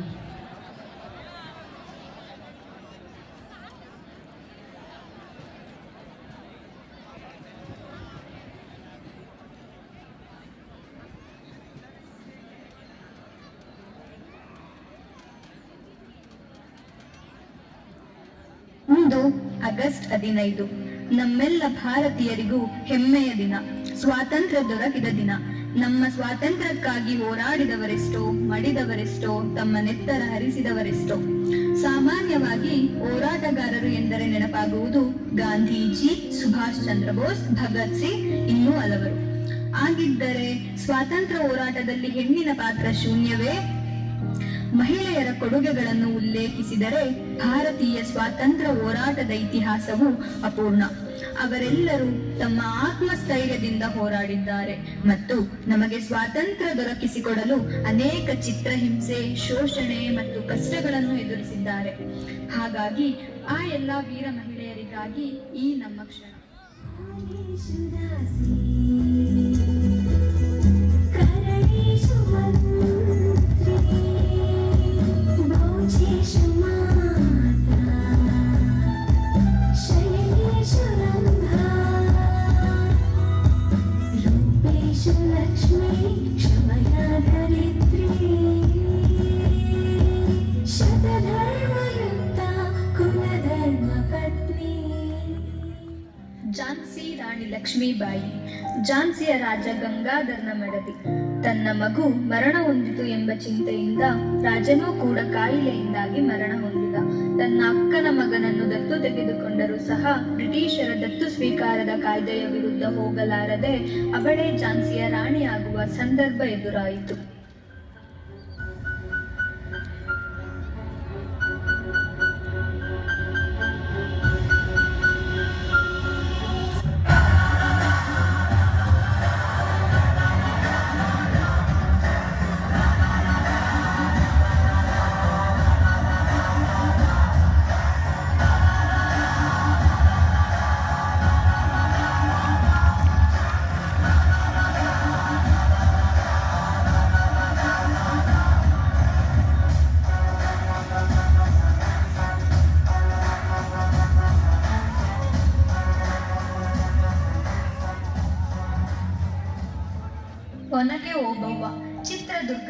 ಇಂದು ಆಗಸ್ಟ್ 15, ನಮ್ಮೆಲ್ಲ ಭಾರತೀಯರಿಗೂ ಹೆಮ್ಮೆಯ ದಿನ, ಸ್ವಾತಂತ್ರ್ಯ ದೊರಕಿದ ದಿನ. ನಮ್ಮ ಸ್ವಾತಂತ್ರ್ಯಕ್ಕಾಗಿ ಹೋರಾಡಿದವರೆಷ್ಟೋ, ಮಡಿದವರೆಷ್ಟೋ, ತಮ್ಮ ನೆತ್ತರ ಹರಿಸಿದವರೆಷ್ಟೋ. ಸಾಮಾನ್ಯವಾಗಿ ಹೋರಾಟಗಾರರು ಎಂದರೆ ನೆನಪಾಗುವುದು ಗಾಂಧೀಜಿ, ಸುಭಾಷ್ ಚಂದ್ರ ಬೋಸ್, ಭಗತ್ ಸಿಂಗ್, ಇನ್ನೂ ಹಲವರು. ಆಗಿದ್ದರೆ ಸ್ವಾತಂತ್ರ್ಯ ಹೋರಾಟದಲ್ಲಿ ಹೆಣ್ಣಿನ ಪಾತ್ರ ಶೂನ್ಯವೇ? ಮಹಿಳೆಯರ ಕೊಡುಗೆಗಳನ್ನು ಉಲ್ಲೇಖಿಸಿದರೆ ಭಾರತೀಯ ಸ್ವಾತಂತ್ರ್ಯ ಹೋರಾಟದ ಇತಿಹಾಸವು ಅಪೂರ್ಣ. ಅವರೆಲ್ಲರೂ ತಮ್ಮ ಆತ್ಮಸ್ಥೈರ್ಯದಿಂದ ಹೋರಾಡಿದ್ದಾರೆ ಮತ್ತು ನಮಗೆ ಸ್ವಾತಂತ್ರ್ಯ ದೊರಕಿಸಿಕೊಡಲು ಅನೇಕ ಚಿತ್ರಹಿಂಸೆ, ಶೋಷಣೆ ಮತ್ತು ಕಷ್ಟಗಳನ್ನು ಎದುರಿಸಿದ್ದಾರೆ. ಹಾಗಾಗಿ ಆ ಎಲ್ಲ ವೀರ ಮಹಿಳೆಯರಿಗಾಗಿ ಈ ನಮ್ಮ ಕ್ಷಣ. ಝಾನ್ಸಿ ರಾಣಿ ಲಕ್ಷ್ಮೀಬಾಯಿ, ಝಾನ್ಸಿಯ ರಾಜ ಗಂಗಾಧರ್ನ ಮಡದಿ. ತನ್ನ ಮಗು ಮರಣ ಹೊಂದಿತು ಎಂಬ ಚಿಂತೆಯಿಂದ ರಾಜನೂ ಕೂಡ ಕಾಯಿಲೆಯಿಂದಾಗಿ ಮರಣ ಹೊಂದಿದ. ತನ್ನ ಅಕ್ಕನ ಮಗನನ್ನು ದತ್ತು ತೆಗೆದುಕೊಂಡರೂ ಸಹ ಬ್ರಿಟಿಷರ ದತ್ತು ಸ್ವೀಕಾರದ ಕಾಯ್ದೆಯ ವಿರುದ್ಧ ಹೋಗಲಾರದೆ ಅವಳೇ ಝಾನ್ಸಿಯ ರಾಣಿಯಾಗುವ ಸಂದರ್ಭ ಎದುರಾಯಿತು.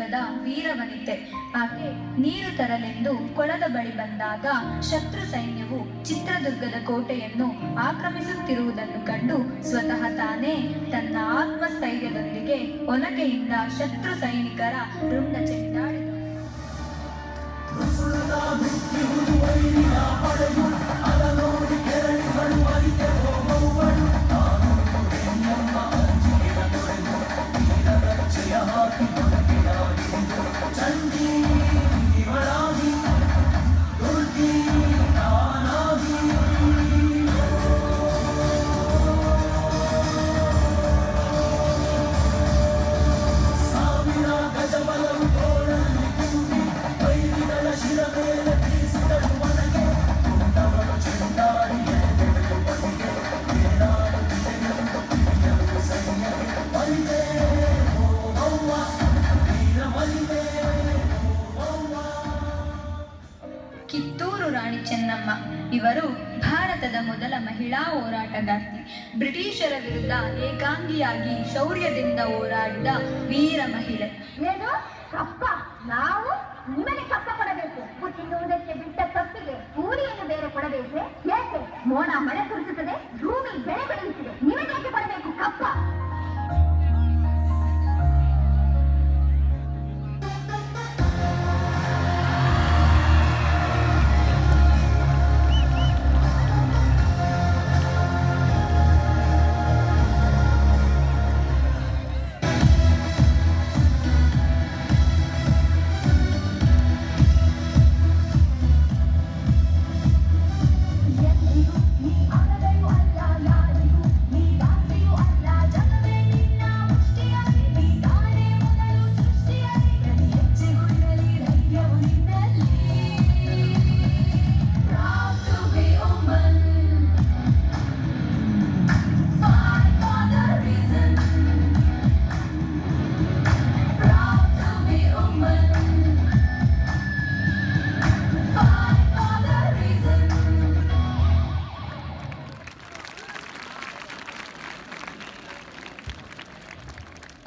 ಚಿತ್ರದುರ್ಗದ ವೀರವನಿತೆ. ಆಕೆ ನೀರು ತರಲೆಂದು ಕೊಳದ ಬಳಿ ಬಂದಾಗ ಶತ್ರು ಸೈನ್ಯವು ಚಿತ್ರದುರ್ಗದ ಕೋಟೆಯನ್ನು ಆಕ್ರಮಿಸುತ್ತಿರುವುದನ್ನು ಕಂಡು ಸ್ವತಃ ತಾನೇ ತನ್ನ ಆತ್ಮಸ್ಥೈರ್ಯದೊಂದಿಗೆ ಒನಕೆಯಿಂದ ಶತ್ರು ಸೈನಿಕರ ರುಂಡ ಚೆಂಡಾಡಿದಳು. ಕಿತ್ತೂರು ರಾಣಿ ಚೆನ್ನಮ್ಮ ಇವರು ಭಾರತದ ಮೊದಲ ಮಹಿಳಾ ಹೋರಾಟಗಾರ್ತಿ. ಬ್ರಿಟಿಷರ ವಿರುದ್ಧ ಏಕಾಂಗಿಯಾಗಿ ಶೌರ್ಯದಿಂದ ಹೋರಾಡಿದ ವೀರ ಮಹಿಳೆ.
ನಾವು ನಿಮಗೆ ಕಪ್ಪ ಕೊಡಬೇಕು, ತಿನ್ನುವುದಕ್ಕೆ ಬಿಟ್ಟ ಕಪ್ಪಿಗೆ ಕೂಲಿಯನ್ನು ಬೇರೆ ಕೊಡಬೇಕು. ಏಕೆ ಮೋಡ ಮಳೆ ಸುರಿಸುತ್ತದೆ, ಭೂಮಿ ಬೆಳೆ ಬೆಳೆಯುತ್ತದೆ, ನಿಮಗೇಕೆ ಕೊಡಬೇಕು ಕಪ್ಪ?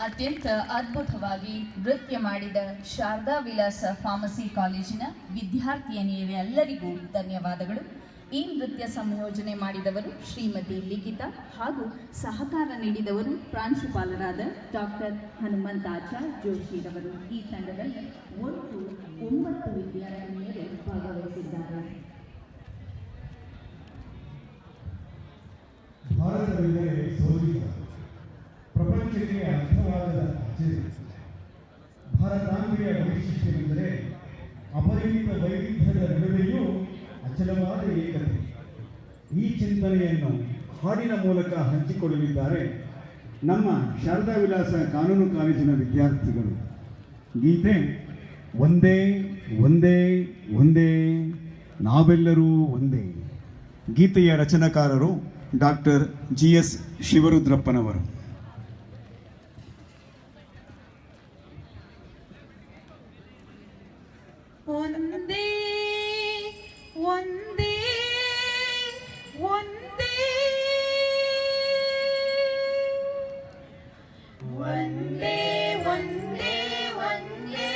ಅತ್ಯಂತ ಅದ್ಭುತವಾಗಿ ನೃತ್ಯ ಮಾಡಿದ ಶಾರದಾ ವಿಲಾಸ ಫಾರ್ಮಸಿ ಕಾಲೇಜಿನ ವಿದ್ಯಾರ್ಥಿನಿಯರೆಲ್ಲರಿಗೂ ಧನ್ಯವಾದಗಳು. ಈ ನೃತ್ಯ ಸಂಯೋಜನೆ ಮಾಡಿದವರು ಶ್ರೀಮತಿ ಲಿಖಿತಾ ಹಾಗೂ ಸಹಕಾರ ನೀಡಿದವರು ಪ್ರಾಂಶುಪಾಲರಾದ ಡಾಕ್ಟರ್ ಹನುಮಂತಾಚಾರ್ಯ ಜೋಶಿರವರು. ಈ ತಂಡದಲ್ಲಿ ಒಟ್ಟು 9 ವಿದ್ಯಾರ್ಥಿನಿಯರು ಭಾಗವಹಿಸಿದ್ದಾರೆ.
ಭಾರತವೆಂದರೆ ಸೌರ್ಯ, ಪ್ರಪಂಚಕ್ಕೆ ಅರ್ಥವಾದ ಆಚರಣೆ. ಭಾರತಾಂಬೆಯ ವೈಶಿಷ್ಟ್ಯವೆಂದರೆ ಅಪರಿಮಿತ ವೈವಿಧ್ಯದ ನಡುವೆಯೂ ಅಚಲವಾದ ಏಕತೆ. ಈ ಚಿಂತನೆಯನ್ನು ಹಾಡಿನ ಮೂಲಕ ಹಂಚಿಕೊಳ್ಳಲಿದ್ದಾರೆ ನಮ್ಮ ಶಾರದಾ ವಿಲಾಸ ಕಾನೂನು ಕಾಲೇಜಿನ ವಿದ್ಯಾರ್ಥಿಗಳು. ಗೀತೆ ಒಂದೇ ಒಂದೇ ಒಂದೇ ನಾವೆಲ್ಲರೂ ಒಂದೇ. ಗೀತೆಯ ರಚನಾಕಾರರು ಡಾಕ್ಟರ್ GS ಶಿವರುದ್ರಪ್ಪನವರು.
ಒಂದೇ ಒಂದೇ ಒಂದೇ ಒಂದೇ ಒಂದೇ ಒಂದೇ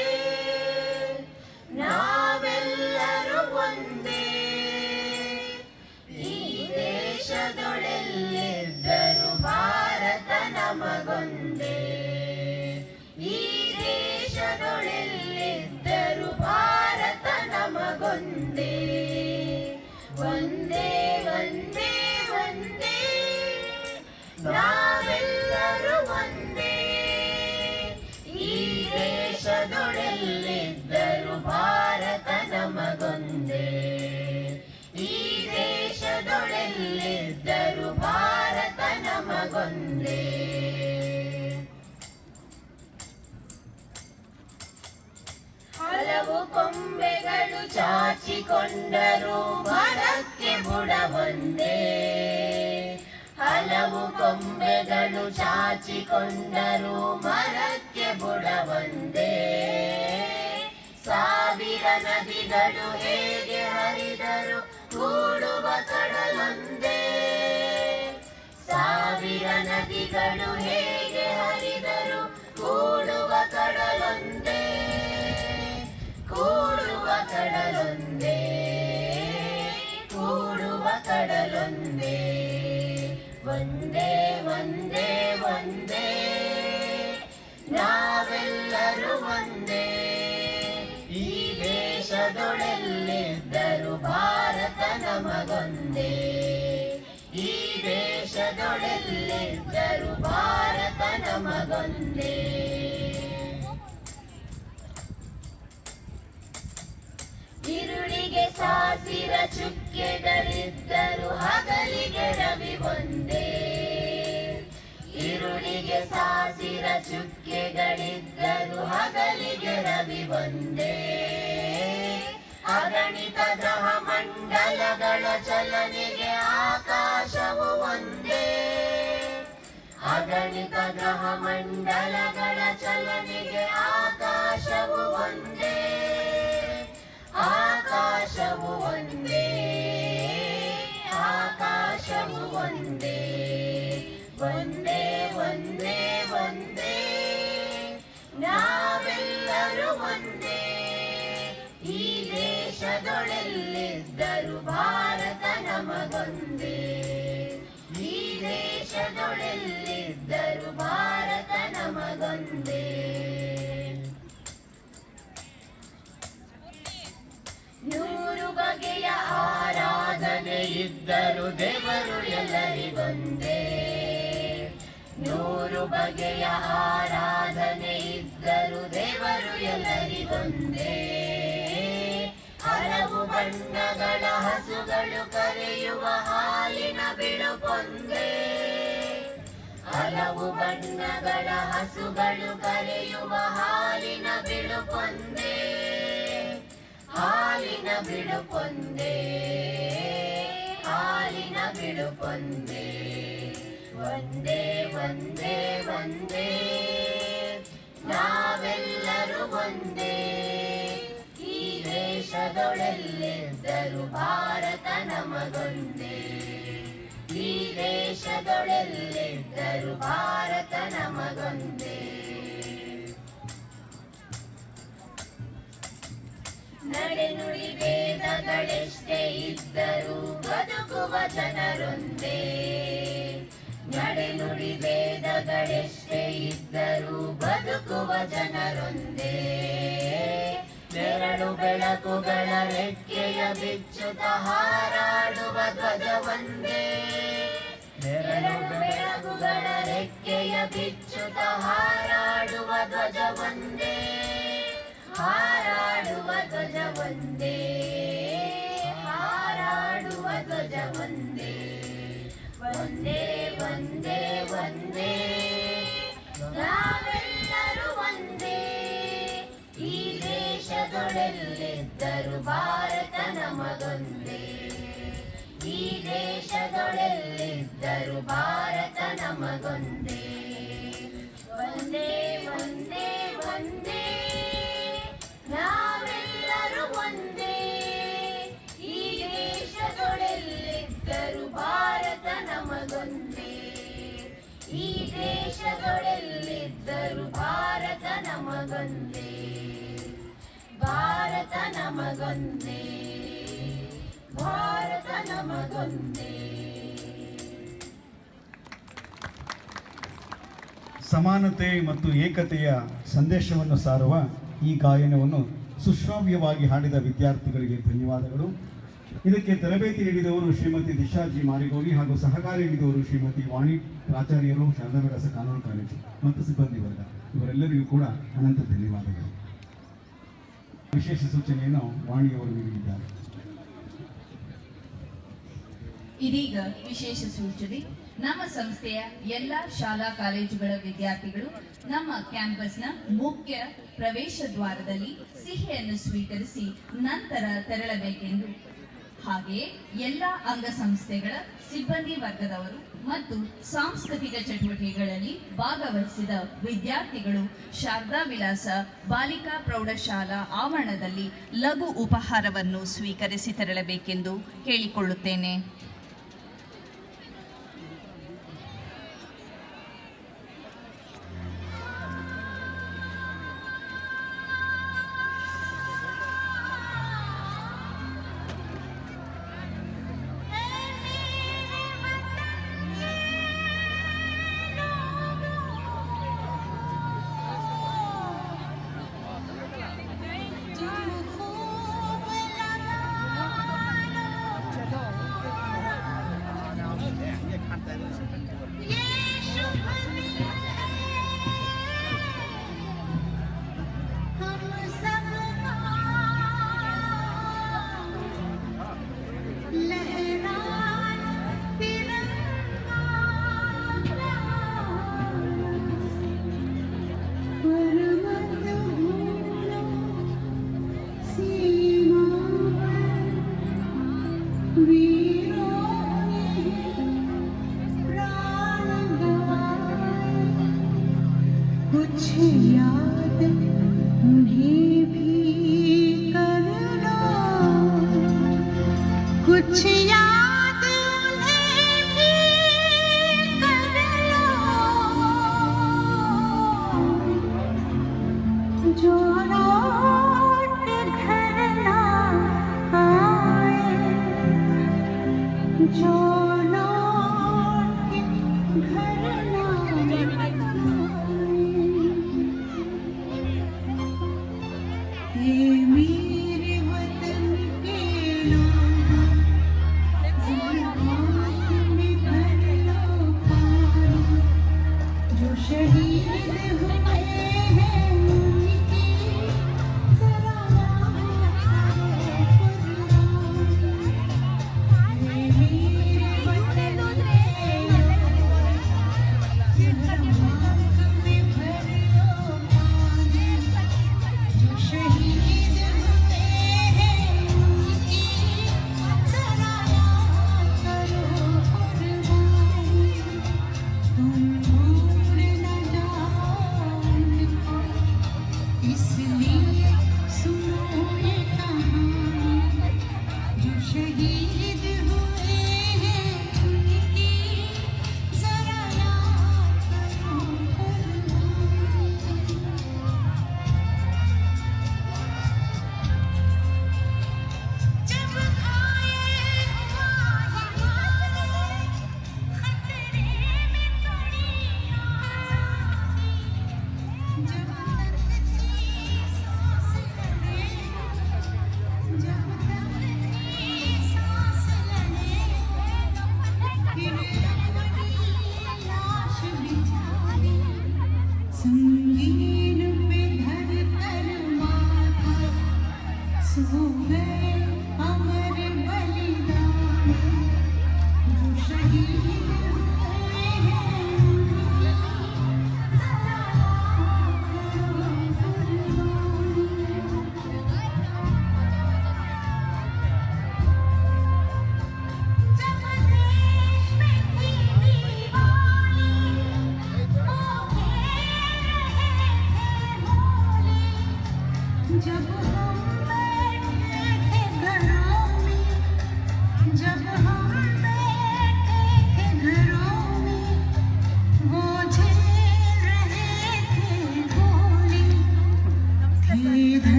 ನಾವೆಲ್ಲರೂ ಒಂದೇ. ಈ ದೇಶದೊಳೆಲ್ಲಿದ್ದರೂ ಭಾರತ ನಮಗೊಂದೇ. ಈ ದೇಶದೊಳೆಲ್ಲಿದ್ದರೂ ಭಾರತ ನಮಗೊಂದೇ. ಒಂದೇ ಒಂದೇ ಒಂದೇ ನಾವೆಲ್ಲರೂ ಒಂದೇ. ಈ ದೇಶದೊಳೆಲ್ಲಿದ್ದರೂ ಭಾರತ ನಮಗೊಂದೇ. ಈ ದೇಶದೊಳೆಲ್ಲಿದ್ದರೂ ಭಾರತ ನಮಗೊಂದೇ. ಹಲವು ಕೊಂಬೆಗಳು ಚಾಚಿಕೊಂಡರೂ ಮರಕ್ಕೆ ಬುಡವೊಂದೇ. ಹಲವು ಕೊಂಬೆಗಳು ಚಾಚಿಕೊಂಡರೂ ಮರಕ್ಕೆ ಬುಡವೊಂದೇ. ಸಾವಿರ ನದಿಗಳು ಹೇಗೆ ಹರಿದರು ಕೂಡುವ ಕಡಲೊಂದೇ. ಸಾವಿರ ನದಿಗಳು ಹೇಗೆ ಹರಿದರು ಕೂಡುವ ಕಡಲೊಂದೇ. ಒಂದೇ ಒಂದೇ ಒಂದೇ ನಾವೆಲ್ಲರೂ ಒಂದೇ. ಈ ದೇಶದೊಡೆಲ್ಲಿದ್ದರು ಭಾರತ ನಮಗೊಂದೇ. ಈ ದೇಶದೊಡೆಲ್ಲಿದ್ದರು ಭಾರತ ನಮಗೊಂದೇ. ഇരുಳಿಗೆ ಸಾಸಿರ ಚುಕ್ಕೆಗಳಿದ್ದರು ಹಗಲಿಗೆ ರವಿ ಒಂದೇ. ഇരുಳಿಗೆ ಸಾಸಿರ ಚುಕ್ಕೆಗಳಿದ್ದರು ಹಗಲಿಗೆ ರವಿ ಒಂದೇ. ಅಗಣಿತ ಗ್ರಹ ಮಂಡಲಗಳ ಚಲನೆಗೆ ಆಕಾಶವು ಒಂದೇ. ಅಗಣಿತ ಗ್ರಹ ಮಂಡಲಗಳ ಚಲನೆಗೆ ಆಕಾಶವು ಒಂದೇ. ಆಕಾಶವು ಒಂದೇ. ಆಕಾಶವು ಒಂದೇ. ಒಂದೇ ಒಂದೇ ಒಂದೇ ನಾವೆಲ್ಲರೂ ಒಂದೇ. ಈ ದೇಶದೊಡೆಲ್ಲಿದ್ದರು ಭಾರತ ನಮಗೊಂದೇ. ಈ ದೇಶದೊಡೆಲ್ಲಿದ್ದರು ಭಾರತ ನಮಗೊಂದೇ. ನೂರು ಬಗೆಯ ಆರಾಧನೆ ಇದ್ದರು ದೇವರು ಎಲ್ಲರಿಗೊಂದೇ. ನೂರು ಬಗೆಯ ಆರಾಧನೆ ಇದ್ದರು ದೇವರು ಎಲ್ಲರಿಗೊಂದೇ. ಹಲವು ಬಣ್ಣಗಳ ಹಸುಗಳು ಕರೆಯುವ ಹಾಲಿನ ಬಿಳುಪೊಂದೇ. ಹಲವು ಬಣ್ಣಗಳ ಹಸುಗಳು ಕರೆಯುವ ಹಾಲಿನ ಬಿಳುಪೊಂದೇ. ಹಾಲಿನ ಬಿಳುಪೊಂದೇ. ಹಾಲಿನ ಬಿಳುಪೊಂದೇ. ಒಂದೇ ಒಂದೇ ಒಂದೇ ನಾವೆಲ್ಲರೂ ಒಂದೇ. ಈ ದೇಶದೊಡೆಲ್ಲಿದ್ದರು ಭಾರತ ನಮಗೊಂದೇ. ಈ ದೇಶದೊಡೆಲ್ಲಿದ್ದರು ಭಾರತ ನಮಗೊಂದೇ. ನಡೆನುಡಿ ವೇದಗಳೆಷ್ಟೇ ಇದ್ದರೂ ಬದುಕುವ ಜನರೊಂದೇ. ನಡೆನುಡಿ ವೇದಗಳೆಷ್ಟೇ ಇದ್ದರೂ ಬದುಕುವ ಜನರೊಂದೇ. ನೆರಳು ಬೆಳಕುಗಳ ರೆಕ್ಕೆಯ ಬಿಚ್ಚುತ್ತ ಹಾರಾಡುವ ಧ್ವಜ ಒಂದೇ. ನೆರಳು ಬೆಳಕುಗಳ ರೆಕ್ಕೆಯ ಬಿಚ್ಚುತ್ತ ಹಾರಾಡುವ ಧ್ವಜ ಒಂದೇ. ಹಾರಾಡುವ ಧ್ವಜ ಒಂದೇ. ಹಾರಾಡುವ ಧ್ವಜ ಒಂದೇ. ಒಂದೇ ಒಂದೇ ಒಂದೇ ನಾವೆಲ್ಲರೂ ಒಂದೇ. ಈ ದೇಶದೊಡೆಲ್ಲಿದ್ದರು ಭಾರತ ನಮಗೊಂದೇ. ಈ ದೇಶದೊಡೆಲ್ಲಿದ್ದರು ಭಾರತ ನಮಗೊಂದೇ. ಒಂದೇ ಒಂದೇ ಒಂದೇ ನಾವೆಲ್ಲರೂ ಒಂದೇ. ಈ ದೇಶದೊಡೆಲ್ಲಿದ್ದರು ಭಾರತ ನಮಗೊಂದೇ. ಈ ದೇಶದೊಡೆಲ್ಲಿದ್ದರು ಭಾರತ ನಮಗೊಂದೇ. ಭಾರತ ನಮಗೊಂದೇ. ಭಾರತ ನಮಗೊಂದೇ.
ಸಮಾನತೆ ಮತ್ತು ಏಕತೆಯ ಸಂದೇಶವನ್ನು ಸಾರುವ ಈ ಗಾಯನವನ್ನು ಸುಶ್ರಾವ್ಯವಾಗಿ ಹಾಡಿದ ವಿದ್ಯಾರ್ಥಿಗಳಿಗೆ ಧನ್ಯವಾದಗಳು. ಇದಕ್ಕೆ ತರಬೇತಿ ನೀಡಿದವರು ಶ್ರೀಮತಿ ದಿಶಾಜಿ ಮಾರಿಗೋಲಿ ಹಾಗೂ ಸಹಕಾರ ನೀಡಿದವರು ಶ್ರೀಮತಿ ವಾಣಿ ಪ್ರಾಚಾರ್ಯರು, ಶಾರದಾ ವಿಲಾಸ ಕಾನೂನು ಕಾಲೇಜು ಮತ್ತು ಸಿಬ್ಬಂದಿ ವರ್ಗ, ಇವರೆಲ್ಲರಿಗೂ ಕೂಡ ಅನಂತ ಧನ್ಯವಾದಗಳು. ವಿಶೇಷ ಸೂಚನೆಯನ್ನು ವಾಣಿಯವರು ನೀಡಿದ್ದಾರೆ.
ಇದೀಗ ವಿಶೇಷ ಸೂಚನೆ. ನಮ್ಮ ಸಂಸ್ಥೆಯ ಎಲ್ಲ ಶಾಲಾ ಕಾಲೇಜುಗಳ ವಿದ್ಯಾರ್ಥಿಗಳು ನಮ್ಮ ಕ್ಯಾಂಪಸ್ನ ಮುಖ್ಯ ಪ್ರವೇಶ ದ್ವಾರದಲ್ಲಿ ಸಿಹಿಯನ್ನು ಸ್ವೀಕರಿಸಿ ನಂತರ ತೆರಳಬೇಕೆಂದು, ಹಾಗೆಯೇ ಎಲ್ಲ ಅಂಗಸಂಸ್ಥೆಗಳ ಸಿಬ್ಬಂದಿ ವರ್ಗದವರು ಮತ್ತು ಸಾಂಸ್ಕೃತಿಕ ಚಟುವಟಿಕೆಗಳಲ್ಲಿ ಭಾಗವಹಿಸಿದ ವಿದ್ಯಾರ್ಥಿಗಳು ಶಾರದಾ ವಿಲಾಸ ಬಾಲಿಕಾ ಪ್ರೌಢಶಾಲಾ ಆವರಣದಲ್ಲಿ ಲಘು ಉಪಹಾರವನ್ನು ಸ್ವೀಕರಿಸಿ ತೆರಳಬೇಕೆಂದು ಕೇಳಿಕೊಳ್ಳುತ್ತೇನೆ.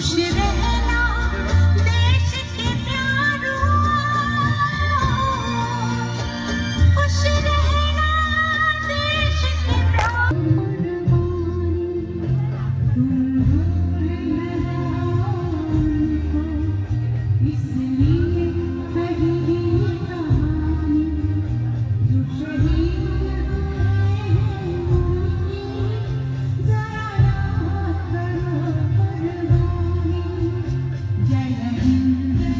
खुश रहना देश के प्यारों, खुश रहना देश के प्यारों। इसलिए कही कहानी जो शहीद जरा याद करो कुर्बानी। जय हिंद जय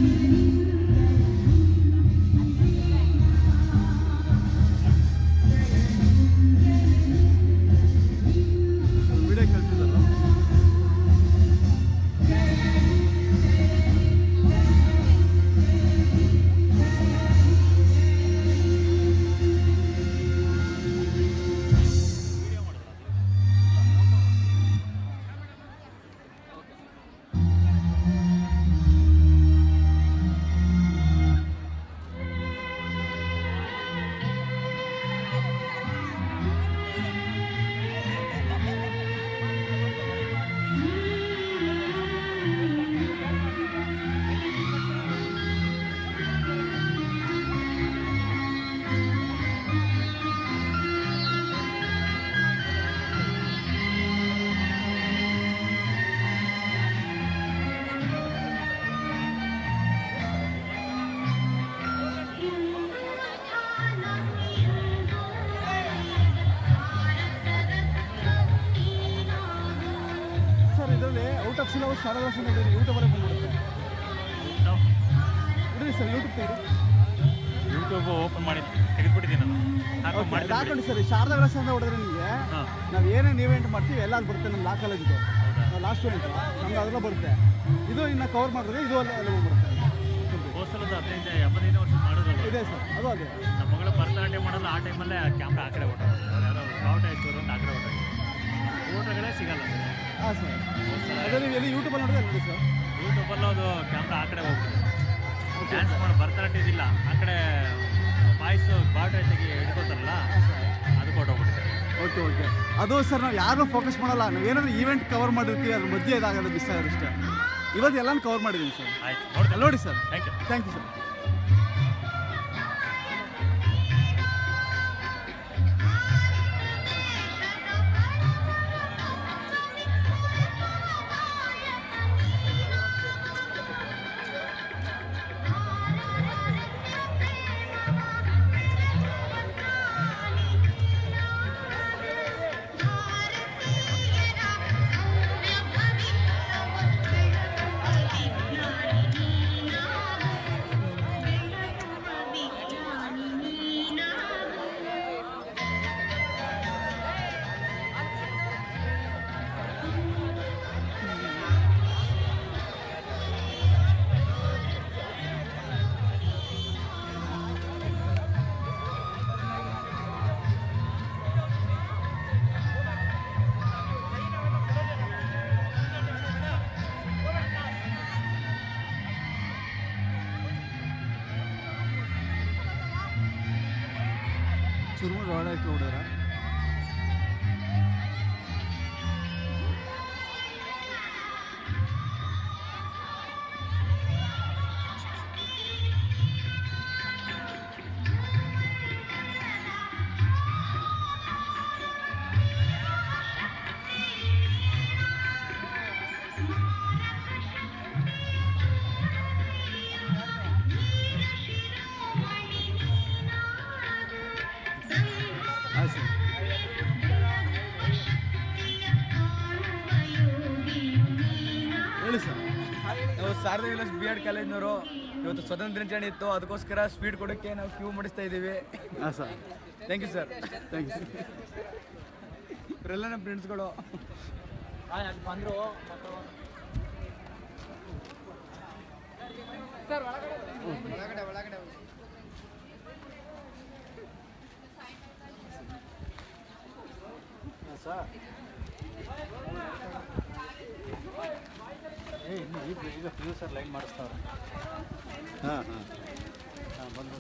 ಸರ್ ಇದರಲ್ಲಿ ಔಟ್ ಆಫ್ ಸಿಲೆಬಸ್ ಶಾರದಾ ನೋಡಿರಿ ಯೂಟ್ಯೂಬರೇ ಬಂದ್ಬಿಡುತ್ತೆ. ಬಿಡಿ ಸರ್ ಯೂಟ್ಯೂಬ್ ತೆಗೆದು
ಯೂಟ್ಯೂಬ್ ಓಪನ್ ಮಾಡಿ ತೆಗೆದುಬಿಟ್ಟಿದ್ದೀನಿ ನಾನು
ಹಾಕೊಂಡು ಸರ್ ಶಾರದಾ ವಿಲಾಸ ಅಂತ ಹೊಡೆದ್ರೆ ನಿಮಗೆ ನಾವು ಏನೇನು ಈವೆಂಟ್ ಮಾಡ್ತೀವಿ ಎಲ್ಲ ಅಲ್ಲಿ ಬರುತ್ತೆ. ನಮ್ಮ ಲಾ ಕಾಲೇಜಿದು ಲಾಸ್ಟ್ ಇವೆಂಟು ನಮ್ಗೆ ಅದೆಲ್ಲ ಬರುತ್ತೆ. ಇದು ಇನ್ನು ಕವರ್ ಮಾಡಿದ್ರೆ ಇದು ಎಲ್ಲ ಬಂದ್ಬಿಡುತ್ತೆ.
ಹೋಸಲದ 15-20 ವರ್ಷ ಮಾಡೋದಲ್ಲ
ಇದೆ ಸರ್, ಅದು ಅದೇ
ನಮ್ಮ ಮಗಳು ಭರತನಾಟ್ಯ ಮಾಡಲ್ಲ. ಆ ಟೈಮಲ್ಲೇ ಕ್ಯಾಮ್ರಾ ಆ ಕಡೆ ಹೊಟ್ಟೋದು ಅವ್ರು ಯಾರೋ ಬಾವುಟ ಇತ್ತು ಅಂತ ಆ ಕಡೆ ಹೊಟ್ಟೋಗಿ ಫೋಟೋಗಳೇ ಸಿಗಲ್ಲ ಸರ್.
ಹಾಂ ಸರ್, ಅದೇ ನೀವು ಎಲ್ಲಿ ಯೂಟ್ಯೂಬಲ್ಲಿ ನೋಡಿದ್ರೆ ನೋಡಿ ಸರ್.
ಯೂಟ್ಯೂಬಲ್ಲೂ ಅದು ಕ್ಯಾಮ್ರಾ ಆ ಕಡೆ ಹೋಗ್ಬಿಟ್ಟು ಡ್ಯಾನ್ಸ್ ಮಾಡೋ ಭರತನಾಟ್ಯದಿಲ್ಲ ಆ ಕಡೆ ವಾಯ್ಸ್ ಬಾವುಟ ತೆಗಿ ಹಿಡ್ಕೋತಾರಲ್ಲ ಅದು ಕೊಟ್ಟೋಗ್ಬಿಡುತ್ತೆ.
ಓಕೆ ಓಕೆ, ಅದು ಸರ್ ನಾವು ಯಾರೂ ಫೋಕಸ್ ಮಾಡಲ್ಲ. ನಾವು ಏನಾದರೂ ಈವೆಂಟ್ ಕವರ್ ಮಾಡಿರ್ತೀವಿ, ಅದ್ರ ಮಧ್ಯೆ ಇದಾಗೋದು ಮಿಸ್ ಆಗೋದು ಇಷ್ಟೇ. ಇವತ್ತು ಎಲ್ಲನೂ ಕವರ್ ಮಾಡಿದ್ದೀನಿ ಸರ್.
ಆಯ್ತು
ನೋಡಿ ಸರ್.
Thank you
sir. ಚುರುಮುರು ಹೊಡಕ್ಕೆ ಹೊಡೆದ್ರ ಹೇಳಿ ಸರ್.
ನಾವು ಶಾರದಾ ವಿಲಾಸ್ ಬಿ ಎಡ್ ಕಾಲೇಜ್ನವರು ಇವತ್ತು ಸ್ವತಂತ್ರ ದಿನಾಚರಣೆ ಇತ್ತು, ಅದಕ್ಕೋಸ್ಕರ ಸ್ವೀಟ್ ಕೊಡೋಕ್ಕೆ ನಾವು ಕ್ಯೂ ಮಾಡಿಸ್ತಾ ಇದ್ದೀವಿ.
ಹಾಂ sir,
thank you sir.
Thank you sir. ಇವರೆಲ್ಲ ನಮ್ಮ ಫ್ರೆಂಡ್ಸ್ಗಳು
ಬಂದರು ಸರ್. ಒಳಗಡೆ
ಸರ್. ಈಗ ಸರ್ ಲೈನ್ ಮಾಡಿಸ್ತಾವ್ರೆ. ಹಾಂ ಹಾಂ ಹಾಂ ಬಂದು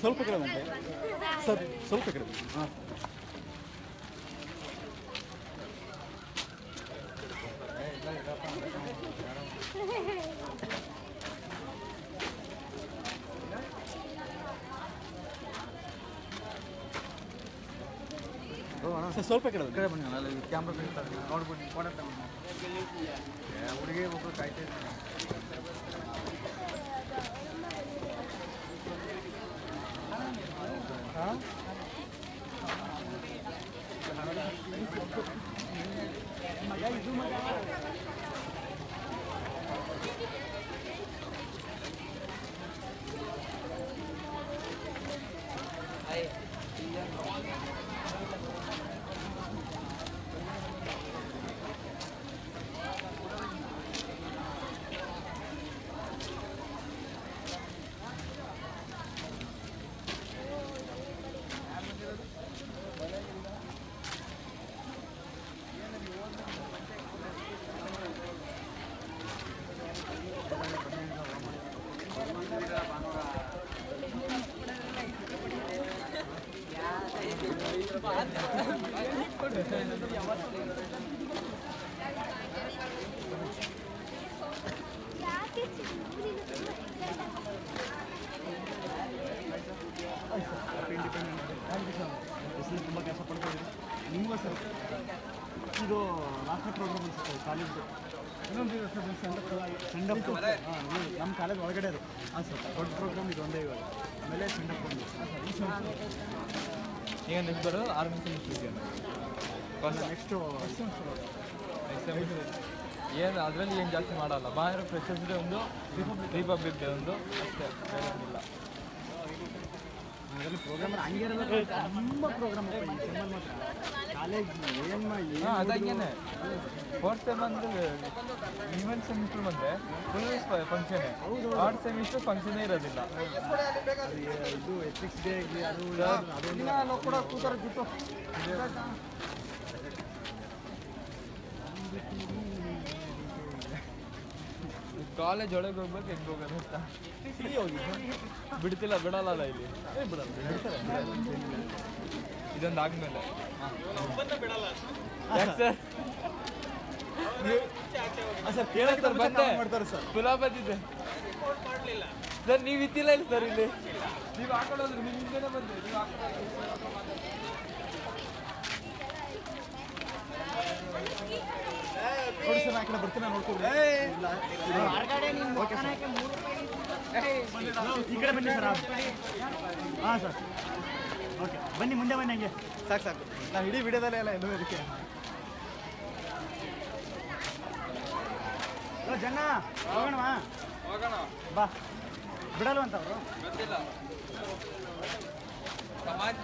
ಸ್ವಲ್ಪ ಕಡೆ ಬಂದೆ ಸರ್, ಸ್ವಲ್ಪ ಕಡೆ ಹಾಂ. ಸರ್ ಸ್ವಲ್ಪ ಕಡೆ ಬನ್ನಿ, ಅಲ್ಲಿ ಕ್ಯಾಮ್ರಾ ನೋಡ್ಬಿಟ್ಟು ಫೋಟೋ ತಗೊಂಡು ಹುಡುಗಿ ಒಬ್ಬರು ಕಾಯ್ತಾ ಇರ್ತೀನಿ. ಹಾಂ ಇದು ತುಂಬ ಕೆಲಸ ಪಡ್ತಾಯಿದ್ದೀವಿ. ನಿಮಗೂ ಸರ್ ಇದು ರಾಷ್ಟ್ರ ಪ್ರೋಗ್ರಾಮ್ ಅನಿಸುತ್ತೆ ಕಾಲೇಜ್ದು. ಇನ್ನೊಂದು ಸೆಂಡಪ್ ಹಾಂ, ನಮ್ಮ ಕಾಲೇಜ್ ಒಳಗಡೆ ಅದು. ಹಾಂ ಸರ್, ದೊಡ್ಡ ಪ್ರೋಗ್ರಾಮ್ ಇದು ಒಂದೇ ಇವಾಗ. ಆಮೇಲೆ ಸೆಂಡಪ್ ಒಂದು. ಹಾಂ ಸರ್,
ಈಗ ನೆಕ್ಸ್ಟ್ ಬರೋದು 6ನೇ ಸೆಮಿಸ್ಟರ್ಗೆ.
ನೆಕ್ಸ್ಟು
ಏನು ಅದರಲ್ಲಿ ಏನು ಜಾಸ್ತಿ ಮಾಡಲ್ಲ. ಬಾಯರ್ ಫ್ರೆಶರ್ಸ್ ಡೇ ಒಂದು, ರಿಪಬ್ಲಿಕ್ ಡೇ ಒಂದು ಅಷ್ಟೇ, ಬೇರೆ ಏನಿಲ್ಲ.
ಅದರಲ್ಲಿ ಪ್ರೋಗ್ರಾಮ್ ಹಂಗೆ ಇರಲ್ಲ, ತುಂಬ ಪ್ರೋಗ್ರಾಮ್ ಮಾತ್ರ ಕಾಲೇಜ್ ಏನು
ಅದಂಗೇನೆ 4th ಸೆಮ್ ಅಂದರೆ ಈವೆಂಟ್ ಸೆಮಿಸ್ಟರ್ ಬಂದರೆ ಫುಲ್ ಫಂಕ್ಷನೇ. 3rd ಸೆಮಿಸ್ಟರ್ ಫಂಕ್ಷನೇ ಇರೋದಿಲ್ಲ.
ಇದು ಎಥಿಕ್ಸ್ ಡೇ ಅದು
ಅದೊಂದು ಕೂಡ ಕೂತಾರ ಜಿತ್ತು ಕಾಲೇಜ್ ಒಳಗೆ ಹೋಗ್ಬೇಕು, ಹೆಂಗೆ ಹೋಗೋದು ಅಂತ
ಹೋಗಿ
ಬಿಡ್ತಿಲ್ಲ, ಬಿಡಲ್ಲ ಇಲ್ಲಿ.
ಬಿಡಲ್ಲ, ಬಿಡ್ತಾರೆ.
ಇದೊಂದು ಆದ್ಮೇಲೆ ಯಾಕೆ ಸರ್ ಸರ್ ಕೇಳಕ್ಕೆ ಸರ್ ಬಂದೆ
ಮಾಡ್ತಾರೆ ಸರ್.
ಪುನಃ ಬಂದಿದ್ದೆ ಸರ್, ನೀವು ಇದ್ದಿಲ್ಲ ಇಲ್ಲಿ ಸರ್, ಇಲ್ಲಿ ನೀವು ಹಾಕೊಳ್ಳೋದ್ರು ನಿಮ್ಮ ಹಿಂದೆನೇ ಬಂದೆ. ನೀವು
ನೋಡಿ ಸರ್, ಆ ಕಡೆ ಬರ್ತೀನಿ, ನೋಡ್ಕೊಡ್ರಿ. ಓಕೆ ಸರ್, ಈ ಕಡೆ ಬನ್ನಿ ಸರ್. ಹಾಂ ಸರ್, ಓಕೆ ಬನ್ನಿ, ಮುಂದೆ ಬನ್ನಿ. ಹಂಗೆ ಸಾಕು ಸಾಕು, ನಾನು ಇಡೀ ವಿಡಿಯೋದಲ್ಲೇ ಎಲ್ಲ ಎಲ್ಲೂ ಇದಕ್ಕೆ ಜನ ಹೋಗೋಣವಾ?
ಹೋಗೋಣ
ಬಾ, ಬಿಡಲ್ವಂತ ಅವರು
ಗೊತ್ತಿಲ್ಲ. ಸಮಾಜ್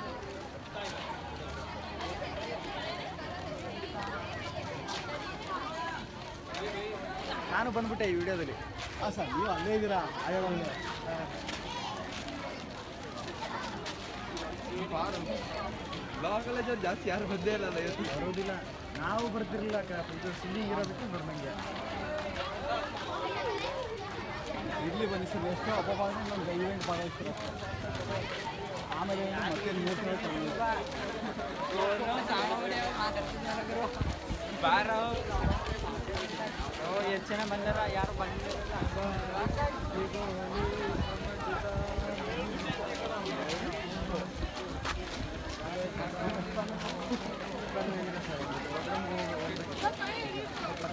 ನಾನು ಬಂದ್ಬಿಟ್ಟೆ ಈ ವಿಡಿಯೋದಲ್ಲಿ. ಹಾಂ ಸರ್, ನೀವು ಅಲ್ಲೇ ಇದ್ದೀರಾ ಆಯೋಗದಲ್ಲಿ.
ಲಾ ಕಾಲೇಜಲ್ಲಿ ಜಾಸ್ತಿ ಯಾರು ಬಂದೇ ಇಲ್ಲ
ಬರೋದಿಲ್ಲ, ನಾವು ಬರ್ತಿರಲಿಲ್ಲ. ಸಿಂಗಿಂಗ್ ಇರೋದಕ್ಕೆ ಬರ್ದಂಗೆ. ಇರಲಿ ಬನ್ನಿ ಸರ್, ಎಷ್ಟೋ ಅಪಭಾಗ ನಮ್ಗೆ ಈವೆಂಟ್ ಭಾಗವಹಿಸ್ತಾರೆ. ಆಮೇಲೆ ಮತ್ತೆ
ಎಷ್ಟು ಜನ ಬಂದಾರ, ಯಾರು ಬಂದಿಲ್ಲ.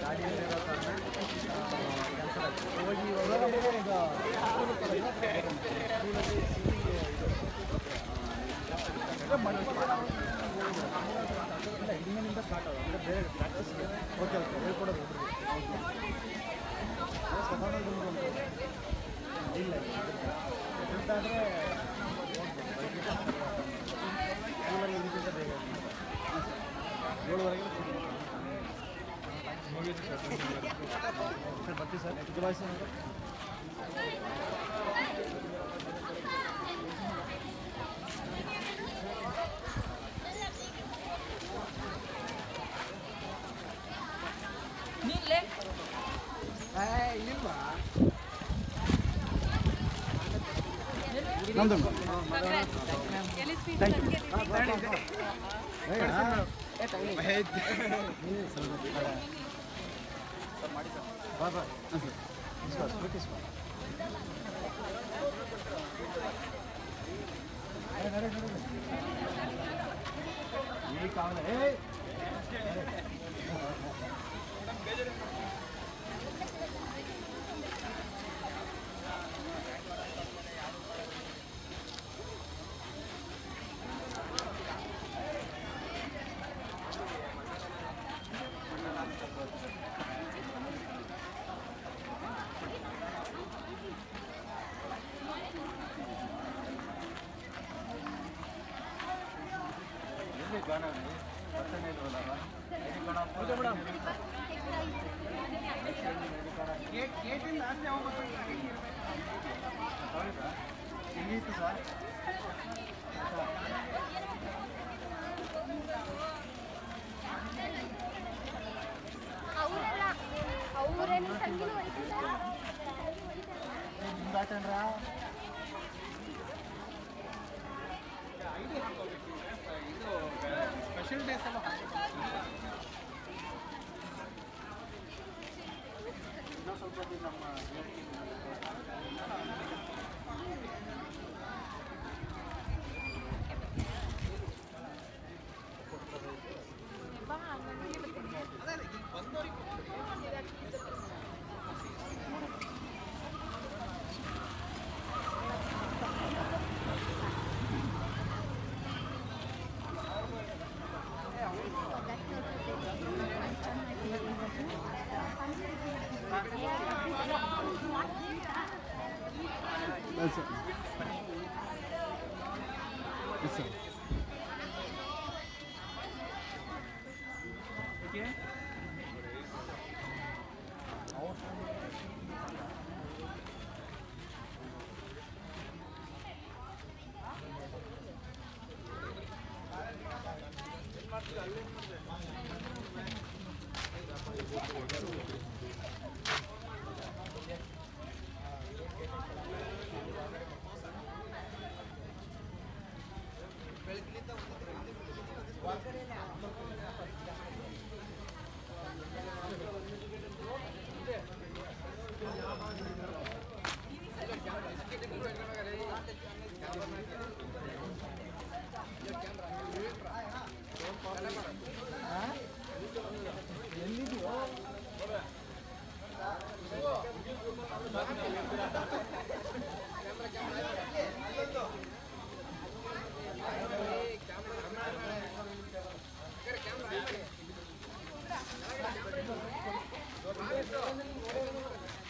ಗಾಡಿಯಲ್ಲಿರೋ ಕಾರಣ ಹೋಗಿ ಇನ್ನಿಂದ ಸ್ಟಾರ್ಟ್ ಆಗೋದು, ಅಂದರೆ ಬೇರೆ ಪ್ರಾಕ್ಟೀಸ್ಗೆ. ಓಕೆ ಓಕೆ, ಹೇಳ್ಕೊಡೋದು ಇಲ್ಲ ಎಂತಾದರೆ ಸ್ಕೂಲಲ್ಲಿ ಇದಕ್ಕಿಂತ ಬೇಗ 7:30 ಮುಗಿಯುತ್ತೆ ಸರ್. ಬರ್ತೀವಿ ಸರ್, ಜುಲಾಯಿಸಿ ನಮ್ದು
ಅವರೆಲ್ಲ ಸಂಜೆ
ಸ್ಪೆಷಲ್ ಡೇಸ್ ಎಲ್ಲ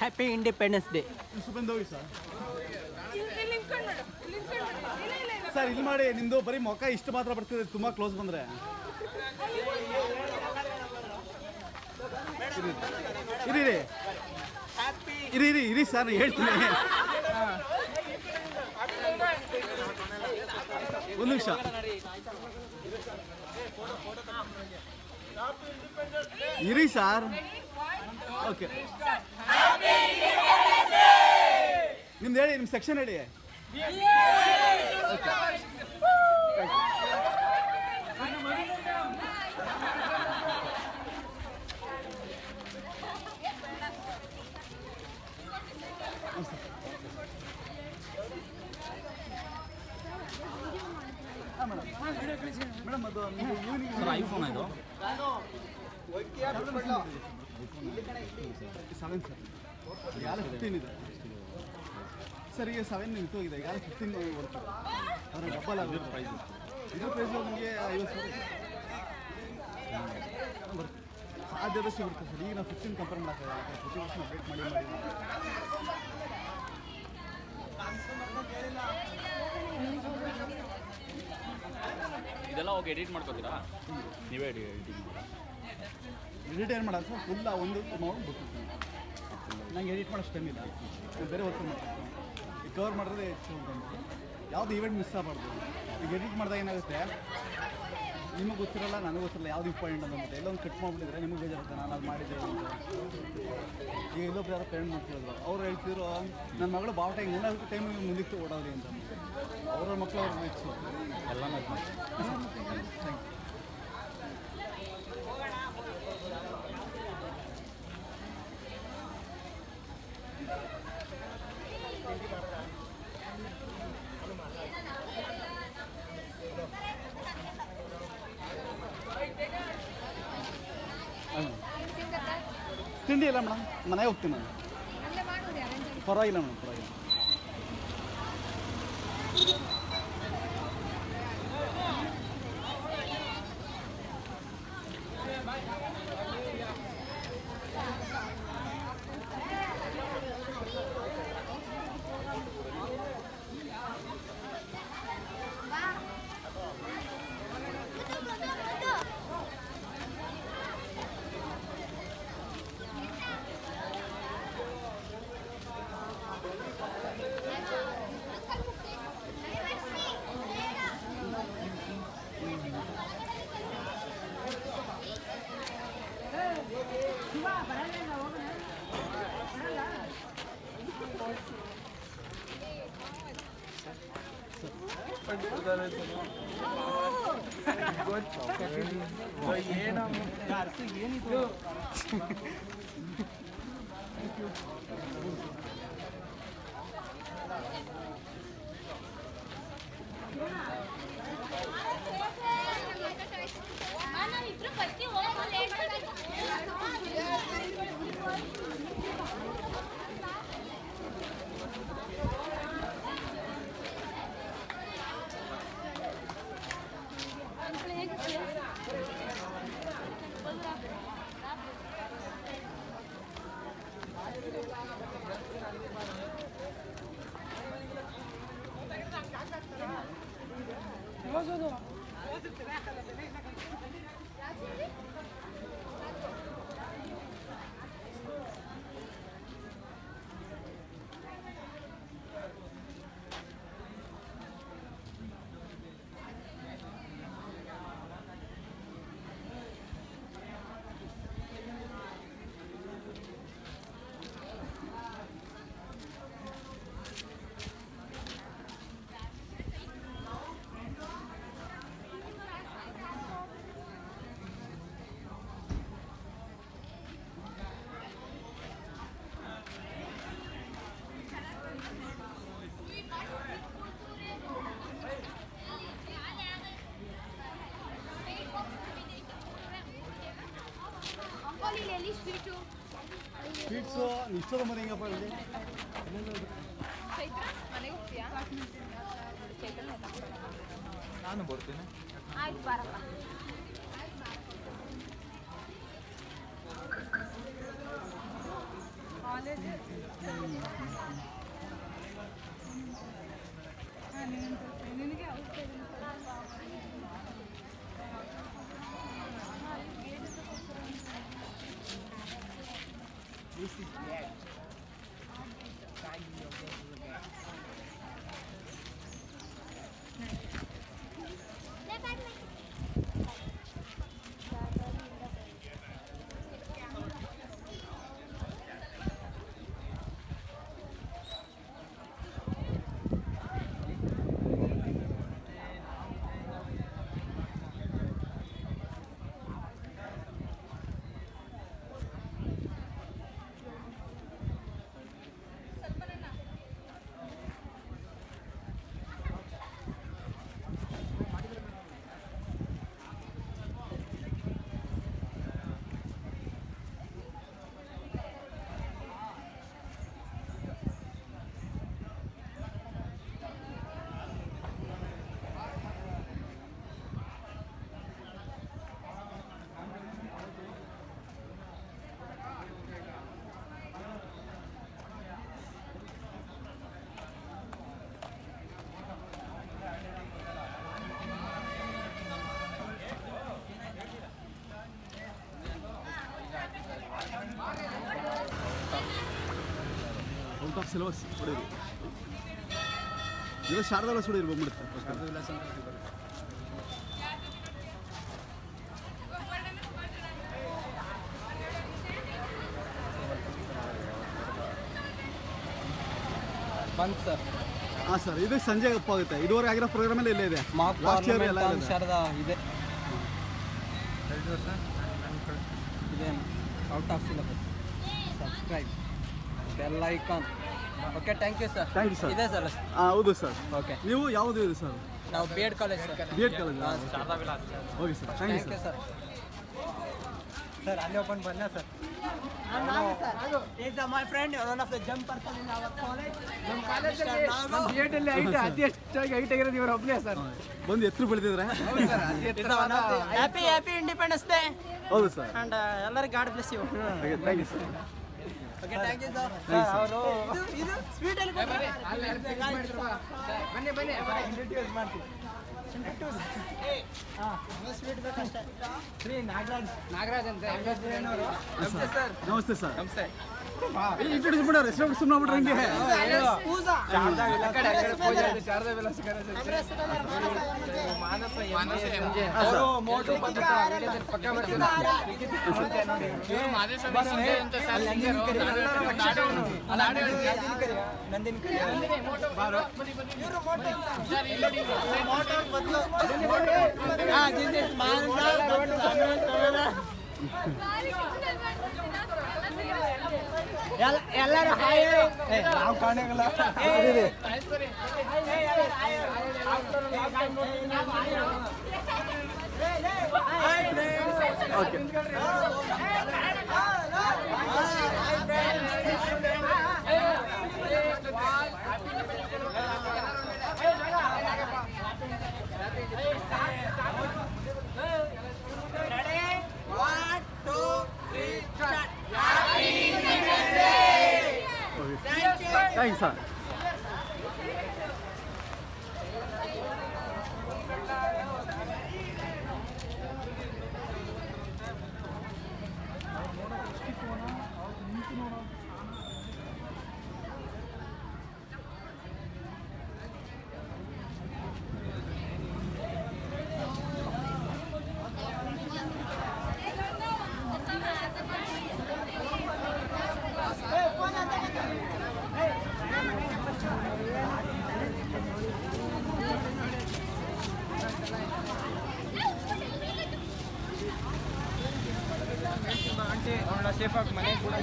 ಹ್ಯಾಪಿ ಇಂಡಿಪೆಂಡೆನ್ಸ್ ಡೇ.
ಬಂದೋಗಿ ಸರ್. ಸರ್ ಇಲ್ಲಿ ಮಾಡಿ, ನಿಮ್ದು ಬರೀ ಮುಖ ಇಷ್ಟು ಮಾತ್ರ ಬರ್ತಿದೆ, ತುಂಬಾ ಕ್ಲೋಸ್ ಬಂದ್ರೆ. ಇರಿ ಸರ್, ಹೇಳ್ತೀನಿ. ಒಂದು ನಿಮಿಷ. ಇರಿ ಸರ್. ಓಕೆ, ನಿಮ್ದು ಹೇಳಿ, ನಿಮ್ಮ ಸೆಕ್ಷನ್ ಹೇಳಿ. ಮೇಡಮ್, ಅದು ಈವ್ನಿಂಗ್
ಐಫೋನ್ ಇದು
7 ಸರ್, ಈಗಾಗಲೇ 15 ಇದೆ ಸರ್. ಈಗ 7 ನಿಂತೋಗಿದೆ, ಈಗಾಗಲೇ 15 ಬರ್ತದೆ. ಅದರ ಡಬ್ಬಲ್ ಆಗೋದು ಪ್ರೈಸ್. ಇದ್ರ ಪ್ರೈಸ್ ನಮಗೆ 50,000 ಬರುತ್ತೆ. ಸಾಧ್ಯದಷ್ಟು ಬರುತ್ತೆ ಸರ್. ಈಗ ನಾವು 15 ಕಂಪೇರ್ ಮಾಡೋಕ್ಕಾಗಲ್ಲ, ಪ್ರತಿ ವರ್ಷ ಅಪ್ಡೇಟ್ ಮಾಡಿ.
ಇದೆಲ್ಲ ಹೋಗಿ ಎಡಿಟ್ ಮಾಡ್ಕೋತೀರಾ ನೀವೇ? ಎಡಿಟಿಂಗ್
ಏನು ಮಾಡೋದು ಸರ್, ಫುಲ್ ಒಂದು ನಾವು ಬಿಡ್ತೀನಿ. ನಂಗೆ ಎಡಿಟ್ ಮಾಡೋಷ್ಟು ಟೈಮ್ ಇಲ್ಲ, ಬೇರೆ ವರ್ಕ್ ಮಾಡ್ತೀನಿ. ಈಗ ಕವರ್ ಮಾಡಿದ್ರೆ ಹೆಚ್ಚು ಅಂತ. ಯಾವುದು ಈವೆಂಟ್ ಮಿಸ್ ಆಗಬಾರ್ದು. ಈಗ ಎಡಿಟ್ ಮಾಡಿದಾಗ ಏನಾಗುತ್ತೆ, ನಿಮಗೆ ಗೊತ್ತಿರಲ್ಲ, ನನಗೆ ಗೊತ್ತಿರಲ್ಲ ಯಾವ್ದು ಇಂಪಾರ್ಟೆಂಟ್ ಅಂತ ಎಲ್ಲೊಂದು ಕಟ್ ಮಾಡಿಬಿಟ್ಟಿದ್ರೆ ನಿಮಗೆ ಬೇಜಾರುತ್ತೆ, ನಾನು ಅದು ಮಾಡಿದ್ದೆ ಅಂತ. ಈಗ ಇಲ್ಲೊಬ್ರು ಯಾರೋ ಪೇರೆಂಟ್ ಮಾಡ್ತಿರೋದು, ಅವ್ರು ಹೇಳ್ತಿದ್ರು ನನ್ನ ಮಗಳು ಬಾವುಟ ಹಿಂಗೆ ಏನಾದ್ರು ಟೈಮಿಗೆ ಮುಂದಕ್ಕೆ ಓಡೋದ್ರಿ ಅಂತ. ಅವ್ರ ಮಕ್ಕಳು ಅವ್ರಿಗೆ ಹೆಚ್ಚು ಎಲ್ಲ ಥ್ಯಾಂಕ್ ಯು. ತಿಂಡಿ ಇಲ್ಲ ಮೇಡಮ್, ಮನೆಗೆ ಹೋಗ್ತೀನಿ ನಾನು. ಪರವಾಗಿಲ್ಲ ಮೇಡಮ್, ಪರವಾಗಿಲ್ಲ. ಏನಿದು ಸ್ವೀಟ್ಸು ಇಷ್ಟೊಂದು ಮನೆ ಹೆಂಗಪ್ಪ ಇಲ್ಲಿ?
ನಾನು ಬರ್ತೀನಿ.
ಆಯ್ತು ಬಾರಪ್ಪ. ನಿನಗೆ
This is bad.
Out of syllabus ಹೊಡೆಯಿರಿ. ಇವಾಗ ಶಾರದಾ ವಿಲಾಸ ಹೊಡೆಯಿರಿ ಬಂದ್ಬಿಡುತ್ತೆ. ಶಾರದಾ ವಿಲಾಸ
ಸರ್
ಹಾಂ ಸರ್, ಇದು ಸಂಜೆ ಆಗುತ್ತೆ. ಇದುವರೆಗೆ ಆಗಿರೋ ಪ್ರೋಗ್ರಾಮಲ್ಲಿ ಇಲ್ಲೇ ಇದೆ. ಲಾಸ್ಟ್ ಇಯರ್ ಎಲ್ಲ ಇದೆ.
ಶಾರದಾ ಇದೆ ಇದೆ out of syllabus. Subscribe bell icon. Okay, thank you sir.
Thank you sir.
ಇದೆ ಸರ್.
ಹೌದು ಸರ್.
ಓಕೆ,
ನೀವು ಯಾವುದು ಇದೆ ಸರ್?
ನಾವು B Ed college sir.
B Ed college.
Sharada Vilas.
Okay sir, thank you sir.
Sir ಅಲ್ಲಿ ಓಪನ್ ಬನ್ನ sir. He's my friend, one of the jump person in our college. ನಮ್ಮ ಕಾಲೇಜಲ್ಲಿ ಬಿಎಡ್ ಅಲ್ಲಿ ಅತಿ ಹೆಚ್ಚಾಗಿ ಹೈಟ್ ಆಗಿರೋದು ಇವರು ಒಬ್ಬನೇ ಸರ್.
ಬಂದು ಎತ್ತರ ಬೆಳೆದಿದ್ರೆ.
ಹೌದು ಸರ್. Happy independence day.
ಹೌದು ಸರ್.
ಅಂಡ್ ಎಲ್ಲರಿಗೂ God bless you.
Okay, thank you sir.
Okay, thank you sir. ಅವರು ಇದು ಸ್ವೀಟ್ ಅಲ್ಲಿ ಬನ್ನಿ ಇಂಟ್ರೊಡ್ಯೂಸ್ ಮಾಡ್ತೀವಿ. ಸ್ವೀಟ್ ಬೇಕಷ್ಟೇ. ಶ್ರೀ ನಾಗರಾಜ್ ಅಂತ ನಮಸ್ತೆ ಸರ್.
ನಮಸ್ತೆ ಸರ್.
ನಮಸ್ತೆ.
ಇಂಟ್ರೊಡ್ಯೂಸ್ ಮಾಡೋರು ಹೆಸರು ಸುಮ್ಮನೆ ಆಗ್ಬಿಟ್ರೆ ಹಂಗೆ.
ಶಾರದಾ ವಿಲಾಸ್. ಶಾರದಾ ವಿಲಾಸ್ ಮಾನಸ ಎಂಜೆ ಅವರು ಮೋಟು ಪಕ್ಕ ಬರ್ತಾರೆ. ನಂದಿನಿ ಬಾರೋ ಇವರು ಮೋಟೋ ಬದಲು ಎಲ್ಲರೂ ಹಾಯ್. ನಾವು ಕಾಣಂಗಿಲ್ಲ.
Okay, thanks sir.
ಆಂಟಿ ಅವಳ ಸೇಫಾಗಿ ಮನೆಗೆ ಕೂಡ